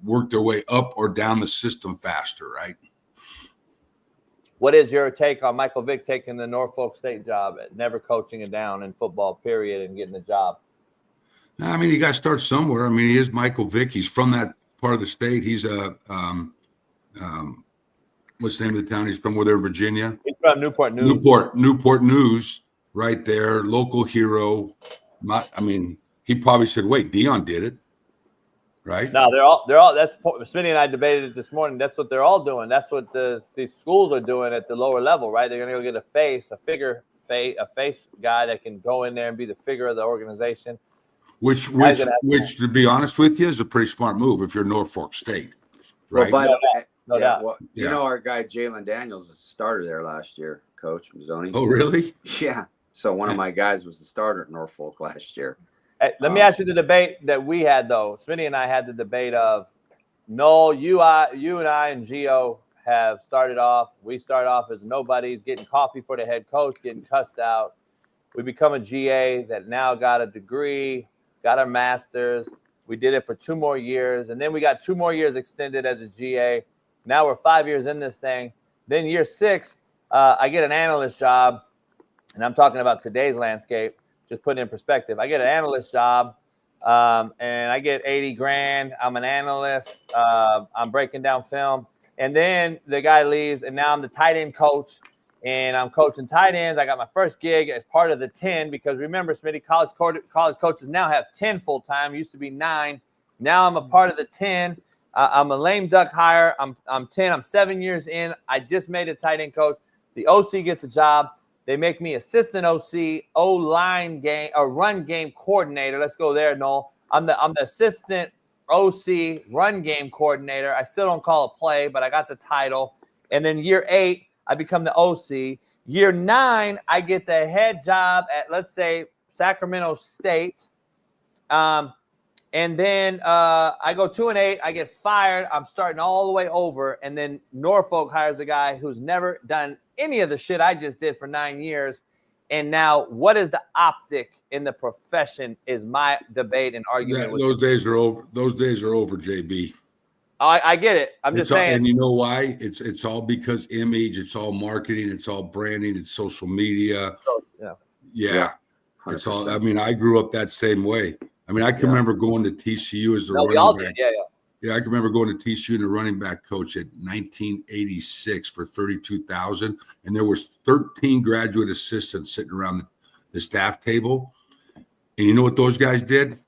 work their way up or down the system faster, right? What is your take on Michael Vick taking the Norfolk State job, never coaching it down in football, period, and getting the job? I mean, you got to start somewhere. I mean, he is Michael Vick. He's from that part of the state. He's what's the name of the town he's from? Where they're in Virginia. He's from Newport News. Newport News, right there, local hero. He probably said, "Wait, Dion did it." Right? No, they're all. That's Smitty and I debated it this morning. That's what they're all doing. That's what these schools are doing at the lower level, right? They're going to go get a face guy that can go in there and be the figure of the organization. Which, to be honest with you, is a pretty smart move if you're Norfolk State, right? Well, no doubt. Well, you know, our guy Jalen Daniels is a starter there last year, Coach Mazzoni. Oh, really? Yeah. So one of my guys was the starter at Norfolk last year. Hey, let me ask you the debate that we had, though. Smitty and I had the debate of, no, you and I and Gio have started off. We start off as nobodies, getting coffee for the head coach, getting cussed out. We become a GA that now got a degree, got our master's. We did it for 2 more years, and then we got 2 more years extended as a GA. Now we're 5 years in this thing. Then year 6, I get an analyst job, and I'm talking about today's landscape. Just put it in perspective. I get an analyst job, and I get $80,000. I'm an analyst. I'm breaking down film. And then the guy leaves, and now I'm the tight end coach, and I'm coaching tight ends. I got my first gig as part of the 10 because remember, Smitty, college coaches now have 10 full-time. Used to be 9. Now I'm a part of the 10. I'm a lame duck hire. I'm 10. I'm 7 years in. I just made a tight end coach. The OC gets a job. They make me assistant OC, O-line game, or run game coordinator. Let's go there, Noel. I'm the assistant OC run game coordinator. I still don't call a play, but I got the title. And then year 8, I become the OC. Year 9, I get the head job at, let's say, Sacramento State. And then I go 2-8. I get fired. I'm starting all the way over. And then Norfolk hires a guy who's never done any of the shit I just did for 9 years. And now what is the optic in the profession is my debate and argument. Those days are over. Those days are over, JB. I get it. I'm just saying. And you know why? It's all because image. It's all marketing. It's all branding. It's social media. Yeah. It's all. I mean, I grew up that same way. I mean, I can remember going to TCU as the running we all back. did. Yeah, I can remember going to TCU and the running back coach at 1986 for $32,000, and there was 13 graduate assistants sitting around the staff table. And you know what those guys did?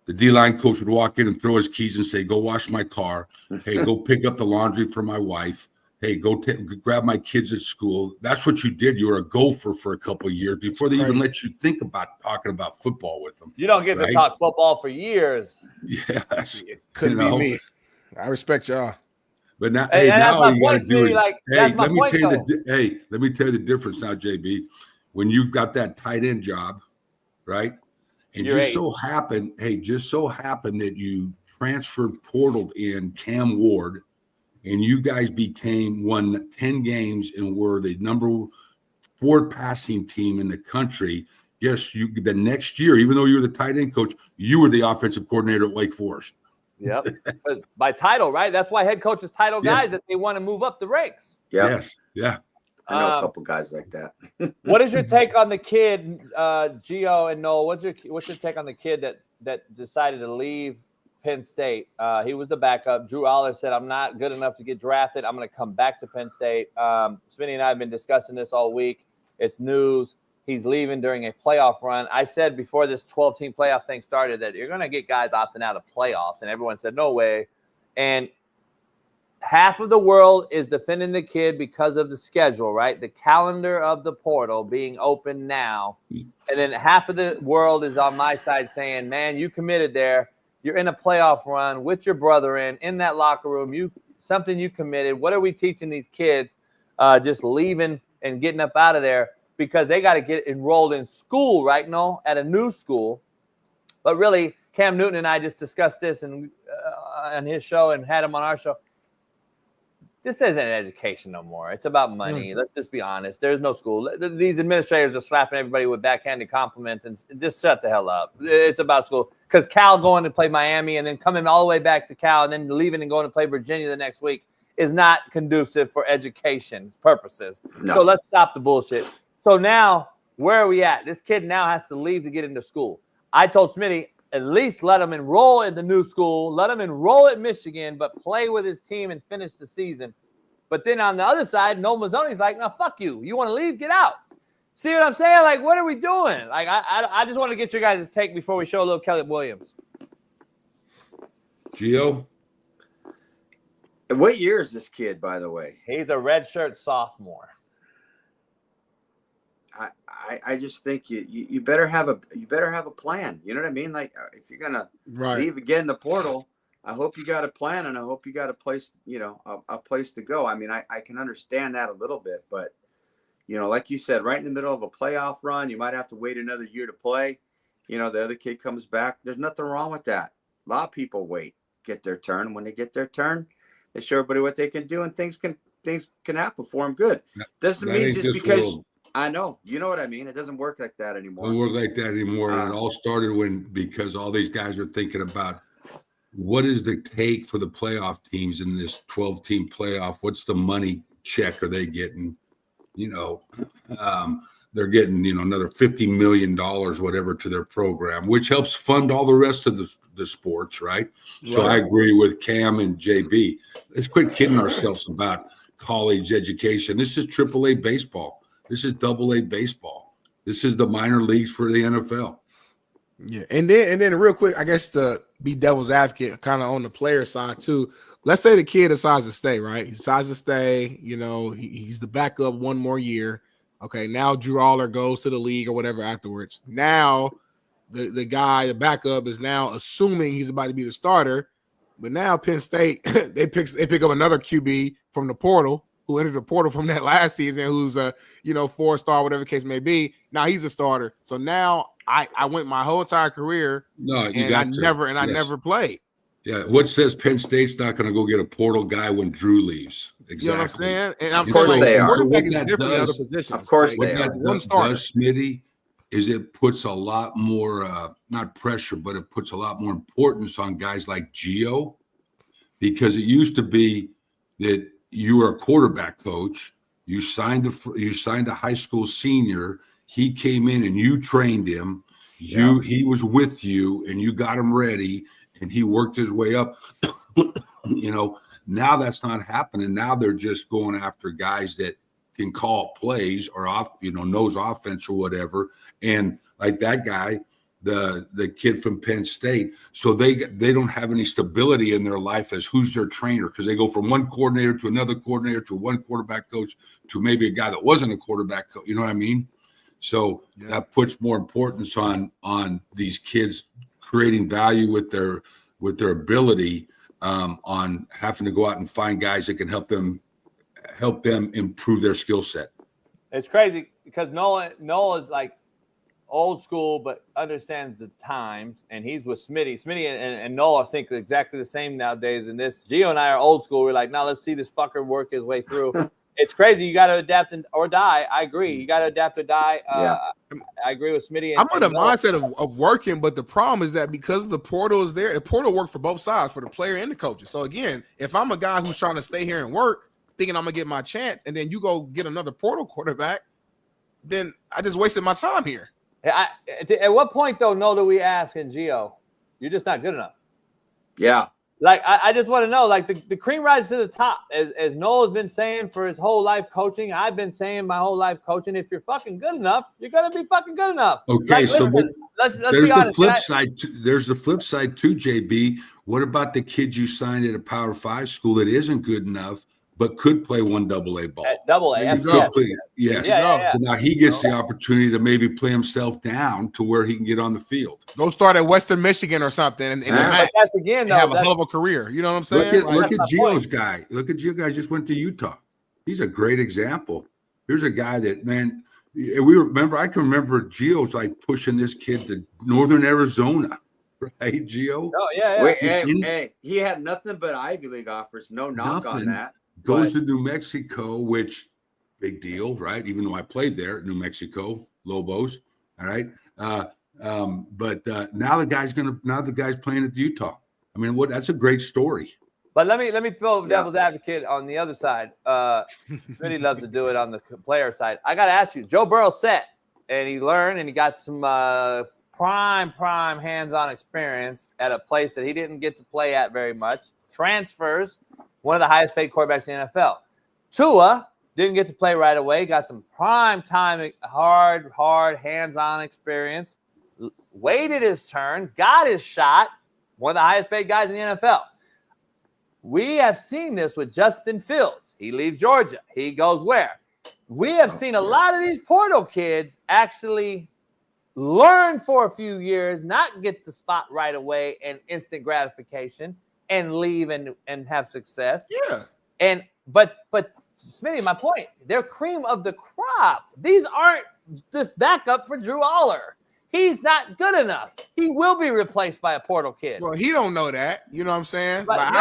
The D-line coach would walk in and throw his keys and say, "Go wash my car. Hey, go pick up the laundry for my wife. Hey, go grab my kids at school." That's what you did. You were a gopher for a couple of years before they even let you think about talking about football with them. You don't get to talk football for years. Yes. Couldn't be me. I respect y'all. But now, now you got to do it. Let me tell you the difference now, JB. When you got that tight end job, right? And just so happened that you transferred portaled in Cam Ward, and you guys won 10 games and were the number 4 passing team in the country. Yes, the next year, even though you were the tight end coach, you were the offensive coordinator at Wake Forest. Yep. By title, right? That's why head coaches title guys that they want to move up the ranks. Yep. Yes. Yeah. I know a couple guys like that. What is your take on the kid, Gio and Noel? What's your take on the kid that decided to leave Penn State? He was the backup. Drew Aller said, "I'm not good enough to get drafted. I'm going to come back to Penn State." Smitty and I have been discussing this all week. It's news. He's leaving during a playoff run. I said before this 12-team playoff thing started that you're going to get guys opting out of playoffs, and everyone said, "No way." And half of the world is defending the kid because of the schedule, right? The calendar of the portal being open now. And then half of the world is on my side saying, "Man, you committed there. You're in a playoff run with your brother in that locker room. Something you committed. What are we teaching these kids? Just leaving and getting up out of there because they got to get enrolled in school, right? No, at a new school. But really, Cam Newton and I just discussed this on his show and had him on our show. This isn't education no more. It's about money. Let's just be honest. There's no school. These administrators are slapping everybody with backhanded compliments and just shut the hell up. It's about school. Because Cal going to play Miami and then coming all the way back to Cal and then leaving and going to play Virginia the next week is not conducive for education purposes. No. So let's stop the bullshit. So now, where are we at? This kid now has to leave to get into school. I told Smitty, at least let him enroll in the new school, let him enroll at Michigan, but play with his team and finish the season. But then on the other side, Noel Mazzoni's like, no, fuck you. You want to leave? Get out. See what I'm saying? Like, what are we doing? Like, I just want to get your guys' take before we show little Kelly Williams. Gio? What year is this kid, by the way? He's a redshirt sophomore. I just think you better have a plan. You know what I mean? Like, if you're gonna leave again the portal, I hope you got a plan and I hope you got a place, a place to go. I mean, I can understand that a little bit, but like you said, right in the middle of a playoff run, you might have to wait another year to play. The other kid comes back. There's nothing wrong with that. A lot of people get their turn. When they get their turn, they show everybody what they can do, and things can happen for them. Good. Doesn't mean just because. I know. You know what I mean? It doesn't work like that anymore. It doesn't work like that anymore. And it all started because all these guys are thinking about what is the take for the playoff teams in this 12-team playoff? What's the money check are they getting? They're getting, another $50 million, whatever, to their program, which helps fund all the rest of the sports, right? So I agree with Cam and JB. Let's quit kidding ourselves about college education. This is AAA baseball. This is AA baseball. This is the minor leagues for the NFL. Yeah, and then real quick, I guess to be devil's advocate, kind of on the player side too. Let's say the kid decides to stay, right? He decides to stay. He's the backup one more year. Okay, now Drew Aller goes to the league or whatever afterwards. Now the guy, the backup, is now assuming he's about to be the starter. But now Penn State they pick up another QB from the portal, who entered the portal from that last season, who's a 4-star, whatever the case may be. Now he's a starter. So now I went my whole entire career I never played. Yeah, what says Penn State's not going to go get a portal guy when Drew leaves? Exactly. You know what I'm saying? And of course they are. What that does, Smitty, is it puts a lot more, not pressure, but it puts a lot more importance on guys like Gio, because it used to be that you were a quarterback coach. You signed a high school senior. He came in and you trained him. He was with you and you got him ready and he worked his way up. Now that's not happening. Now they're just going after guys that can call plays or knows offense or whatever. And like that guy, the kid from Penn State, so they don't have any stability in their life as who's their trainer, because they go from one coordinator to another coordinator to one quarterback coach to maybe a guy that wasn't a quarterback coach. You know what I mean? So that puts more importance on these kids creating value with their ability, on having to go out and find guys that can help them improve their skill set. It's crazy because Noah is like old school, but understands the times, and he's with Smitty. Smitty and Noah think exactly the same nowadays. And this Gio and I are old school. We're like, now let's see this fucker work his way through. It's crazy. You got to adapt or die. I agree. You got to adapt or die. I agree with Smitty. I'm on the mindset of working, but the problem is that because the portal is there, the portal works for both sides, for the player and the coaches. So again, if I'm a guy who's trying to stay here and work, thinking I'm gonna get my chance, and then you go get another portal quarterback, then I just wasted my time here. At what point though, do we ask in Gio, you're just not good enough? Yeah. Like, I just want to know, like, the cream rises to the top, as Noel's been saying for his whole life coaching. I've been saying my whole life coaching. If you're fucking good enough, you're going to be fucking good enough. Okay, like, so let's there's be honest. There's the flip side too, JB. What about the kid you signed at a Power 5 school that isn't good enough but could play one AA ball? AA. Yes. Yeah. So now he gets the opportunity to maybe play himself down to where he can get on the field. Go start at Western Michigan or something, and that's again, though, have a hell of a career. You know what I'm saying? Look at Gio's guy. Look at Gio guy just went to Utah. He's a great example. Here's a guy that, man, I can remember Gio's like pushing this kid to Northern Arizona, right, Gio? Oh, yeah. Wait, hey, he had nothing but Ivy League offers. No knock on that. Goes to New Mexico, which big deal, right? Even though I played there at New Mexico, Lobos. All right. But now the guy's playing at Utah. I mean, that's a great story. But let me throw devil's advocate on the other side. Smitty loves to do it on the player side. I got to ask you, Joe Burrow set, and he learned, and he got some prime hands-on experience at a place that he didn't get to play at very much. Transfers, one of the highest-paid quarterbacks in the NFL. Tua didn't get to play right away. Got some prime time, hard hands-on experience. Waited his turn, got his shot. One of the highest-paid guys in the NFL. We have seen this with Justin Fields. He leaves Georgia. He goes where? We have seen a lot of these portal kids actually learn for a few years, not get the spot right away and instant gratification, and leave and have success. Yeah. But Smitty, my point, they're cream of the crop. These aren't just backup for Drew Aller. He's not good enough. He will be replaced by a portal kid. Well, he don't know that. You know what I'm saying? But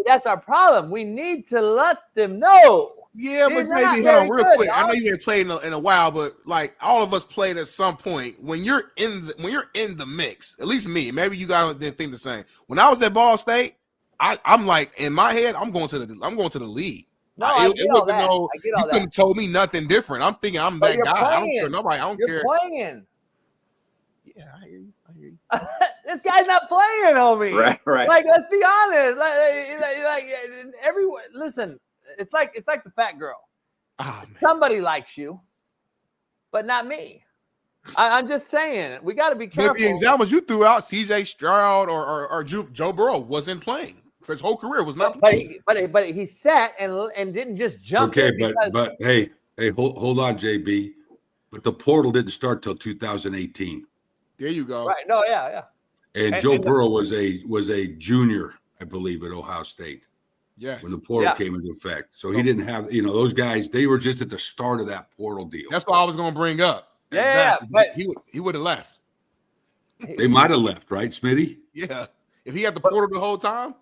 that's our problem. We need to let them know. Yeah, but maybe hold on real quick. I know you ain't played in a while, but like all of us played at some point. When you're in the mix, at least me, maybe you guys didn't think the same. When I was at Ball State, I'm like in my head, I'm going to the league. No, I get all that. You couldn't have told me nothing different. I'm thinking I'm that guy. Playing. I don't care nobody. I don't care. You're playing. Yeah, I hear you. This guy's not playing, homie. Right. Like, let's be honest. Like everyone. Listen, it's like the fat girl. Somebody likes you, but not me. I'm just saying we got to be careful. But the examples you threw out, C.J. Stroud or Joe Burrow wasn't playing for his whole career. Was not playing. But he sat and didn't just jump. Okay, but hey, hold on, JB. But the portal didn't start till 2018. There you go. Right. No, yeah. And Joe Burrow was a junior, I believe, at Ohio State. Yeah. When the portal came into effect. So he didn't have, those guys, they were just at the start of that portal deal. That's what I was going to bring up. Yeah, exactly. but he would have left. They might have left, right, Smitty? Yeah. If he had the portal the whole time?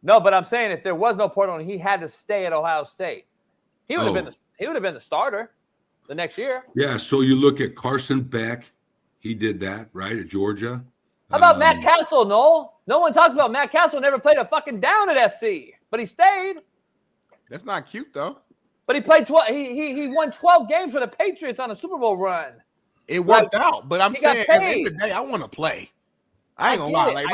No, but I'm saying if there was no portal and he had to stay at Ohio State, he would have been the starter the next year. Yeah, so you look at Carson Beck. He did that, right, at Georgia. How about Matt Castle, Noel? No one talks about Matt Castle. Never played a fucking down at SC, but he stayed. That's not cute, though. But he played 12. He won 12 games for the Patriots on a Super Bowl run. It worked out, but I'm saying at the end of the day, I want to play. I ain't gonna lie.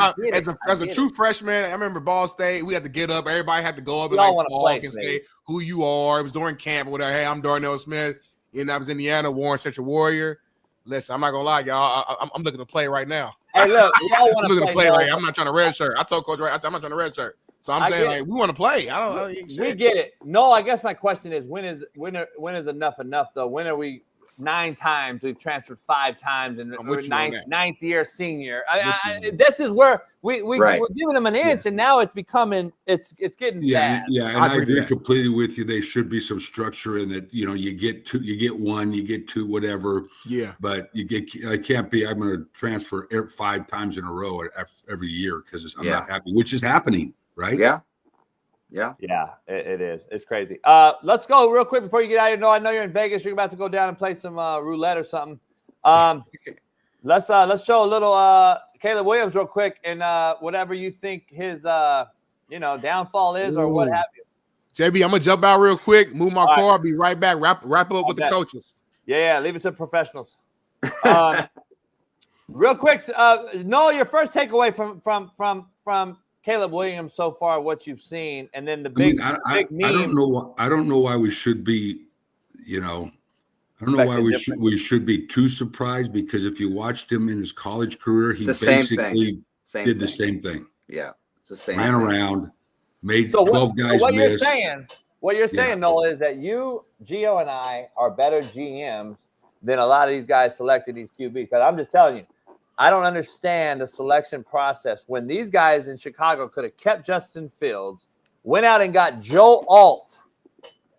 As a true freshman, I remember Ball State. We had to get up. Everybody had to go up and talk and say who you are. It was during camp or whatever. Hey, I'm Darnell Smith. I was Indiana, Warren, such a warrior. Listen, I'm not gonna lie, y'all. I'm looking to play right now. Hey, look, we all want to play. Like, I'm not trying to red shirt. I told Coach Wright, I said I'm not trying to red shirt. So I'm saying like we want to play. We get it. No, I guess my question is when is enough though? When are we 9 times? We've transferred 5 times and ninth year senior. This is where we're giving them an inch, and now it's becoming it's getting bad. Yeah, and I agree completely with you. There should be some structure in that. You get 2, you get 1, you get 2, whatever. Yeah, but I can't be. I'm going to transfer 5 times in a row every year because I'm not happy, which is happening, right? Yeah. It is. It's crazy. Let's go real quick before you get out of here. No, I know you're in Vegas. You're about to go down and play some roulette or something. Let's show a little Caleb Williams real quick and whatever you think his downfall is or what have you. JB, I'm gonna jump out real quick, move my car. I'll be right back. Wrap up with the coaches. Yeah, leave it to professionals. Real quick, Noel, your first takeaway from Caleb Williams so far, what you've seen, and then the big meme. I don't know why we should be, I don't know why we should be too surprised, because if you watched him in his college career, he basically did the same thing. Yeah, it's the same. Ran around, made 12 guys miss. What you're saying, Noel, is that you, Gio, and I are better GMs than a lot of these guys selected these QBs. Because I'm just telling you, I don't understand the selection process when these guys in Chicago could have kept Justin Fields, went out and got Joe Alt,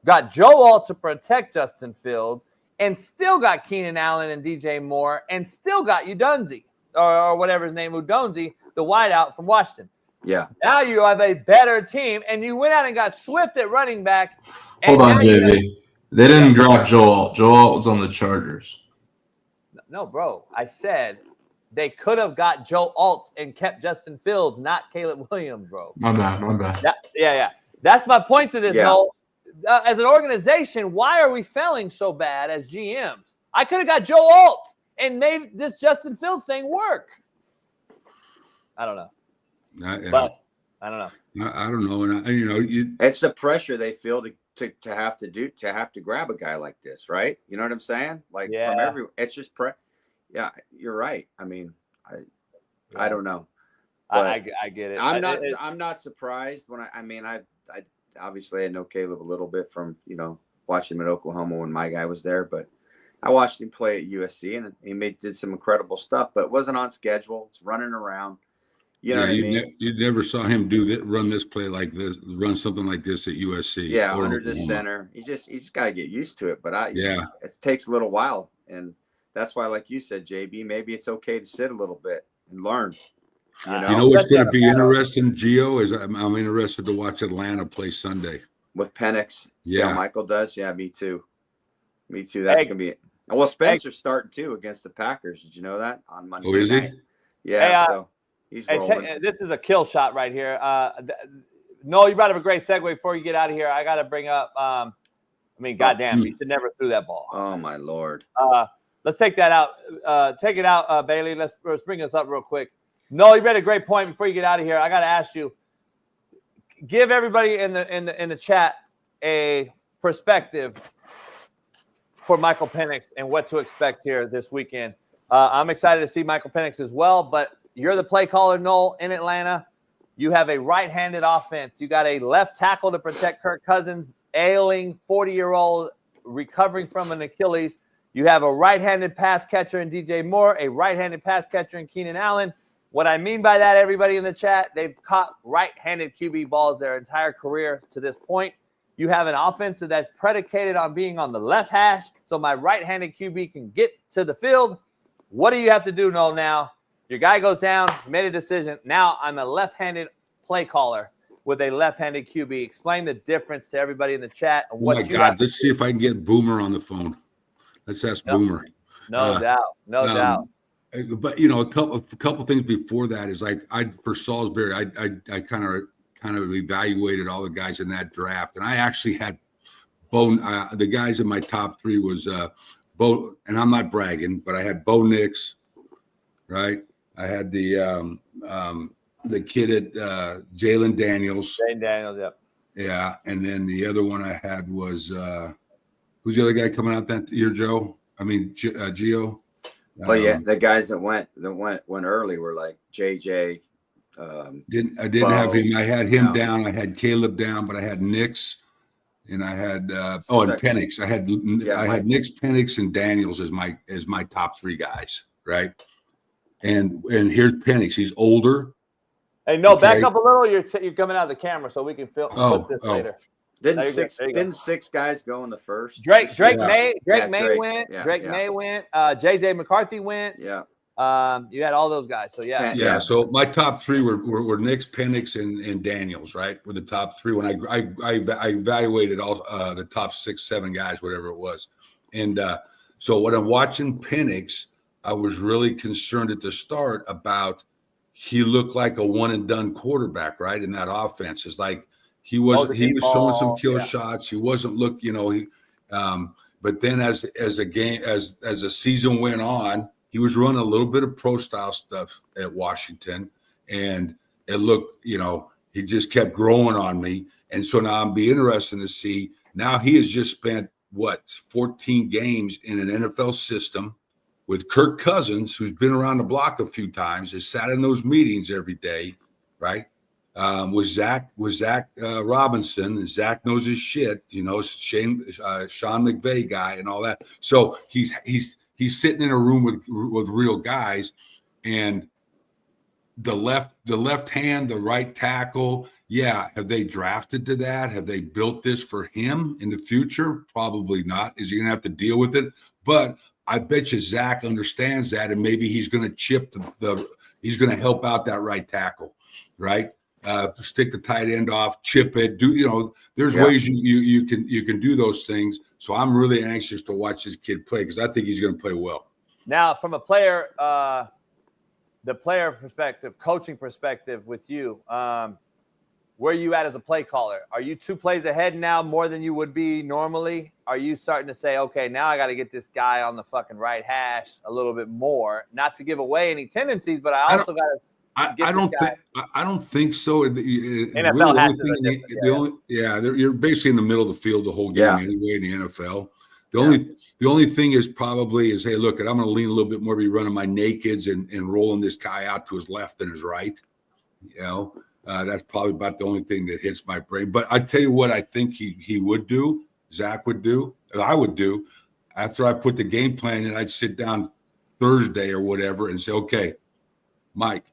got Joe Alt to protect Justin Fields, and still got Keenan Allen and DJ Moore, and still got Udunzi, or whatever his name, Udunzi, the wideout from Washington. Yeah. Now you have a better team, and you went out and got Swift at running back. Hold on, JB. They didn't grab Joe Alt. Joe Alt was on the Chargers. No, bro. I said they could have got Joe Alt and kept Justin Fields, not Caleb Williams, bro. My bad. Yeah. That's my point to this, Yeah. Noel. As an organization, why are we failing so bad as GMs? I could have got Joe Alt and made this Justin Fields thing work. I don't know. But I don't know. I don't know. And it's the pressure they feel to have to grab a guy like this, right? You know what I'm saying? Like from it's just yeah, you're right. I mean, I don't know. I get it. I'm not surprised when I obviously I know Caleb a little bit from, watching him at Oklahoma when my guy was there, but I watched him play at USC and he did some incredible stuff, but it wasn't on schedule. It's running around. You know what I mean? You never saw him run this play like this, run something like this at USC. Yeah, under the center. He's got to get used to it, but it takes a little while, and that's why, like you said, JB, maybe it's okay to sit a little bit and learn. You know what's going to be interesting, Gio, is I'm interested to watch Atlanta play Sunday with Penix. Yeah, Michael does. Yeah, me too. That's going to be it. Well, Spencer's starting too against the Packers. Did you know that on Monday? Oh, is night? he? Yeah. So he's rolling. This is a kill shot right here. Noel, you brought up a great segue. Before you get out of here, I got to bring up. Goddamn, you should never threw that ball. Oh my Lord. Let's take that out. Take it out, Bailey. Let's bring this up real quick. Noel, you made a great point. Before you get out of here, I got to ask you. Give everybody in the chat a perspective for Michael Penix and what to expect here this weekend. I'm excited to see Michael Penix as well, but you're the play caller, Noel, in Atlanta. You have a right-handed offense. You got a left tackle to protect Kirk Cousins, ailing 40-year-old recovering from an Achilles. You have a right-handed pass catcher in DJ Moore, a right-handed pass catcher in Keenan Allen. What I mean by that, everybody in the chat, they've caught right-handed QB balls their entire career to this point. You have an offense that's predicated on being on the left hash, so my right-handed QB can get to the field. What do you have to do, Noel, now? Your guy goes down, made a decision. Now I'm a left-handed play caller with a left-handed QB. Explain the difference to everybody in the chat. Oh, my God. Let's see if I can get Boomer on the phone. Let's ask Boomer. No doubt. No doubt. But, a couple things before that is for Salisbury, I kind of evaluated all the guys in that draft. And I actually had the guys in my top three was Bo, and I'm not bragging, but I had Bo Nix, right? I had the kid at Jalen Daniels. Jalen Daniels, yep. Yeah, and then the other one I had was who's the other guy coming out that year, Joe? Gio. Well, yeah, the guys that went early were like JJ. I didn't have him. I had him down. I had Caleb down, but I had Nix, and I had and Penix. I had Nix, Penix, and Daniels as my top three guys, right? And here's Penix. He's older. Hey, no, back up a little. You're coming out of the camera, so we can put this later. Didn't six guys go in the first? Drake May went. May went. JJ McCarthy went. Yeah. You had all those guys. So yeah. Yeah. So my top three were Nix, Penix, and Daniels, right? Were the top three when I evaluated all the top 6-7 guys, whatever it was. And so when I'm watching Penix, I was really concerned at the start about he looked like a one and done quarterback, right? In that offense, it's like he was throwing some kill shots. He wasn't but then as the season went on, he was running a little bit of pro style stuff at Washington, and it looked, he just kept growing on me. And so now I'm be interested to see. Now he has just spent 14 games in an NFL system with Kirk Cousins, who's been around the block a few times, has sat in those meetings every day, right? With Zach Robinson, and Zach knows his shit, Shaun McVay guy and all that. So he's sitting in a room with real guys, and the left hand, the right tackle. Yeah, have they drafted to that? Have they built this for him in the future? Probably not. Is he going to have to deal with it? But I bet you Zach understands that, and maybe he's going to chip he's going to help out that right tackle, right? Stick the tight end off, chip it. There's ways you can do those things. So I'm really anxious to watch this kid play because I think he's going to play well. Now, from a player, the player perspective, coaching perspective, with you, where are you at as a play caller? Are you 2 plays ahead now more than you would be normally? Are you starting to say, okay, now I got to get this guy on the fucking right hash a little bit more, not to give away any tendencies, but I also got to. I don't think so. NFL has you're basically in the middle of the field the whole game anyway in the NFL. The only thing is probably hey, look, I'm going to lean a little bit more, be running my nakeds and rolling this guy out to his left and his right. That's probably about the only thing that hits my brain. But I tell you what, I think he would do, Zach would do, and I would do. After I put the game plan in, I'd sit down Thursday or whatever and say, okay, Mike,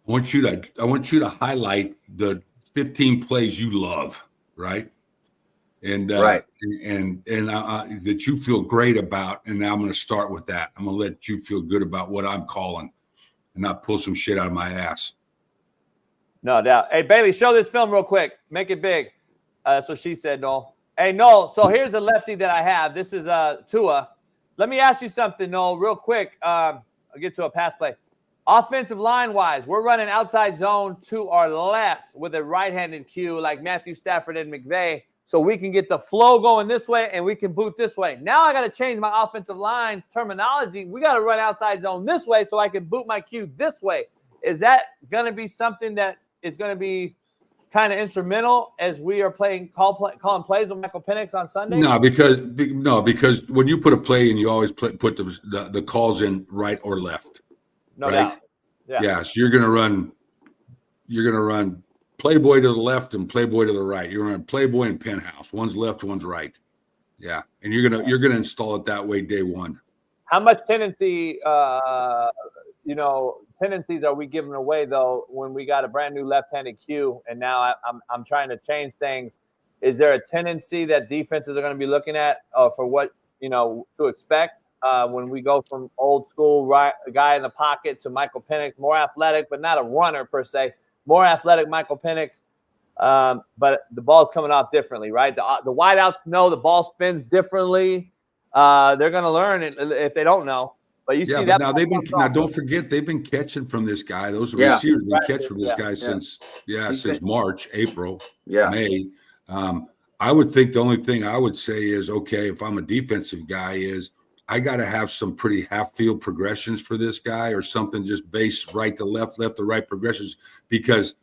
I want you to highlight the 15 plays you love, right? And that you feel great about, and now I'm going to start with that. I'm going to let you feel good about what I'm calling, and not pull some shit out of my ass. No doubt. Hey, Bailey, show this film real quick. Make it big. That's what she said, Noel. Hey, Noel, so here's a lefty that I have. This is Tua. Let me ask you something, Noel, real quick. I'll get to a pass play. Offensive line-wise, we're running outside zone to our left with a right-handed cue like Matthew Stafford and McVay, so we can get the flow going this way and we can boot this way. Now I got to change my offensive line terminology. We got to run outside zone this way so I can boot my cue this way. Is that going to be something that is going to be kind of instrumental as we are calling plays with Michael Penix on Sunday? No, because when you put a play in, you always put the calls in right or left. No doubt. Yeah. So you're gonna run Playboy to the left and Playboy to the right. You're gonna run Playboy and Penthouse. One's left, one's right. Yeah, and you're gonna install it that way day one. How much tendencies are we giving away though when we got a brand new left-handed cue and now I'm trying to change things? Is there a tendency that defenses are going to be looking at for what to expect when we go from old school guy in the pocket to Michael Penix, more athletic but not a runner per se, more athletic Michael Penix, but the ball's coming off differently, right? The wideouts know the ball spins differently. They're going to learn it if they don't know. But you see that now. Don't forget they've been catching from this guy. Those receivers been catching from this guy since March, April, May. I would think the only thing I would say is, okay, if I'm a defensive guy, is I got to have some pretty half-field progressions for this guy, or something just base right to left, left to right progressions. Because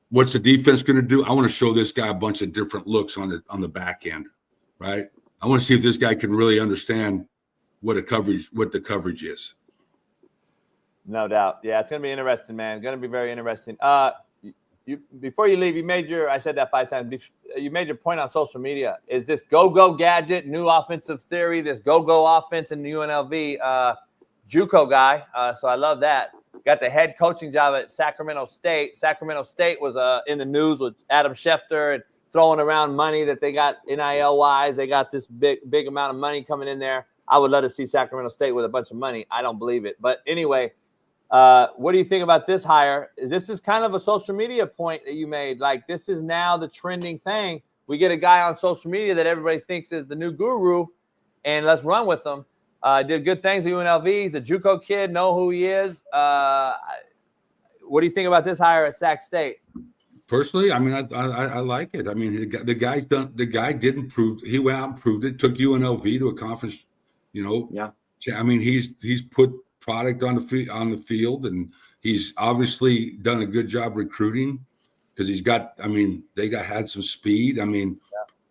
what's the defense going to do? I want to show this guy a bunch of different looks on the back end, right? I want to see if this guy can really understand what the coverage is. No doubt. Yeah, it's going to be interesting, man. It's going to be very interesting. Before you leave, I said that 5 times. You made your point on social media. Is this go-go gadget, new offensive theory, this go-go offense in the UNLV, JUCO guy. So I love that. Got the head coaching job at Sacramento State. Sacramento State was in the news with Adam Schefter and throwing around money that they got NIL-wise. They got this big amount of money coming in there. I would love to see Sacramento State with a bunch of money. I don't believe it. But anyway, what do you think about this hire? This is kind of a social media point that you made. Like, this is now the trending thing. We get a guy on social media that everybody thinks is the new guru, and let's run with him. Did good things at UNLV. He's a JUCO kid. Know who he is. What do you think about this hire at Sac State? Personally, I mean, I like it. I mean, the guy didn't prove. He went out and proved it. Took UNLV to a conference. I mean, he's put product on the field, and he's obviously done a good job recruiting because they had some speed. I mean,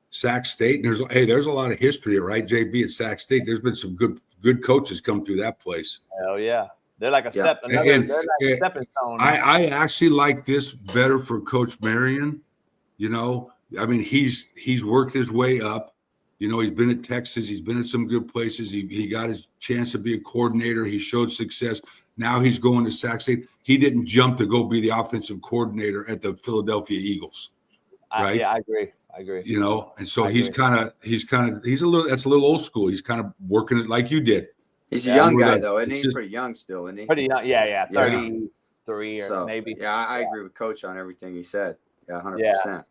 Sac State, and there's a lot of history, right, JB, at Sac State. There's been some good coaches come through that place. Hell yeah. They're like a stepping stone. I actually like this better for Coach Marion. I mean, he's worked his way up. You know, he's been at Texas. He's been at some good places. He got his chance to be a coordinator. He showed success. Now he's going to Sac State. He didn't jump to go be the offensive coordinator at the Philadelphia Eagles, right? Yeah, I agree. You know, and so he's a little old school. He's kind of working it like you did. He's a young guy, though, isn't he? He's pretty young still, isn't he? Pretty young, yeah. 33 or maybe. Yeah, I agree with Coach on everything he said. Yeah, 100%. Yeah,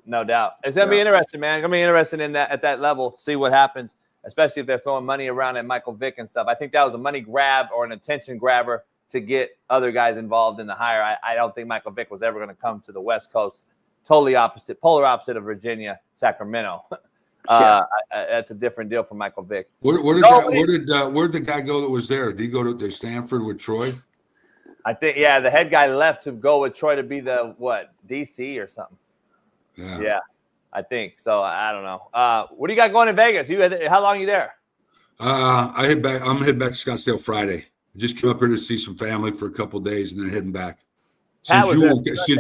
no doubt. It's gonna be interesting, man. Gonna be interesting in that at that level. See what happens, especially if they're throwing money around at Michael Vick and stuff. I think that was a money grab or an attention grabber to get other guys involved in the hire. I don't think Michael Vick was ever going to come to the West Coast. Totally opposite, polar opposite of Virginia, Sacramento. That's a different deal for Michael Vick. Where did the guy go that was there? Did he go to Stanford with Troy? I think, the head guy left to go with Troy to be the DC or something. Yeah, I think so. I don't know. What do you got going in Vegas? How long are you there? I'm heading back to Scottsdale Friday. I just came up here to see some family for a couple of days and then heading back. Since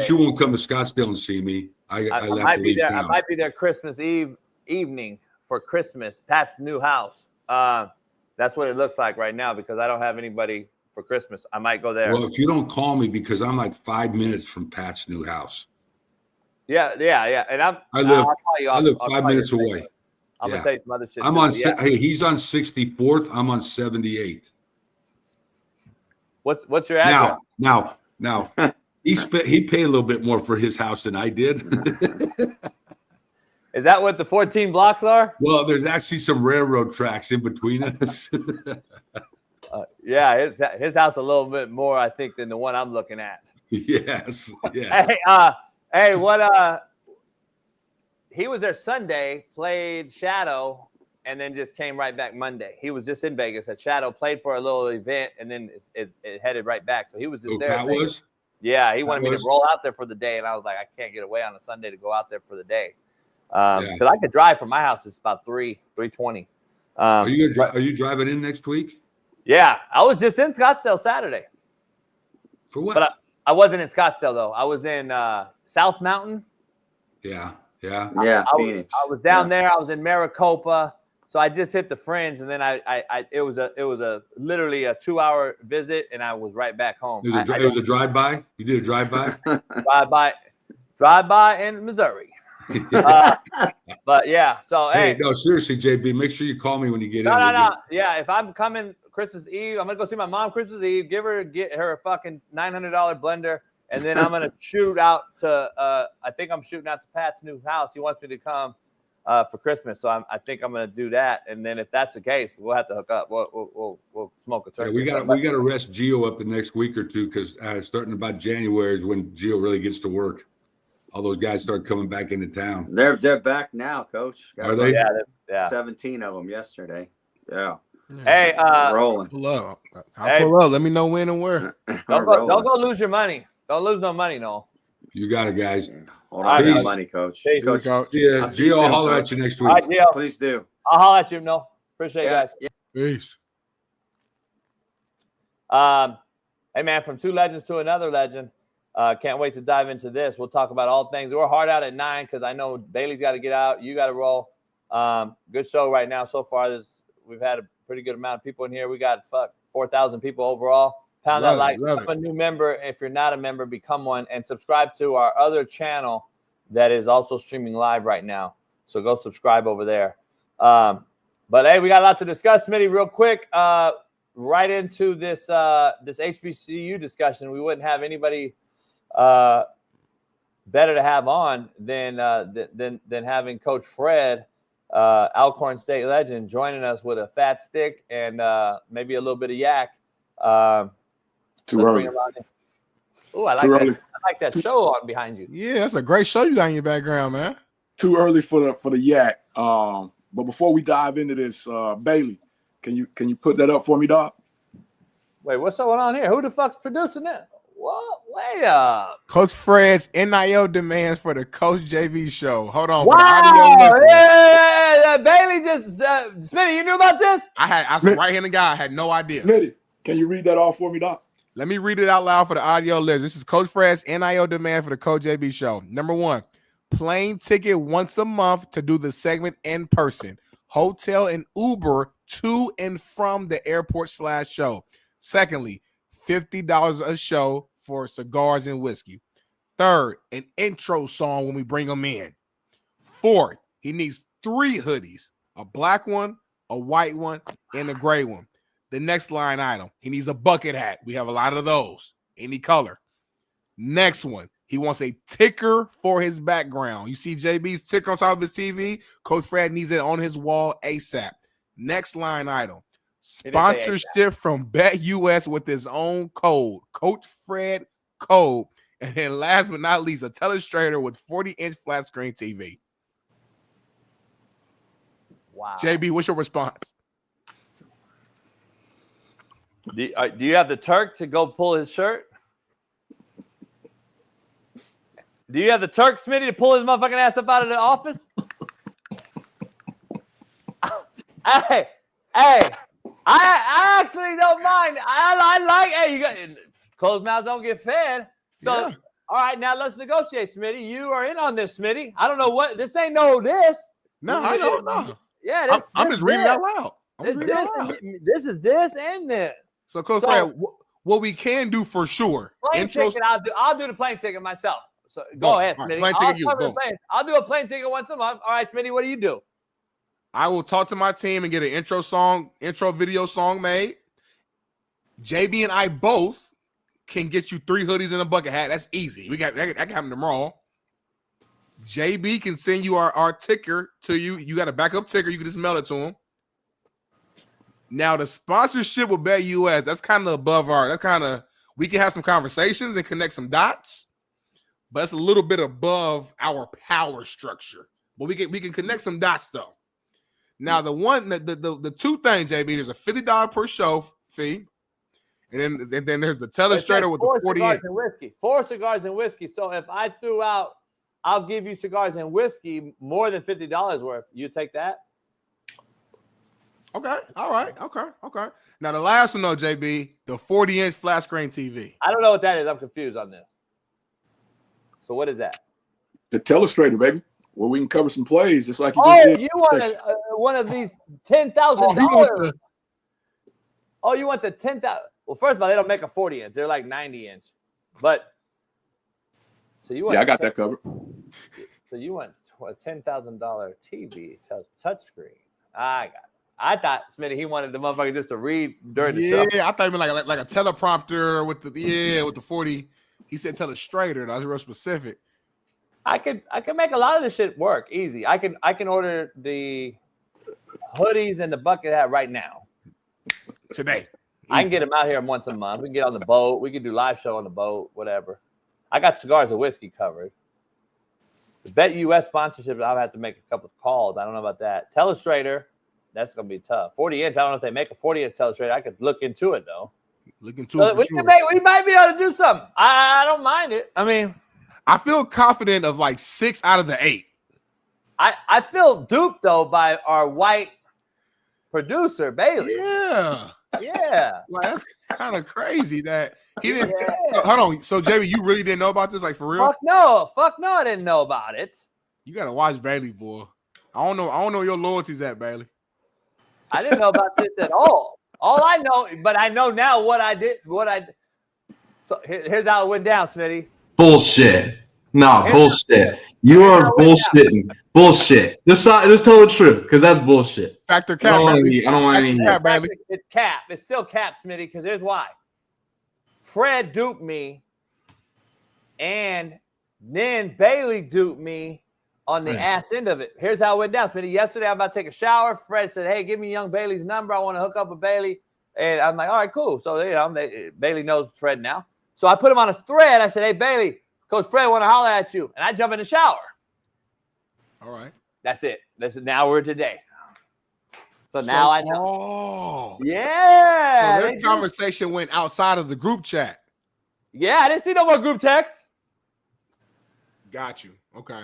you won't come to Scottsdale and see me, I might be there. I might be there Christmas evening for Christmas. Pat's new house. That's what it looks like right now because I don't have anybody for Christmas. I might go there. Well, if you don't call me because I'm like 5 minutes from Pat's new house. Yeah. And I live 5 minutes away. I'm gonna tell you some other shit. He's on 64th. I'm on 78th. What's your address? Now, he paid a little bit more for his house than I did. Is that what the 14 blocks are? Well, there's actually some railroad tracks in between us. His house a little bit more, I think, than the one I'm looking at. Yes. Hey, what? He was there Sunday, played Shadow, and then just came right back Monday. He was just in Vegas at Shadow, played for a little event, and then it headed right back. So he was just there. Pat was? Yeah, he wanted me to roll out there for the day, and I was like, I can't get away on a Sunday to go out there for the day. Because I could drive from my house. It's about 3:20. Are you driving in next week? Yeah, I was just in Scottsdale Saturday. For what? But I wasn't in Scottsdale though. I was in South Mountain. Yeah. Phoenix. I was down there. I was in Maricopa. So I just hit the fringe, and then it was literally a 2-hour visit, and I was right back home. It was a drive-by. You did a drive-by. drive-by in Missouri. But yeah, so hey, no, seriously, JB, make sure you call me when you get in. No. Yeah, if I'm coming Christmas Eve, I'm gonna go see my mom Christmas Eve. Get her a fucking $900 blender, and then I'm gonna shoot out to. I think I'm shooting out to Pat's new house. He wants me to come for Christmas, so I think I'm gonna do that. And then if that's the case, we'll have to hook up. We'll smoke a turkey. Yeah, we got to rest Gio up the next week or two because starting about January is when Gio really gets to work. All those guys start coming back into town. They're back now, Coach. Are they? Yeah. 17 of them yesterday. Yeah. Hey, rolling. I'll pull up. Let me know when and where. Don't go lose your money. Don't lose no money, no. You got it, guys. Hold on to money, Coach. Coach. Yeah, Gio, I'll holler at you next week. All right, Gio. Please do. I'll holler at you, no. Appreciate you guys. Yeah. Peace. Hey, man, from two legends to another legend. Can't wait to dive into this. We'll talk about all things. We're hard out at 9 because I know Bailey's got to get out. You got to roll. Good show right now so far. We've had a pretty good amount of people in here. We got 4,000 people overall. Pound that like. Become a new member. If you're not a member, become one. And subscribe to our other channel that is also streaming live right now. So go subscribe over there. But, hey, we got a lot to discuss, Smitty, real quick. Right into this HBCU discussion. We wouldn't have anybody better to have on than having Coach Fred, Alcorn State legend, joining us with a fat stick and maybe a little bit of yak. Too early. Oh, I like that show on behind you. Yeah, that's a great show you got in your background, man. Too early for the yak. But before we dive into this, Bailey, can you put that up for me, Doc? Wait, what's going on here? Who the fuck's producing that? What? Wait up. Coach Fred's NIL demands for the Coach JV show. Hold on. Wow. Yeah. Bailey just, Smitty, you knew about this? I was right-handed guy. I had no idea. Smitty, can you read that off for me, Doc? Let me read it out loud for the audio listeners. This is Coach Fred's NIL demand for the Coach JB show. Number 1, plane ticket once a month to do the segment in person, hotel and Uber to and from the airport/show. Secondly, $50 a show for cigars and whiskey. Third, an intro song when we bring them in. Fourth, he needs 3 hoodies, a black one, a white one, and a gray one. The next line item, he needs a bucket hat. We have a lot of those, any color. Next one, he wants a ticker for his background. You see JB's ticker on top of his TV? Coach Fred needs it on his wall ASAP. Next line item, sponsorship from BetUS with his own code, Coach Fred code. And then last but not least, a telestrator with 40-inch flat screen TV. Wow. JB, what's your response? Do you have the Turk to go pull his shirt? Do you have the Turk, Smitty, to pull his motherfucking ass up out of the office? hey, I actually don't mind. I like, hey, you got closed mouths don't get fed. So, yeah. All right, now let's negotiate, Smitty. You are in on this, Smitty. I don't know what this ain't. No, this. No, I don't know. Yeah, I'm just reading out loud. This is this and this. So, Coach Fred, what we can do for sure. Plane ticket, I'll do the plane ticket myself. So go ahead, Smitty. Right, I'll do a plane ticket once a month. All right, Smitty, what do you do? I will talk to my team and get an intro video song made. JB and I both can get you 3 hoodies and a bucket hat. That's easy. I can have them tomorrow. JB can send you our ticker to you. You got a backup ticker. You can just mail it to him. Now, the sponsorship with BetUS, that's kind of above we can have some conversations and connect some dots, but it's a little bit above our power structure. But we can connect some dots, though. Now, the 2 things, JB, there's a $50 per show fee, and then there's the telestrator with the 48. 4 cigars and whiskey. So if I threw out, I'll give you cigars and whiskey more than $50 worth. You take that? Okay. All right. Okay. Now, the last one, though, JB, the 40-inch flat screen TV. I don't know what that is. I'm confused on this. So what is that? The telestrator, baby, where we can cover some plays just like you just did. You want one of these $10,000? Oh, you want the 10,000? Well, first of all, they don't make a 40-inch. They're like 90-inch. But so you want? Yeah, I got that covered. So you want a $10,000 TV touchscreen? I got it. I thought, Smitty, he wanted the motherfucker just to read during the show. Yeah, I thought he meant like a teleprompter with the 40. He said telestrator. That was real specific. I can make a lot of this shit work easy. I can order the hoodies and the bucket hat right now. Today. Easy. I can get them out here once a month. We can get on the boat. We can do live show on the boat, whatever. I got cigars and whiskey covered. The BetUS sponsorship, I'll have to make a couple of calls. I don't know about that. Telestrator. That's going to be tough. 40-inch, I don't know if they make a 40-inch telestrator. I could look into it, though. Look into it for sure. We might be able to do something. I don't mind it. I mean, I feel confident of like 6 out of the 8. I feel duped, though, by our white producer, Bailey. Yeah. Yeah. Like, that's kind of crazy that he didn't. Hold on. So, JB, you really didn't know about this? Like, for real? Fuck no, I didn't know about it. You got to watch Bailey, boy. I don't know your loyalties at, Bailey. I didn't know about this at all. All I know, but I know now what I did. So here's how it went down, Smitty. Bullshit. No, bullshit. You are bullshitting. Bullshit. Just tell the truth, because that's bullshit. Factor cap. I don't want any. It's cap. It's still cap, Smitty, because here's why. Fred duped me, and then Bailey duped me on the ass end of it. Here's how it went down, Smitty. Yesterday, I'm about to take a shower. Fred said, hey, give me young Bailey's number. I want to hook up with Bailey. And I'm like, all right, cool. So, Bailey knows Fred now. So I put him on a thread. I said, hey, Bailey, Coach Fred want to holler at you. And I jump in the shower. All right. That's it. Now we're today. So now I know. Oh. Yeah. So this conversation went outside of the group chat. Yeah, I didn't see no more group text. Got you. Okay.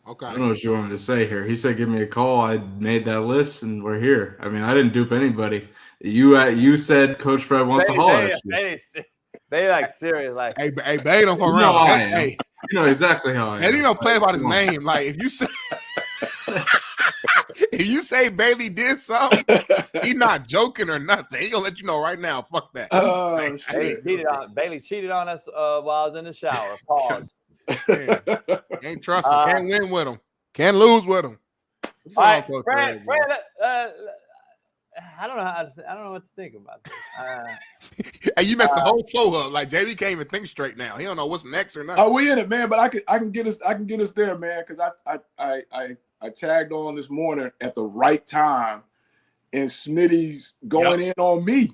I don't know what you want me to say here. He said, give me a call. I made that list, and we're here. I mean, I didn't dupe anybody. You said Coach Fred wants to holler at you. They like serious, like hey, Bay don't fuck You know around. I am. Hey, You know exactly how I am. and he don't play about his Come on. name. Like if you say Bailey did something, he not joking or nothing. He gonna let you know right now. Fuck that. Bailey cheated on us while I was in the shower. Pause. Can't trust him. Can't win with him. Can't lose with him. All right, Fred. I don't know what to think about this. Hey, you messed the whole flow up. Like JB can't even think straight now. He don't know what's next or nothing. Oh, we in it, man. But I can get us there, man. Because I tagged on this morning at the right time, and Smitty's going in on me,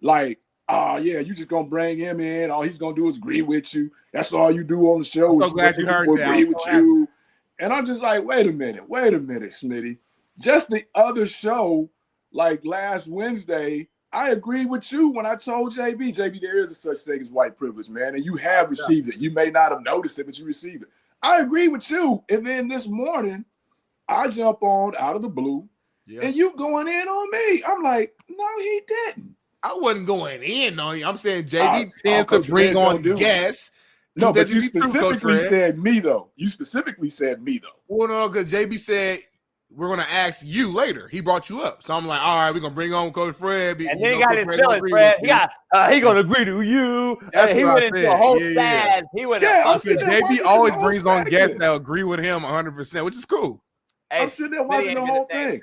like, yeah, you just gonna bring him in. All he's gonna do is agree with you. That's all you do on the show. I'm so glad you heard that. Agree with you. And I'm just like, wait a minute, Smitty. Just the other show, like last Wednesday, I agreed with you when I told JB, there is a such thing as white privilege, man, and you have received it. You may not have noticed it, but you received it. I agree with you. And then this morning, I jump on out of the blue, and you going in on me. I'm like, no, he didn't. I wasn't going in on you. I'm saying JB tends to bring on guests. No, but you specifically said me, though. You specifically said me, though. Well, no, because JB said we're going to ask you later. He brought you up. So I'm like, all right, we're going to bring on Coach Fred. And then he got his feelings, Fred. He going to agree to you. He went into a whole sad. He went JB always brings on guests that agree with him 100%, which is cool. Hey, I'm sitting there watching the whole thing.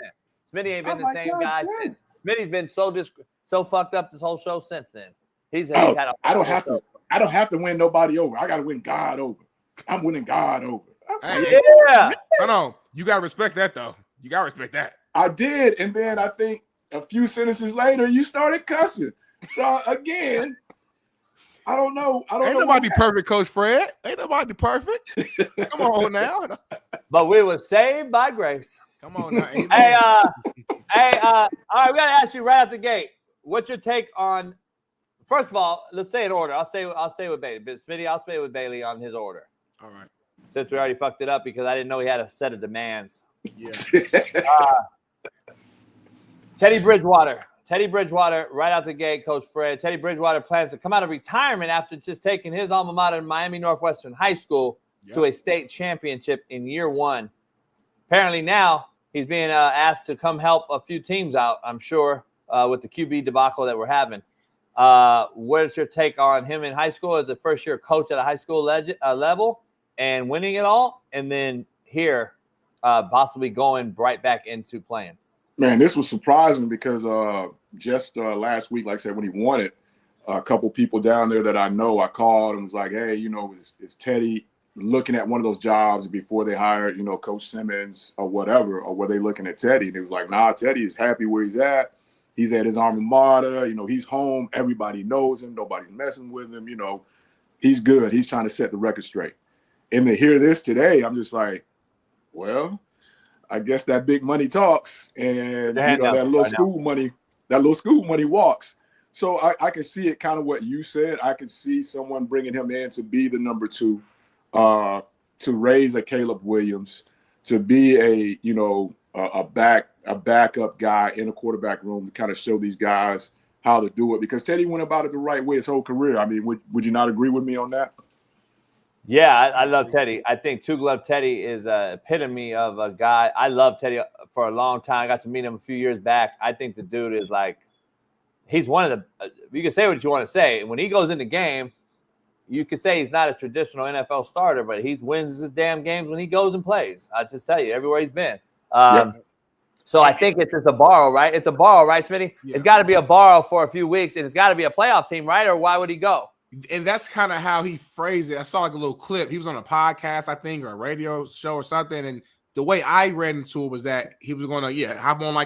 Smitty ain't been the same guy since. Smitty's been so fucked up this whole show since then. He's had a I don't have to win nobody over. I got to win God over. I'm winning God over. Hey, yeah. No, you got to respect that, though. You got to respect that. I did. And then I think a few sentences later, you started cussing. So, again, I don't know. Ain't nobody perfect, Coach Fred. Ain't nobody perfect. Come on now. But we were saved by grace. Come on now. Hey, all right, we got to ask you right out the gate. What's your take on, first of all, let's stay in order. I'll stay with Bailey. But Smitty, I'll stay with Bailey on his order. All right. Since we already fucked it up because I didn't know he had a set of demands. Yeah. Teddy Bridgewater, right out the gate, Coach Fred. Teddy Bridgewater plans to come out of retirement after just taking his alma mater, Miami Northwestern High School, to a state championship in year one. Apparently now he's being asked to come help a few teams out, I'm sure, with the QB debacle that we're having. What's your take on him in high school as a first-year coach at a high school level and winning it all, and then here possibly going right back into playing? Man, this was surprising because just last week, like I said, when he won it, a couple people down there that I know, I called and was like, hey, is Teddy looking at one of those jobs before they hired, Coach Simmons or whatever, or were they looking at Teddy? And he was like, nah, Teddy is happy where he's at. He's at his alma mater. He's home. Everybody knows him. Nobody's messing with him. He's good. He's trying to set the record straight. And to hear this today, I'm just like, well, I guess that big money talks, and that little school money walks. So I can see it kind of what you said. I could see someone bringing him in to be the number two, to raise a Caleb Williams, to be a backup guy in a quarterback room to kind of show these guys how to do it, because Teddy went about it the right way his whole career. I mean, would you not agree with me on that? Yeah, I love Teddy. I think Two Glove Teddy is an epitome of a guy. I love Teddy for a long time. I got to meet him a few years back. I think the dude is he's one of the you can say what you want to say. When he goes in the game, you could say he's not a traditional NFL starter, but he wins his damn games when he goes and plays. I just tell you, everywhere he's been. So I think it's just a borrow, right? It's a borrow, right, Smitty? Yeah. It's got to be a borrow for a few weeks, and it's got to be a playoff team, right? Or why would he go? And that's kind of how he phrased it. I saw a little clip. He was on a podcast, I think, or a radio show or something. And the way I read into it was that he was going to, hop on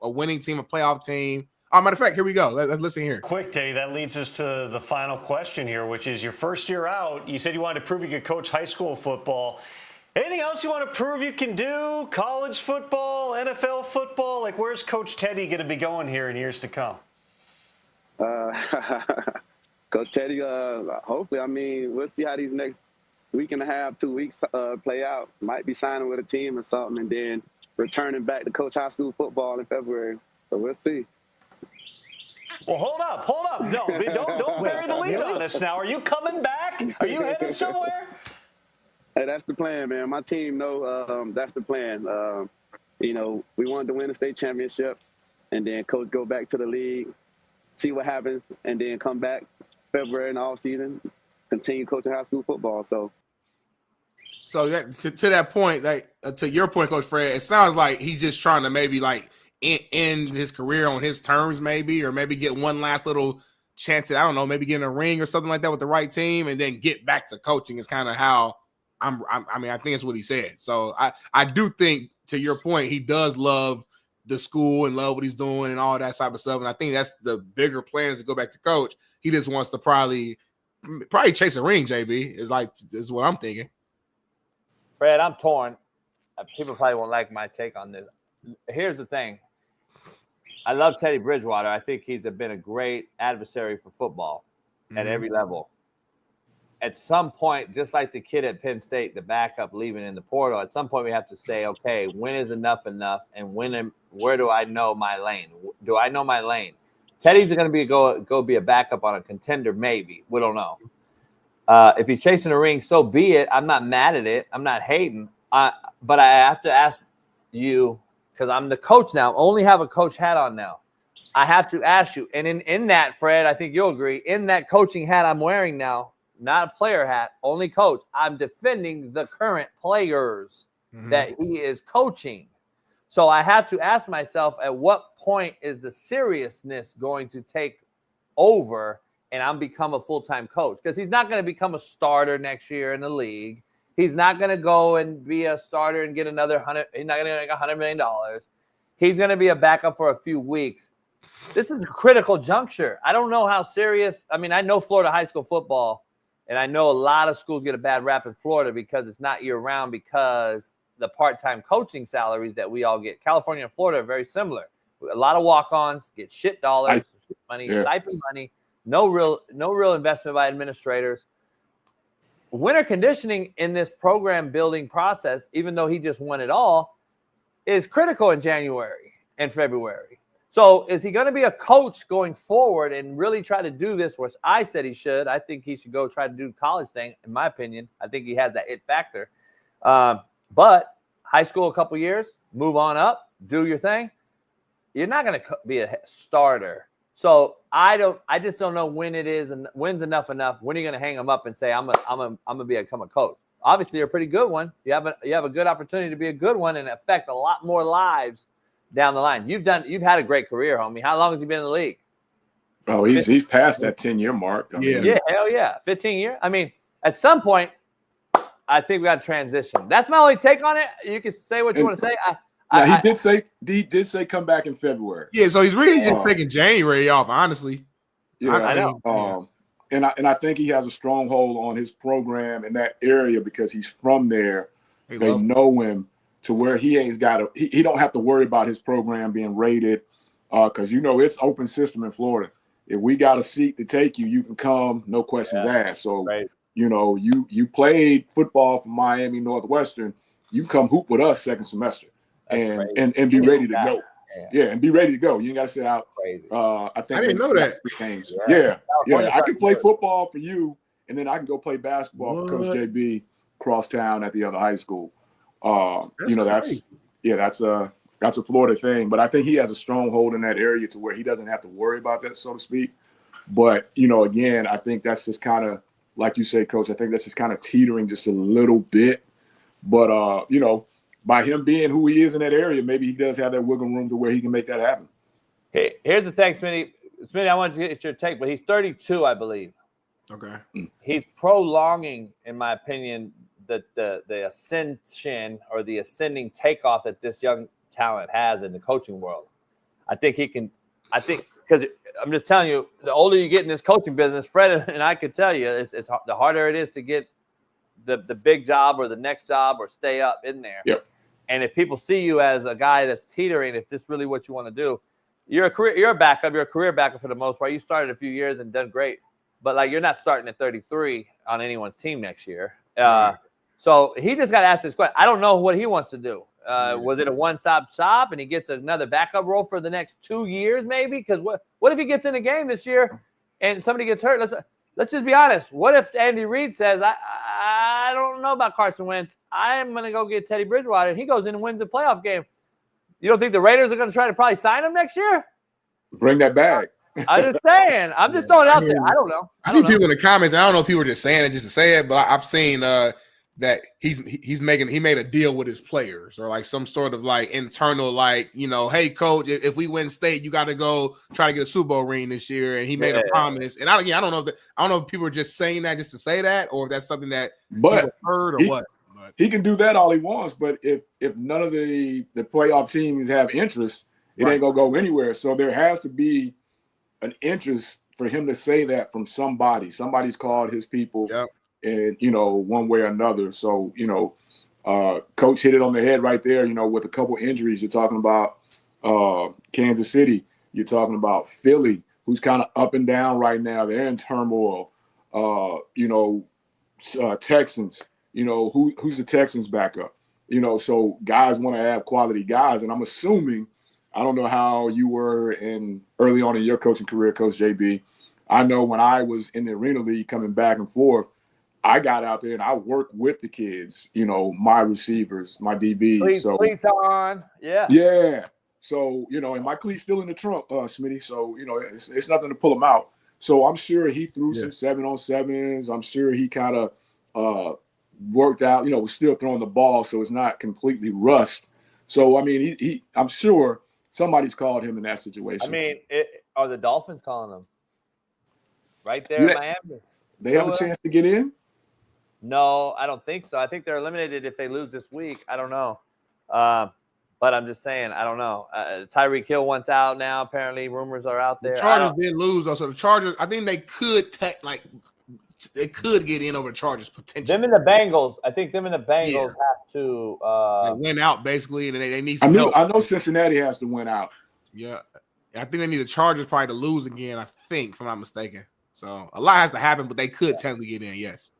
a winning team, a playoff team. Matter of fact, here we go. Let's listen here. Quick, Teddy, that leads us to the final question here, which is your first year out. You said you wanted to prove you could coach high school football. Anything else you want to prove you can do? College football, NFL football? Where's Coach Teddy going to be going here in years to come? Coach Teddy, hopefully, we'll see how these next week and a half, 2 weeks play out. Might be signing with a team or something and then returning back to coach high school football in February. So we'll see. Well, hold up. No, don't bury the lead on us now. Are you coming back? Are you headed somewhere? Hey, that's the plan, man. My team know that's the plan. You know, we wanted to win the state championship, and then coach go back to the league, see what happens, and then come back February in the off season, continue coaching high school football. So that, to that point, like to your point, Coach Fred, it sounds like he's just trying to maybe like end his career on his terms, maybe, or maybe get one last little chance at, I don't know, maybe get in a ring or something like that with the right team, and then get back to coaching. Is kind of how I mean, I think it's what he said. So I do think, to your point, he does love the school and love what he's doing and all that type of stuff. And I think that's the bigger plans to go back to coach. He just wants to probably chase a ring. JB is what I'm thinking. Fred, I'm torn. People probably won't like my take on this. Here's the thing. I love Teddy Bridgewater. I think he's been a great adversary for football at every level. At some point, just like the kid at Penn State, the backup leaving in the portal, at some point we have to say, okay, when is enough, and where do I know my lane? Do I know my lane? Teddy's going to be go be a backup on a contender, maybe. We don't know. If he's chasing a ring, so be it. I'm not mad at it. I'm not hating. But I have to ask you, because I'm the coach now. I only have a coach hat on now. I have to ask you, and in that, Fred, I think you'll agree, in that coaching hat I'm wearing now, not a player hat, only coach, I'm defending the current players that he is coaching. So I have to ask myself, at what point is the seriousness going to take over and I'm become a full-time coach? Because he's not going to become a starter next year in the league. He's not going to go and be a starter and get another he's not going to make $100 million. He's going to be a backup for a few weeks. This is a critical juncture. I don't know how serious. I mean, I know Florida high school football, and I know a lot of schools get a bad rap in Florida because it's not year-round, because the part-time coaching salaries that we all get. California and Florida are very similar. A lot of walk-ons get shit dollars, stipend money, no real investment by administrators. Winter conditioning in this program building process, even though he just won it all, is critical in January and February. So is he going to be a coach going forward and really try to do this, which I said he should? I think he should go try to do the college thing, in my opinion. I think he has that it factor. But high school a couple years, move on up, do your thing. You're not going to be a starter. So I just don't know when it is and when's enough. When are you going to hang him up and say, I'm going to become a coach? Obviously, you're a pretty good one. You have a good opportunity to be a good one and affect a lot more lives down the line. You've had a great career, homie. How long has he been in the league? Oh, he's past that 10-year mark. I mean, yeah, hell yeah. 15 years. I mean, at some point, I think we got to transition. That's my only take on it. You can say what you want to say. He did say come back in February. Yeah, so he's really just taking January off, honestly. Yeah, I know. And I think he has a stronghold on his program in that area because he's from there. They know him to where he ain't he don't have to worry about his program being rated because it's open system in Florida. If we got a seat to take you, you can come, no questions asked. So you played football for Miami Northwestern, you come hoop with us second semester and be ready to go. Yeah, and be ready to go. You ain't got to sit out. I didn't know that. Games. Yeah. I can play football for you, and then I can go play basketball for Coach JB crosstown at the other high school. That's a Florida thing. But I think he has a stronghold in that area to where he doesn't have to worry about that, so to speak. But again, I think that's just kind of like you say, Coach. I think that's just kind of teetering just a little bit. But by him being who he is in that area, maybe he does have that wiggle room to where he can make that happen. Hey, here's the thing, Smitty. Smitty, I wanted to get your take, but he's 32, I believe. Okay. He's prolonging, in my opinion, the ascension or the ascending takeoff that this young talent has in the coaching world. I think because I'm just telling you, the older you get in this coaching business, Fred and I could tell you, it's the harder it is to get the big job or the next job or stay up in there. Yep. And if people see you as a guy that's teetering, if this is really what you want to do, you're a backup. You're a career backup for the most part. You started a few years and done great, but you're not starting at 33 on anyone's team next year. So he just got to ask this question. I don't know what he wants to do. Was it a one-stop shop and he gets another backup role for the next 2 years maybe? Because what if he gets in a game this year and somebody gets hurt? Let's just be honest. What if Andy Reid says, I don't know about Carson Wentz. I'm going to go get Teddy Bridgewater, and he goes in and wins a playoff game. You don't think the Raiders are going to try to probably sign him next year? Bring that bag. I'm just saying. I'm just throwing it out there. I don't know. I see people in the comments. I don't know if people are just saying it just to say it, but I've seen that he made a deal with his players, or like some sort of like internal, like, you know, hey coach, if we win state, you got to go try to get a Super Bowl ring this year. And he made a promise. And I don't know if people are just saying that just to say that, or if that's something that people heard or what. But he can do that all he wants. But if none of the playoff teams have interest, it ain't gonna go anywhere. So there has to be an interest for him to say that from somebody. Somebody's called his people. Yep. And, you know, one way or another. So, you know, coach hit it on the head right there, you know, with a couple injuries. You're talking about Kansas City. You're talking about Philly, who's kind of up and down right now. They're in turmoil. You know, Texans, you know, who's the Texans backup? You know, so guys want to have quality guys. And I'm assuming, I don't know how you were early on in your coaching career, Coach JB. I know when I was in the Arena League coming back and forth, I got out there and I worked with the kids, you know, my receivers, my DBs. Cleats on. Yeah. Yeah. So, you know, and my cleat's still in the trunk, Smitty. So, you know, it's nothing to pull them out. So I'm sure he threw some 7-on-7s. I'm sure he kind of worked out, you know, was still throwing the ball, so it's not completely rust. So, I mean, I'm sure somebody's called him in that situation. I mean, are the Dolphins calling him? Right there in Miami. They have a chance to get in? No, I don't think so. I think they're eliminated if they lose this week. I don't know. But I'm just saying, I don't know. Tyreek Hill wants out now. Apparently, rumors are out there. The Chargers did lose, though. So the Chargers, I think they could they could get in over the Chargers potentially. Them and the Bengals. I think them and the Bengals have to they win out basically, and they need some help. I know Cincinnati has to win out. Yeah, I think they need the Chargers probably to lose again. I think, if I'm not mistaken. So a lot has to happen, but they could technically get in. Yes.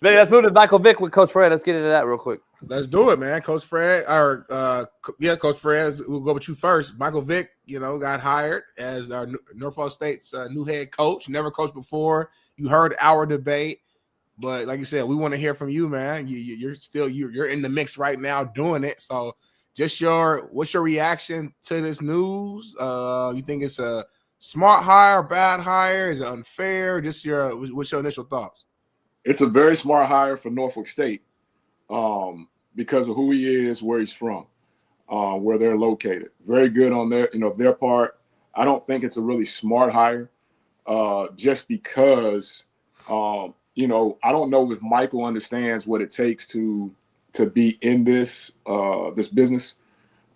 Smitty, let's move to Michael Vick with Coach Fred. Let's get into that real quick. Let's do it, man. Coach Fred, Coach Fred, we'll go with you first. Michael Vick, you know, got hired as our Norfolk State's new head coach. Never coached before. You heard our debate, but like you said, we want to hear from you, man. You're in the mix right now doing it. So just what's your reaction to this news? You think it's a smart hire, bad hire? Is it unfair? Just what's your initial thoughts? It's a very smart hire for Norfolk State because of who he is, where he's from, where they're located. Very good on their part. I don't think it's a really smart hire just because, I don't know if Michael understands what it takes to be in this business.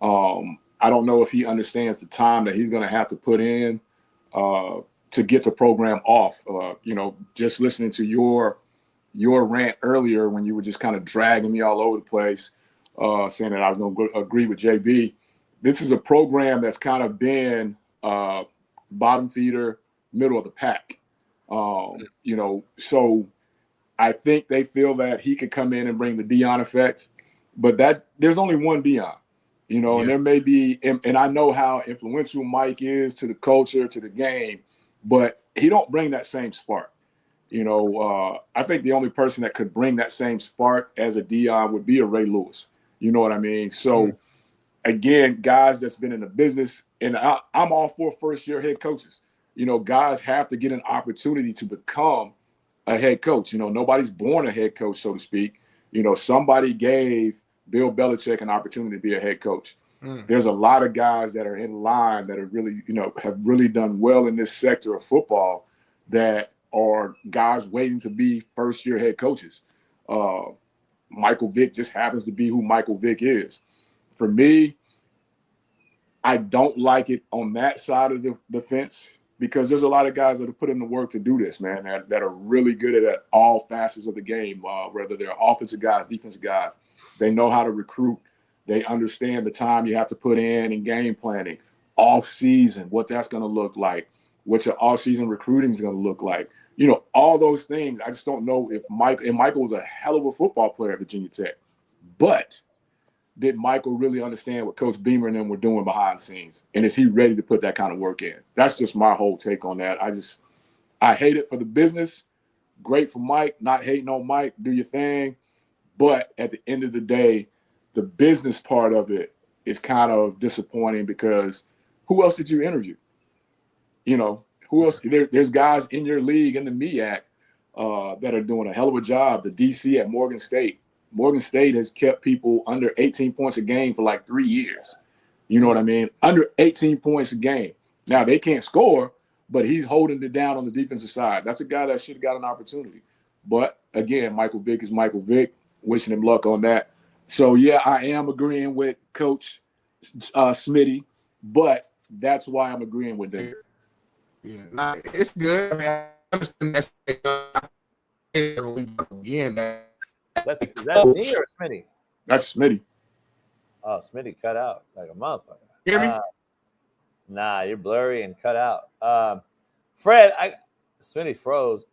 I don't know if he understands the time that he's going to have to put in to get the program off. Just listening to your rant earlier when you were just kind of dragging me all over the place, saying that I was going to agree with JB. This is a program that's kind of been bottom feeder, middle of the pack. So I think they feel that he could come in and bring the Deion effect, but there's only one Deion, and there may be, and I know how influential Mike is to the culture, to the game, but he don't bring that same spark. I think the only person that could bring that same spark as a Deion would be a Ray Lewis. You know what I mean? So, again, guys that's been in the business, and I'm all for first-year head coaches. Guys have to get an opportunity to become a head coach. Nobody's born a head coach, so to speak. Somebody gave Bill Belichick an opportunity to be a head coach. There's a lot of guys that are in line that are really, have really done well in this sector of football that are guys waiting to be first-year head coaches. Michael Vick just happens to be who Michael Vick is. For me, I don't like it on that side of the fence because there's a lot of guys that have put in the work to do this, man, that are really good at all facets of the game, whether they're offensive guys, defensive guys. They know how to recruit. They understand the time you have to put in game planning, off-season, what that's going to look like, what your off-season recruiting is going to look like. All those things. I just don't know if Michael was a hell of a football player at Virginia Tech, but did Michael really understand what Coach Beamer and them were doing behind the scenes? And is he ready to put that kind of work in? That's just my whole take on that. I hate it for the business. Great for Mike, not hating on Mike, do your thing. But at the end of the day, the business part of it is kind of disappointing because who else did you interview? You know, who else? There's guys in your league, in the MEAC, that are doing a hell of a job. The DC at Morgan State. Morgan State has kept people under 18 points a game for like 3 years. You know what I mean? Under 18 points a game. Now, they can't score, but he's holding it down on the defensive side. That's a guy that should have got an opportunity. But, again, Michael Vick is Michael Vick. Wishing him luck on that. So, yeah, I am agreeing with Coach Smitty, but that's why I'm agreeing with him. Yeah, it's good. I mean, I understand that's again. Is that me or Smitty? That's Smitty. Oh, Smitty cut out like a motherfucker. Hear me? Nah, you're blurry and cut out. Fred, Smitty froze.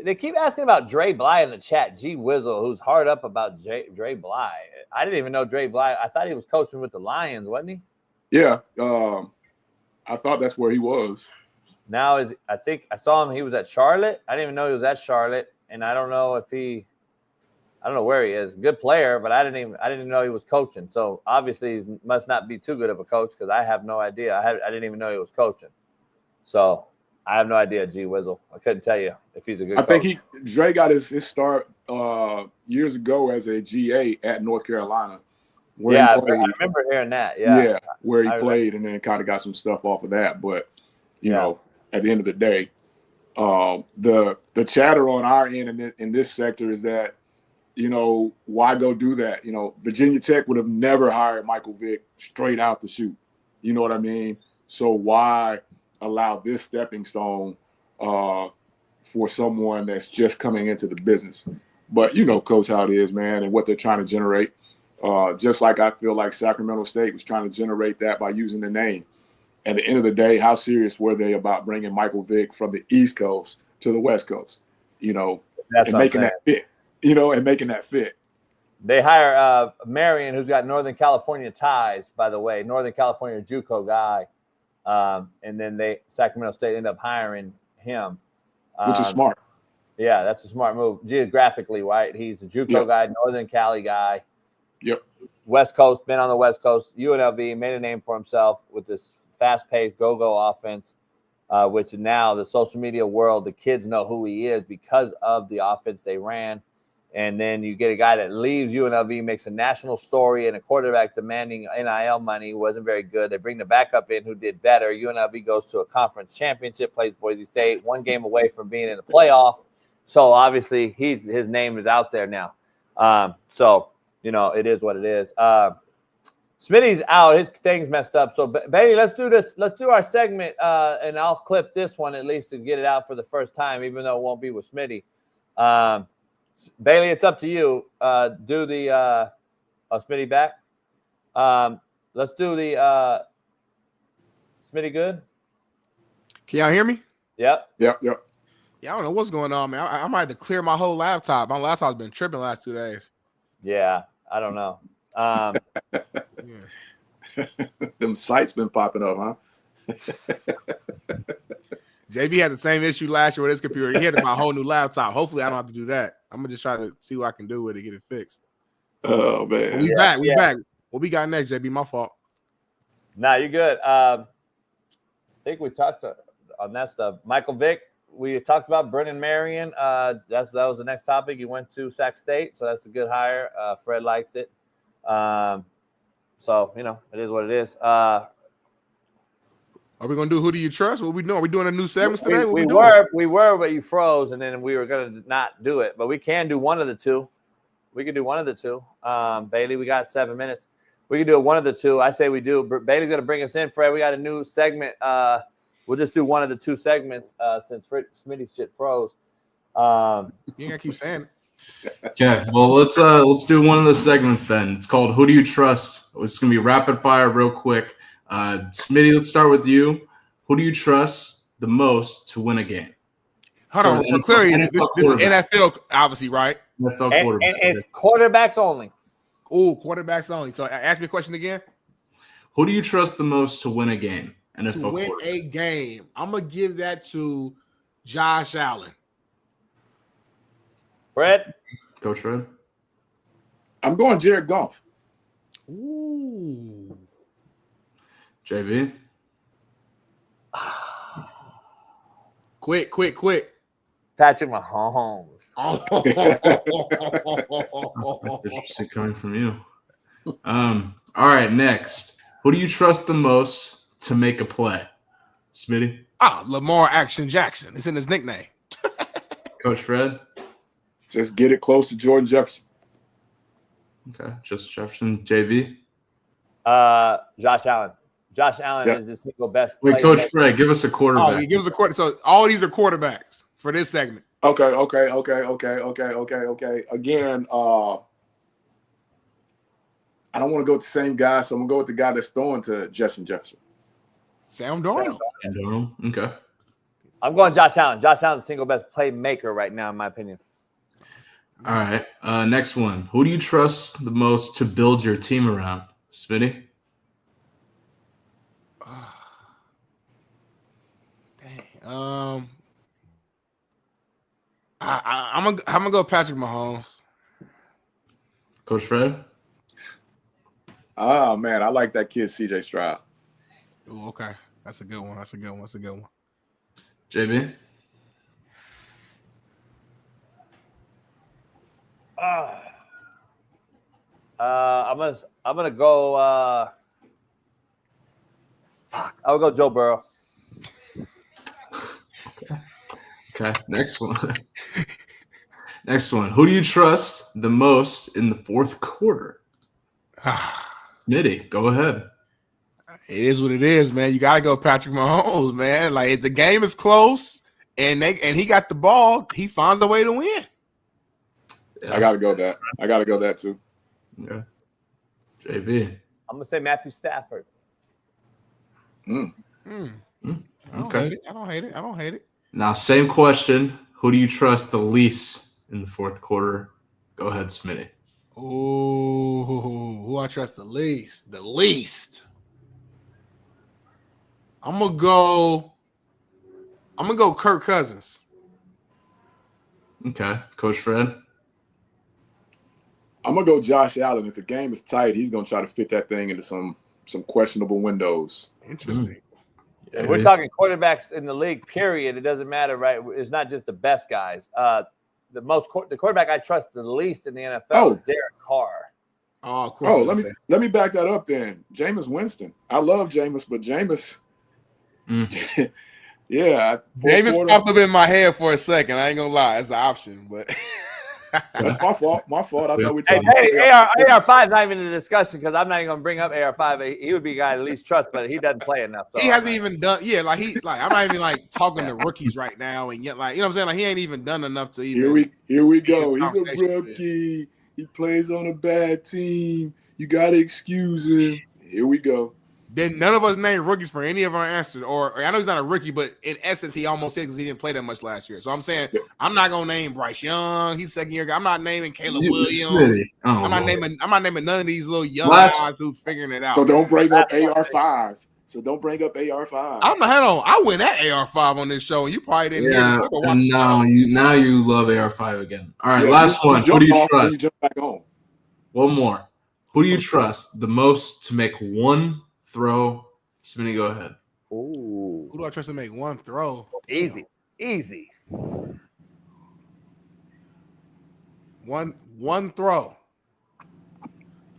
They keep asking about Dre Bly in the chat. G Wizzle, who's hard up about Dre Bly. I didn't even know Dre Bly. I thought he was coaching with the Lions, wasn't he? Yeah, I thought that's where he was. Now I think I saw him. He was at Charlotte. I didn't even know he was at Charlotte, and I don't know where he is. Good player, but I didn't even know he was coaching. So obviously he must not be too good of a coach because I have no idea. I didn't even know he was coaching. So I have no idea, G Wizzle. I couldn't tell you if he's a good coach. I think Dre got his start years ago as a GA at North Carolina. I remember hearing that. Yeah, where he played and then kind of got some stuff off of that. But you know, at the end of the day, the chatter on our end in this sector is that, you know, why go do that? You know, Virginia Tech would have never hired Michael Vick straight out the chute. You know what I mean? So why allow this stepping stone for someone that's just coming into the business? But you know, Coach, how it is, man, and what they're trying to generate. Just like I feel like Sacramento State was trying to generate that by using the name. At the end of the day, how serious were they about bringing Michael Vick from the East Coast to the West Coast? You know, and making that fit. You know, and making that fit. They hire Marion, who's got Northern California ties, by the way, Northern California JUCO guy. And then Sacramento State ended up hiring him. Which is smart. Yeah, that's a smart move. Geographically, right? He's a JUCO guy, Northern Cali guy. Yep. West Coast, been on the West Coast. UNLV made a name for himself with this fast-paced go-go offense, which now the social media world, the kids know who he is because of the offense they ran. And then you get a guy that leaves UNLV, makes a national story, and a quarterback demanding NIL money, wasn't very good. They bring the backup in who did better. UNLV goes to a conference championship, plays Boise State, one game away from being in the playoff. So obviously his name is out there now. So, you know, it is what it is. Smitty's out. His thing's messed up. So, Bailey, let's do this. Let's do our segment, and I'll clip this one at least to get it out for the first time, even though it won't be with Smitty. Bailey, it's up to you. Do the Smitty back. Let's do the Smitty good. Can y'all hear me? Yep. Yeah, I don't know what's going on, man. I might have to clear my whole laptop. My laptop's been tripping the last 2 days. Yeah, I don't know. Them sites been popping up, huh? JB had the same issue last year with his computer. He had to buy a whole new laptop. Hopefully, I don't have to do that. I'm gonna just try to see what I can do with it, get it fixed. Oh man, we back. What we got next, JB? My fault. Nah, you're good. I think we talked on that stuff. Michael Vick, we talked about Brennan Marion. That was the next topic. He went to Sac State, so that's a good hire. Fred likes it. So you know, it is what it is. Are we gonna do Who Do You Trust? What we doing? Are we doing a new segment today? We were, but you froze, and then we were gonna not do it. But we can do one of the two. We can do one of the two. Bailey, we got 7 minutes. We can do one of the two. I say we do. Bailey's gonna bring us in, Fred. We got a new segment. We'll just do one of the two segments since Smitty's shit froze. You ain't gotta keep saying it. Okay, well let's do one of the segments then. It's called Who Do You Trust? It's gonna be rapid fire, real quick. Smitty, let's start with you. Who do you trust the most to win a game? Hold on, for clarity, this is NFL, obviously, right? NFL and it's quarterbacks only. Oh, quarterbacks only. So ask me a question again. Who do you trust the most to win a game? NFL To win quarterback. a game, I'm gonna give that to Josh Allen. Fred? Coach Fred? I'm going Jared Goff. Ooh. JB? Quick. Patrick Mahomes. Richardson coming from you. All right, next. Who do you trust the most to make a play? Smitty? Lamar Action Jackson. It's in his nickname. Coach Fred? Just get it close to Jordan Jefferson. Okay, just Jefferson. JB? Josh Allen. Josh Allen Yes. is the single best. Wait, Coach playmaker. Fred, give us a quarterback. Oh, he gives a quarter. So all these are quarterbacks for this segment. Okay. Again, I don't want to go with the same guy, so I'm gonna go with the guy that's throwing to Justin Jefferson. Sam Darnold. Okay. I'm going Josh Allen. Josh Allen's the single best playmaker right now, in my opinion. All right. Next one. Who do you trust the most to build your team around? Smitty? I'm gonna go Patrick Mahomes. Coach Fred? Oh man, I like that kid CJ Stroud. Ooh, okay. That's a good one. JB? I'm gonna go. I'll go Joe Burrow. Okay, next one. Next one. Who do you trust the most in the fourth quarter? Smitty, go ahead. It is what it is, man. You gotta go Patrick Mahomes, man. Like if the game is close and he got the ball, he finds a way to win. I gotta go that too. Yeah. JB. I'm gonna say Matthew Stafford. I don't Okay. hate it. Now, same question. Who do you trust the least in the fourth quarter? Go ahead, Smitty. Ooh, who I trust the least? The least. I'm gonna go Kirk Cousins. Okay. Coach Fred? I'm gonna go Josh Allen. If the game is tight, he's gonna try to fit that thing into some questionable windows. Interesting. If we're talking quarterbacks in the league, period, it doesn't matter, right? It's not just the best guys. The quarterback I trust the least in the NFL is Derek Carr. Oh, of course. Let me back that up then. Jameis Winston. I love Jameis, but Jameis. Yeah. Jameis popped up in my head for a second. I ain't gonna lie, it's an option, but that's my fault. I thought we were talking. AR5 not even in the discussion because I'm not even gonna bring up AR5. He would be a guy I at least trust, but he doesn't play enough. So he hasn't even done. Yeah, like I'm not even like talking to rookies right now, and yet like you know what I'm saying. Like he ain't even done enough to even. Here we go. He's a rookie. He plays on a bad team. You gotta excuse him. Here we go. Then none of us named rookies for any of our answers. Or I know he's not a rookie, but in essence, he almost did because he didn't play that much last year. So I'm saying I'm not gonna name Bryce Young. He's second year guy. I'm not naming Caleb Williams. I'm not naming none of these little young guys who's figuring it out. So don't bring up AR5. I'm not. Hold on. I went at AR5 on this show, and you probably didn't. Yeah, and now you love AR5 again. All right, last one. Who do you trust? Jump back on. One more. Who do you trust the most to make one throw? Smitty, go ahead. Ooh. Who do I trust to make one throw? Easy. One throw.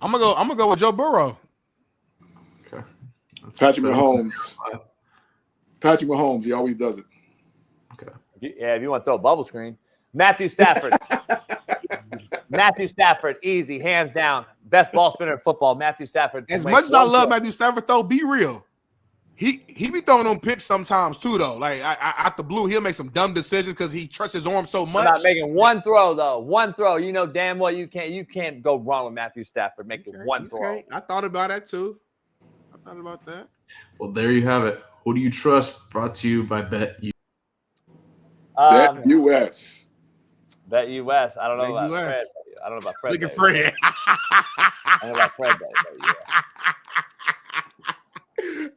I'm gonna go with Joe Burrow. Okay. Patrick Mahomes. He always does it. Okay. Yeah, if you want to throw a bubble screen, Matthew Stafford. Matthew Stafford, easy, hands down, best ball spinner in football. Matthew Stafford. As much as I love Matthew Stafford, though, be real. He be throwing them picks sometimes too, though. Like out the blue, he'll make some dumb decisions because he trusts his arm so much. I'm not making one throw though. One throw, you know damn well you can't go wrong with Matthew Stafford making one throw. I thought about that too. I thought about that. Well, there you have it. Who do you trust? Brought to you by Bet US. Bet US. I don't know about Fred. I don't know about Fred. Look at Bay. Fred. I don't know about Fred. Bay, but yeah.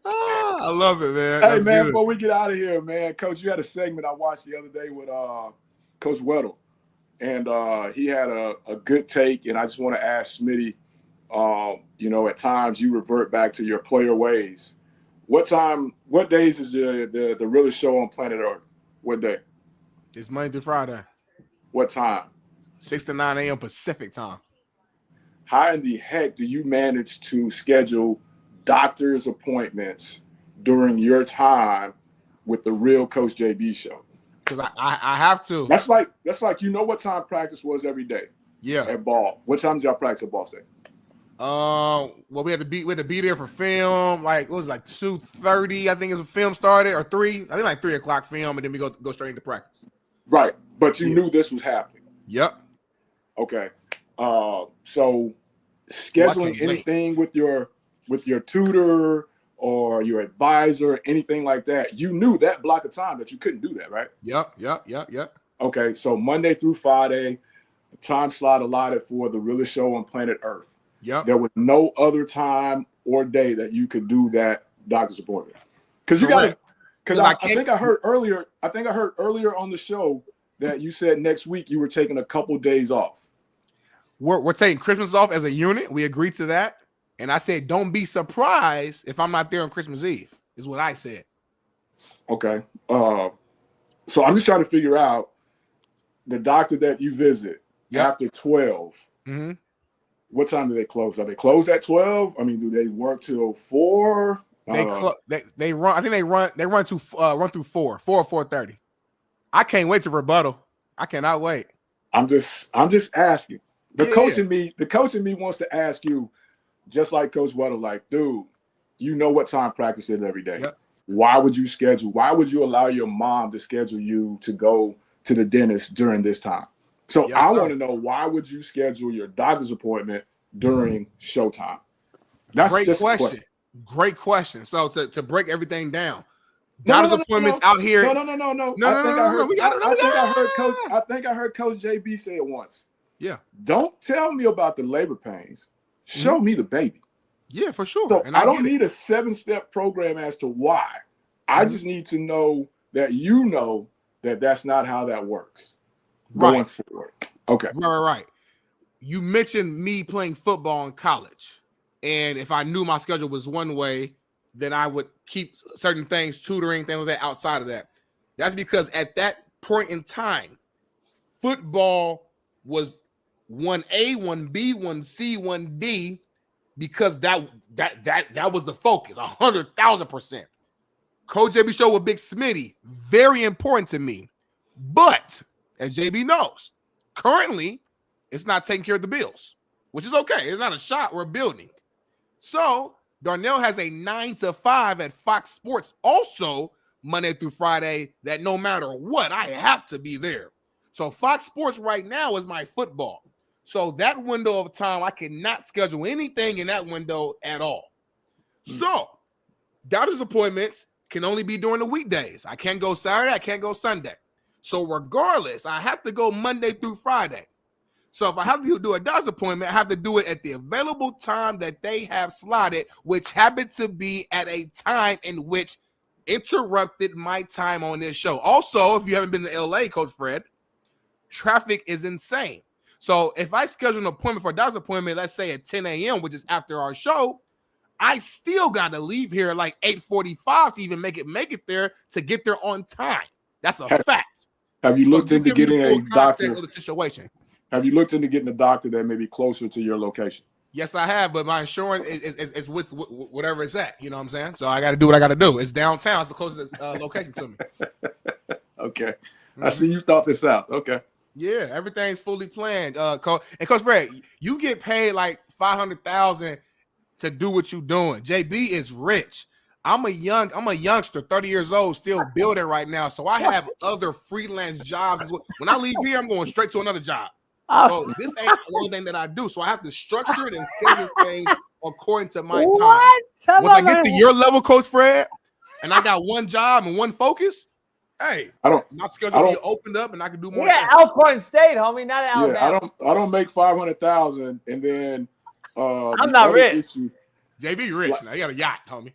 I love it, man. Hey, That's man, good. before we get out of here, man, Coach, you had a segment I watched the other day with Coach Weddle, and he had a good take, and I just want to ask Smitty, you know, at times you revert back to your player ways. What days is the realest show on planet Earth? What day? It's Monday through Friday. What time? 6 to 9 a.m. Pacific time. How in the heck do you manage to schedule doctor's appointments during your time with the real Coach JB show? Because I have to. That's like you know what time practice was every day. Yeah. At ball. What time did y'all practice at Ball State? Well, we had to be there for film. Like, it was like 2:30, I think, is a film started, or 3. I think like 3 o'clock film, and then we go straight into practice. Right, but you knew this was happening. Yep. Okay. So scheduling anything with your tutor or your advisor, anything like that, you knew that block of time that you couldn't do that, right? Yep. Okay, so Monday through Friday, the time slot allotted for the realest show on planet Earth. Yep. There was no other time or day that you could do that doctor's appointment. Because you got to, because I think I heard earlier on the show that you said next week you were taking a couple days off. We're taking Christmas off as a unit. We agreed to that. And I said, don't be surprised if I'm not there on Christmas Eve, is what I said. Okay. So I'm just trying to figure out the doctor that you visit after 12. Mm-hmm. What time do they close? Are they closed at 12? I mean, do they work till 4? They run. I think they run through 4 or 4:30. I can't wait to rebuttal. I cannot wait. I'm just asking. The coach in me wants to ask you, just like Coach Weddle, like, dude, you know what time practice is every day. Yep. Why would you allow your mom to schedule you to go to the dentist during this time? So I want to know, why would you schedule your doctor's appointment during showtime? That's great just question. Great question. So to break everything down, doctor's appointments out here. No. I think I heard Coach JB say it once. Yeah. Don't tell me about the labor pains. Show me the baby. Yeah, for sure. So And I don't need a 7-step program as to why. I just need to know that you know that that's not how that works going forward. Okay. Right. You mentioned me playing football in college. And if I knew my schedule was one way, then I would keep certain things, tutoring, things like that outside of that. That's because at that point in time, football was 1A, 1B, 1C, 1D, because that was the focus, 100,000%. Coach JB show with Big Smitty, very important to me. But as JB knows, currently it's not taking care of the bills, which is okay. It's not a shot, we're building. So Darnell has a 9 to 5 at Fox Sports, also Monday through Friday, that no matter what, I have to be there. So Fox Sports right now is my football. So that window of time, I cannot schedule anything in that window at all. So doctor's appointments can only be during the weekdays. I can't go Saturday, I can't go Sunday. So regardless, I have to go Monday through Friday. So if I have to do a doctor's appointment, I have to do it at the available time that they have slotted, which happened to be at a time in which interrupted my time on this show. Also, if you haven't been to LA, Coach Fred, traffic is insane. So if I schedule an appointment for a doctor's appointment, let's say at 10 a.m., which is after our show, I still got to leave here at like 8:45 to even make it there, to get there on time. That's a fact. Have you looked into getting a doctor? Of the situation. Have you looked into getting a doctor that may be closer to your location? Yes, I have, but my insurance is with whatever it's at. You know what I'm saying? So I got to do what I got to do. It's downtown. It's the closest location to me. Okay. I see you thought this out. Okay. Yeah, everything's fully planned. Coach Fred, you get paid like $500,000 to do what you're doing. JB is rich. I'm a youngster, 30 years old, still building right now. So I have other freelance jobs. When I leave here, I'm going straight to another job. So this ain't the only thing that I do. So I have to structure it and schedule things according to my time. Once I get to your level, Coach Fred, and I got one job and one focus, Hey, I don't. my schedule be opened up, and I can do more. Yeah, Alcorn State, homie, not Yeah, Alabama. I don't make 500,000, and then I'm not rich. Issue, JB rich now. You got a yacht, homie.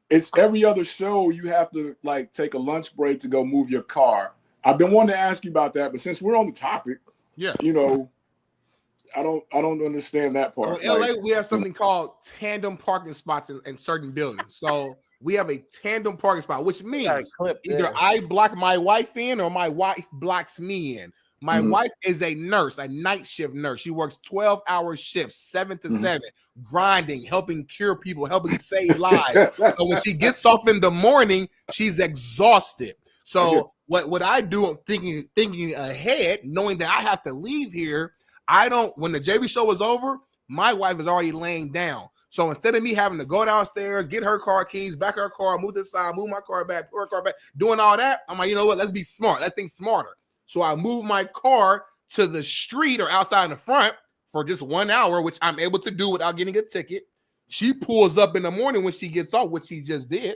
It's every other show you have to like take a lunch break to go move your car. I've been wanting to ask you about that, but since we're on the topic, yeah, you know, I don't understand that part. So in LA, we have something called tandem parking spots in certain buildings. So we have a tandem parking spot, which means either I block my wife in or my wife blocks me in. My wife is a nurse, a night shift nurse. She works 12-hour shifts, 7 to 7, grinding, helping cure people, helping save lives. So when she gets off in the morning, she's exhausted. So what I do, I'm thinking ahead, knowing that I have to leave here. When the JB show is over, my wife is already laying down. So instead of me having to go downstairs, get her car keys, back her car, move this side, move my car back, put her car back, doing all that, I'm like, you know what? Let's be smart. Let's think smarter. So I move my car to the street or outside in the front for just 1 hour, which I'm able to do without getting a ticket. She pulls up in the morning when she gets off, which she just did.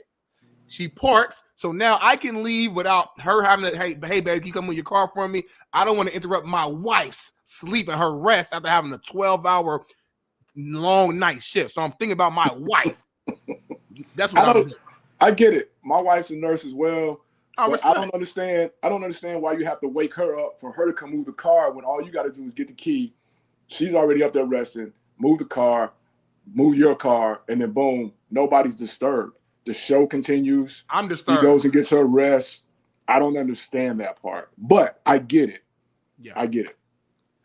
She parks. So now I can leave without her having to, hey, baby, can you come with your car for me? I don't want to interrupt my wife's sleep and her rest after having a 12-hour long night shift. So I'm thinking about my wife. That's what I get it. My wife's a nurse as well. But I don't understand. I don't understand why you have to wake her up for her to come move the car when all you got to do is get the key. She's already up there resting. Move the car, move your car, and then boom, nobody's disturbed. The show continues. I'm disturbed. He goes and gets her rest. I don't understand that part, but I get it. Yeah, I get it.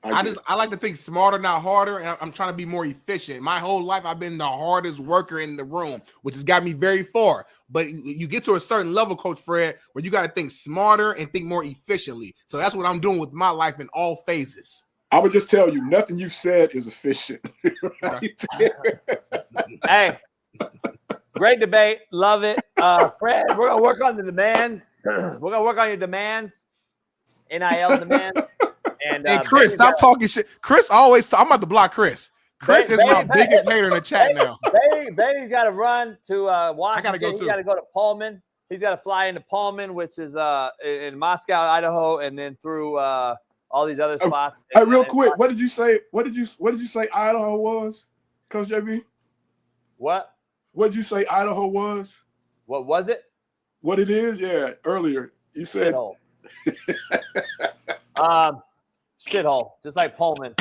I like to think smarter, not harder, and I'm trying to be more efficient. My whole life, I've been the hardest worker in the room, which has got me very far. But you get to a certain level, Coach Fred, where you got to think smarter and think more efficiently. So that's what I'm doing with my life in all phases. I would just tell you, nothing you've said is efficient. Hey, great debate. Love it. Fred, we're going to work on the demands. We're going to work on your demands, NIL demands. And Chris, stop talking shit. Chris always I'm about to block Chris. Chris is my biggest hater in the chat now. Bailey's got to run to Washington. I gotta go He's got to go to Pullman. He's got to fly into Pullman, which is in Moscow, Idaho, and then through all these other spots. Hey, real quick, what did you say? What did you say Idaho was, Coach JB? What? What did you say Idaho was? What was it? What it is? Yeah, earlier you said. Shithole, just like Pullman.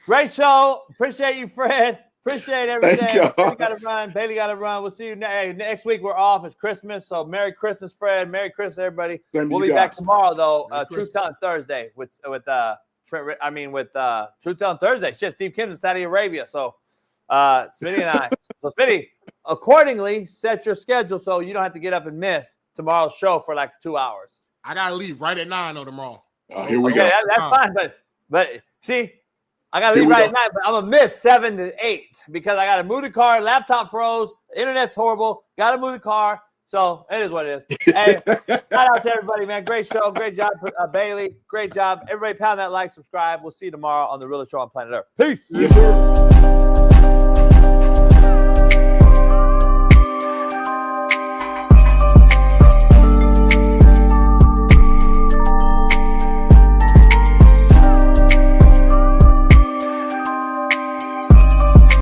Great show. Appreciate you, Fred. Appreciate everything. Bailey got to run. Bailey got to run. We'll see you next week. We're off. It's Christmas, so Merry Christmas, Fred. Merry Christmas, everybody. We'll be back tomorrow, though. Truth Telling Thursday with Trent. I mean, with Truth Telling Thursday. Shit, Steve Kim's in Saudi Arabia. So Smitty and I. So Smitty, accordingly, set your schedule so you don't have to get up and miss tomorrow's show for like 2 hours. I gotta leave right at 9 on tomorrow. Here we go. That's fine, but see, I gotta leave right at 9, but I'm gonna miss 7 to 8 because I gotta move the car. Laptop froze. The internet's horrible. Gotta move the car. So it is what it is. Hey, shout out to everybody, man. Great show. Great job, Bailey. Great job. Everybody, pound that like, subscribe. We'll see you tomorrow on the realest show on planet Earth. Peace. Yes, sir.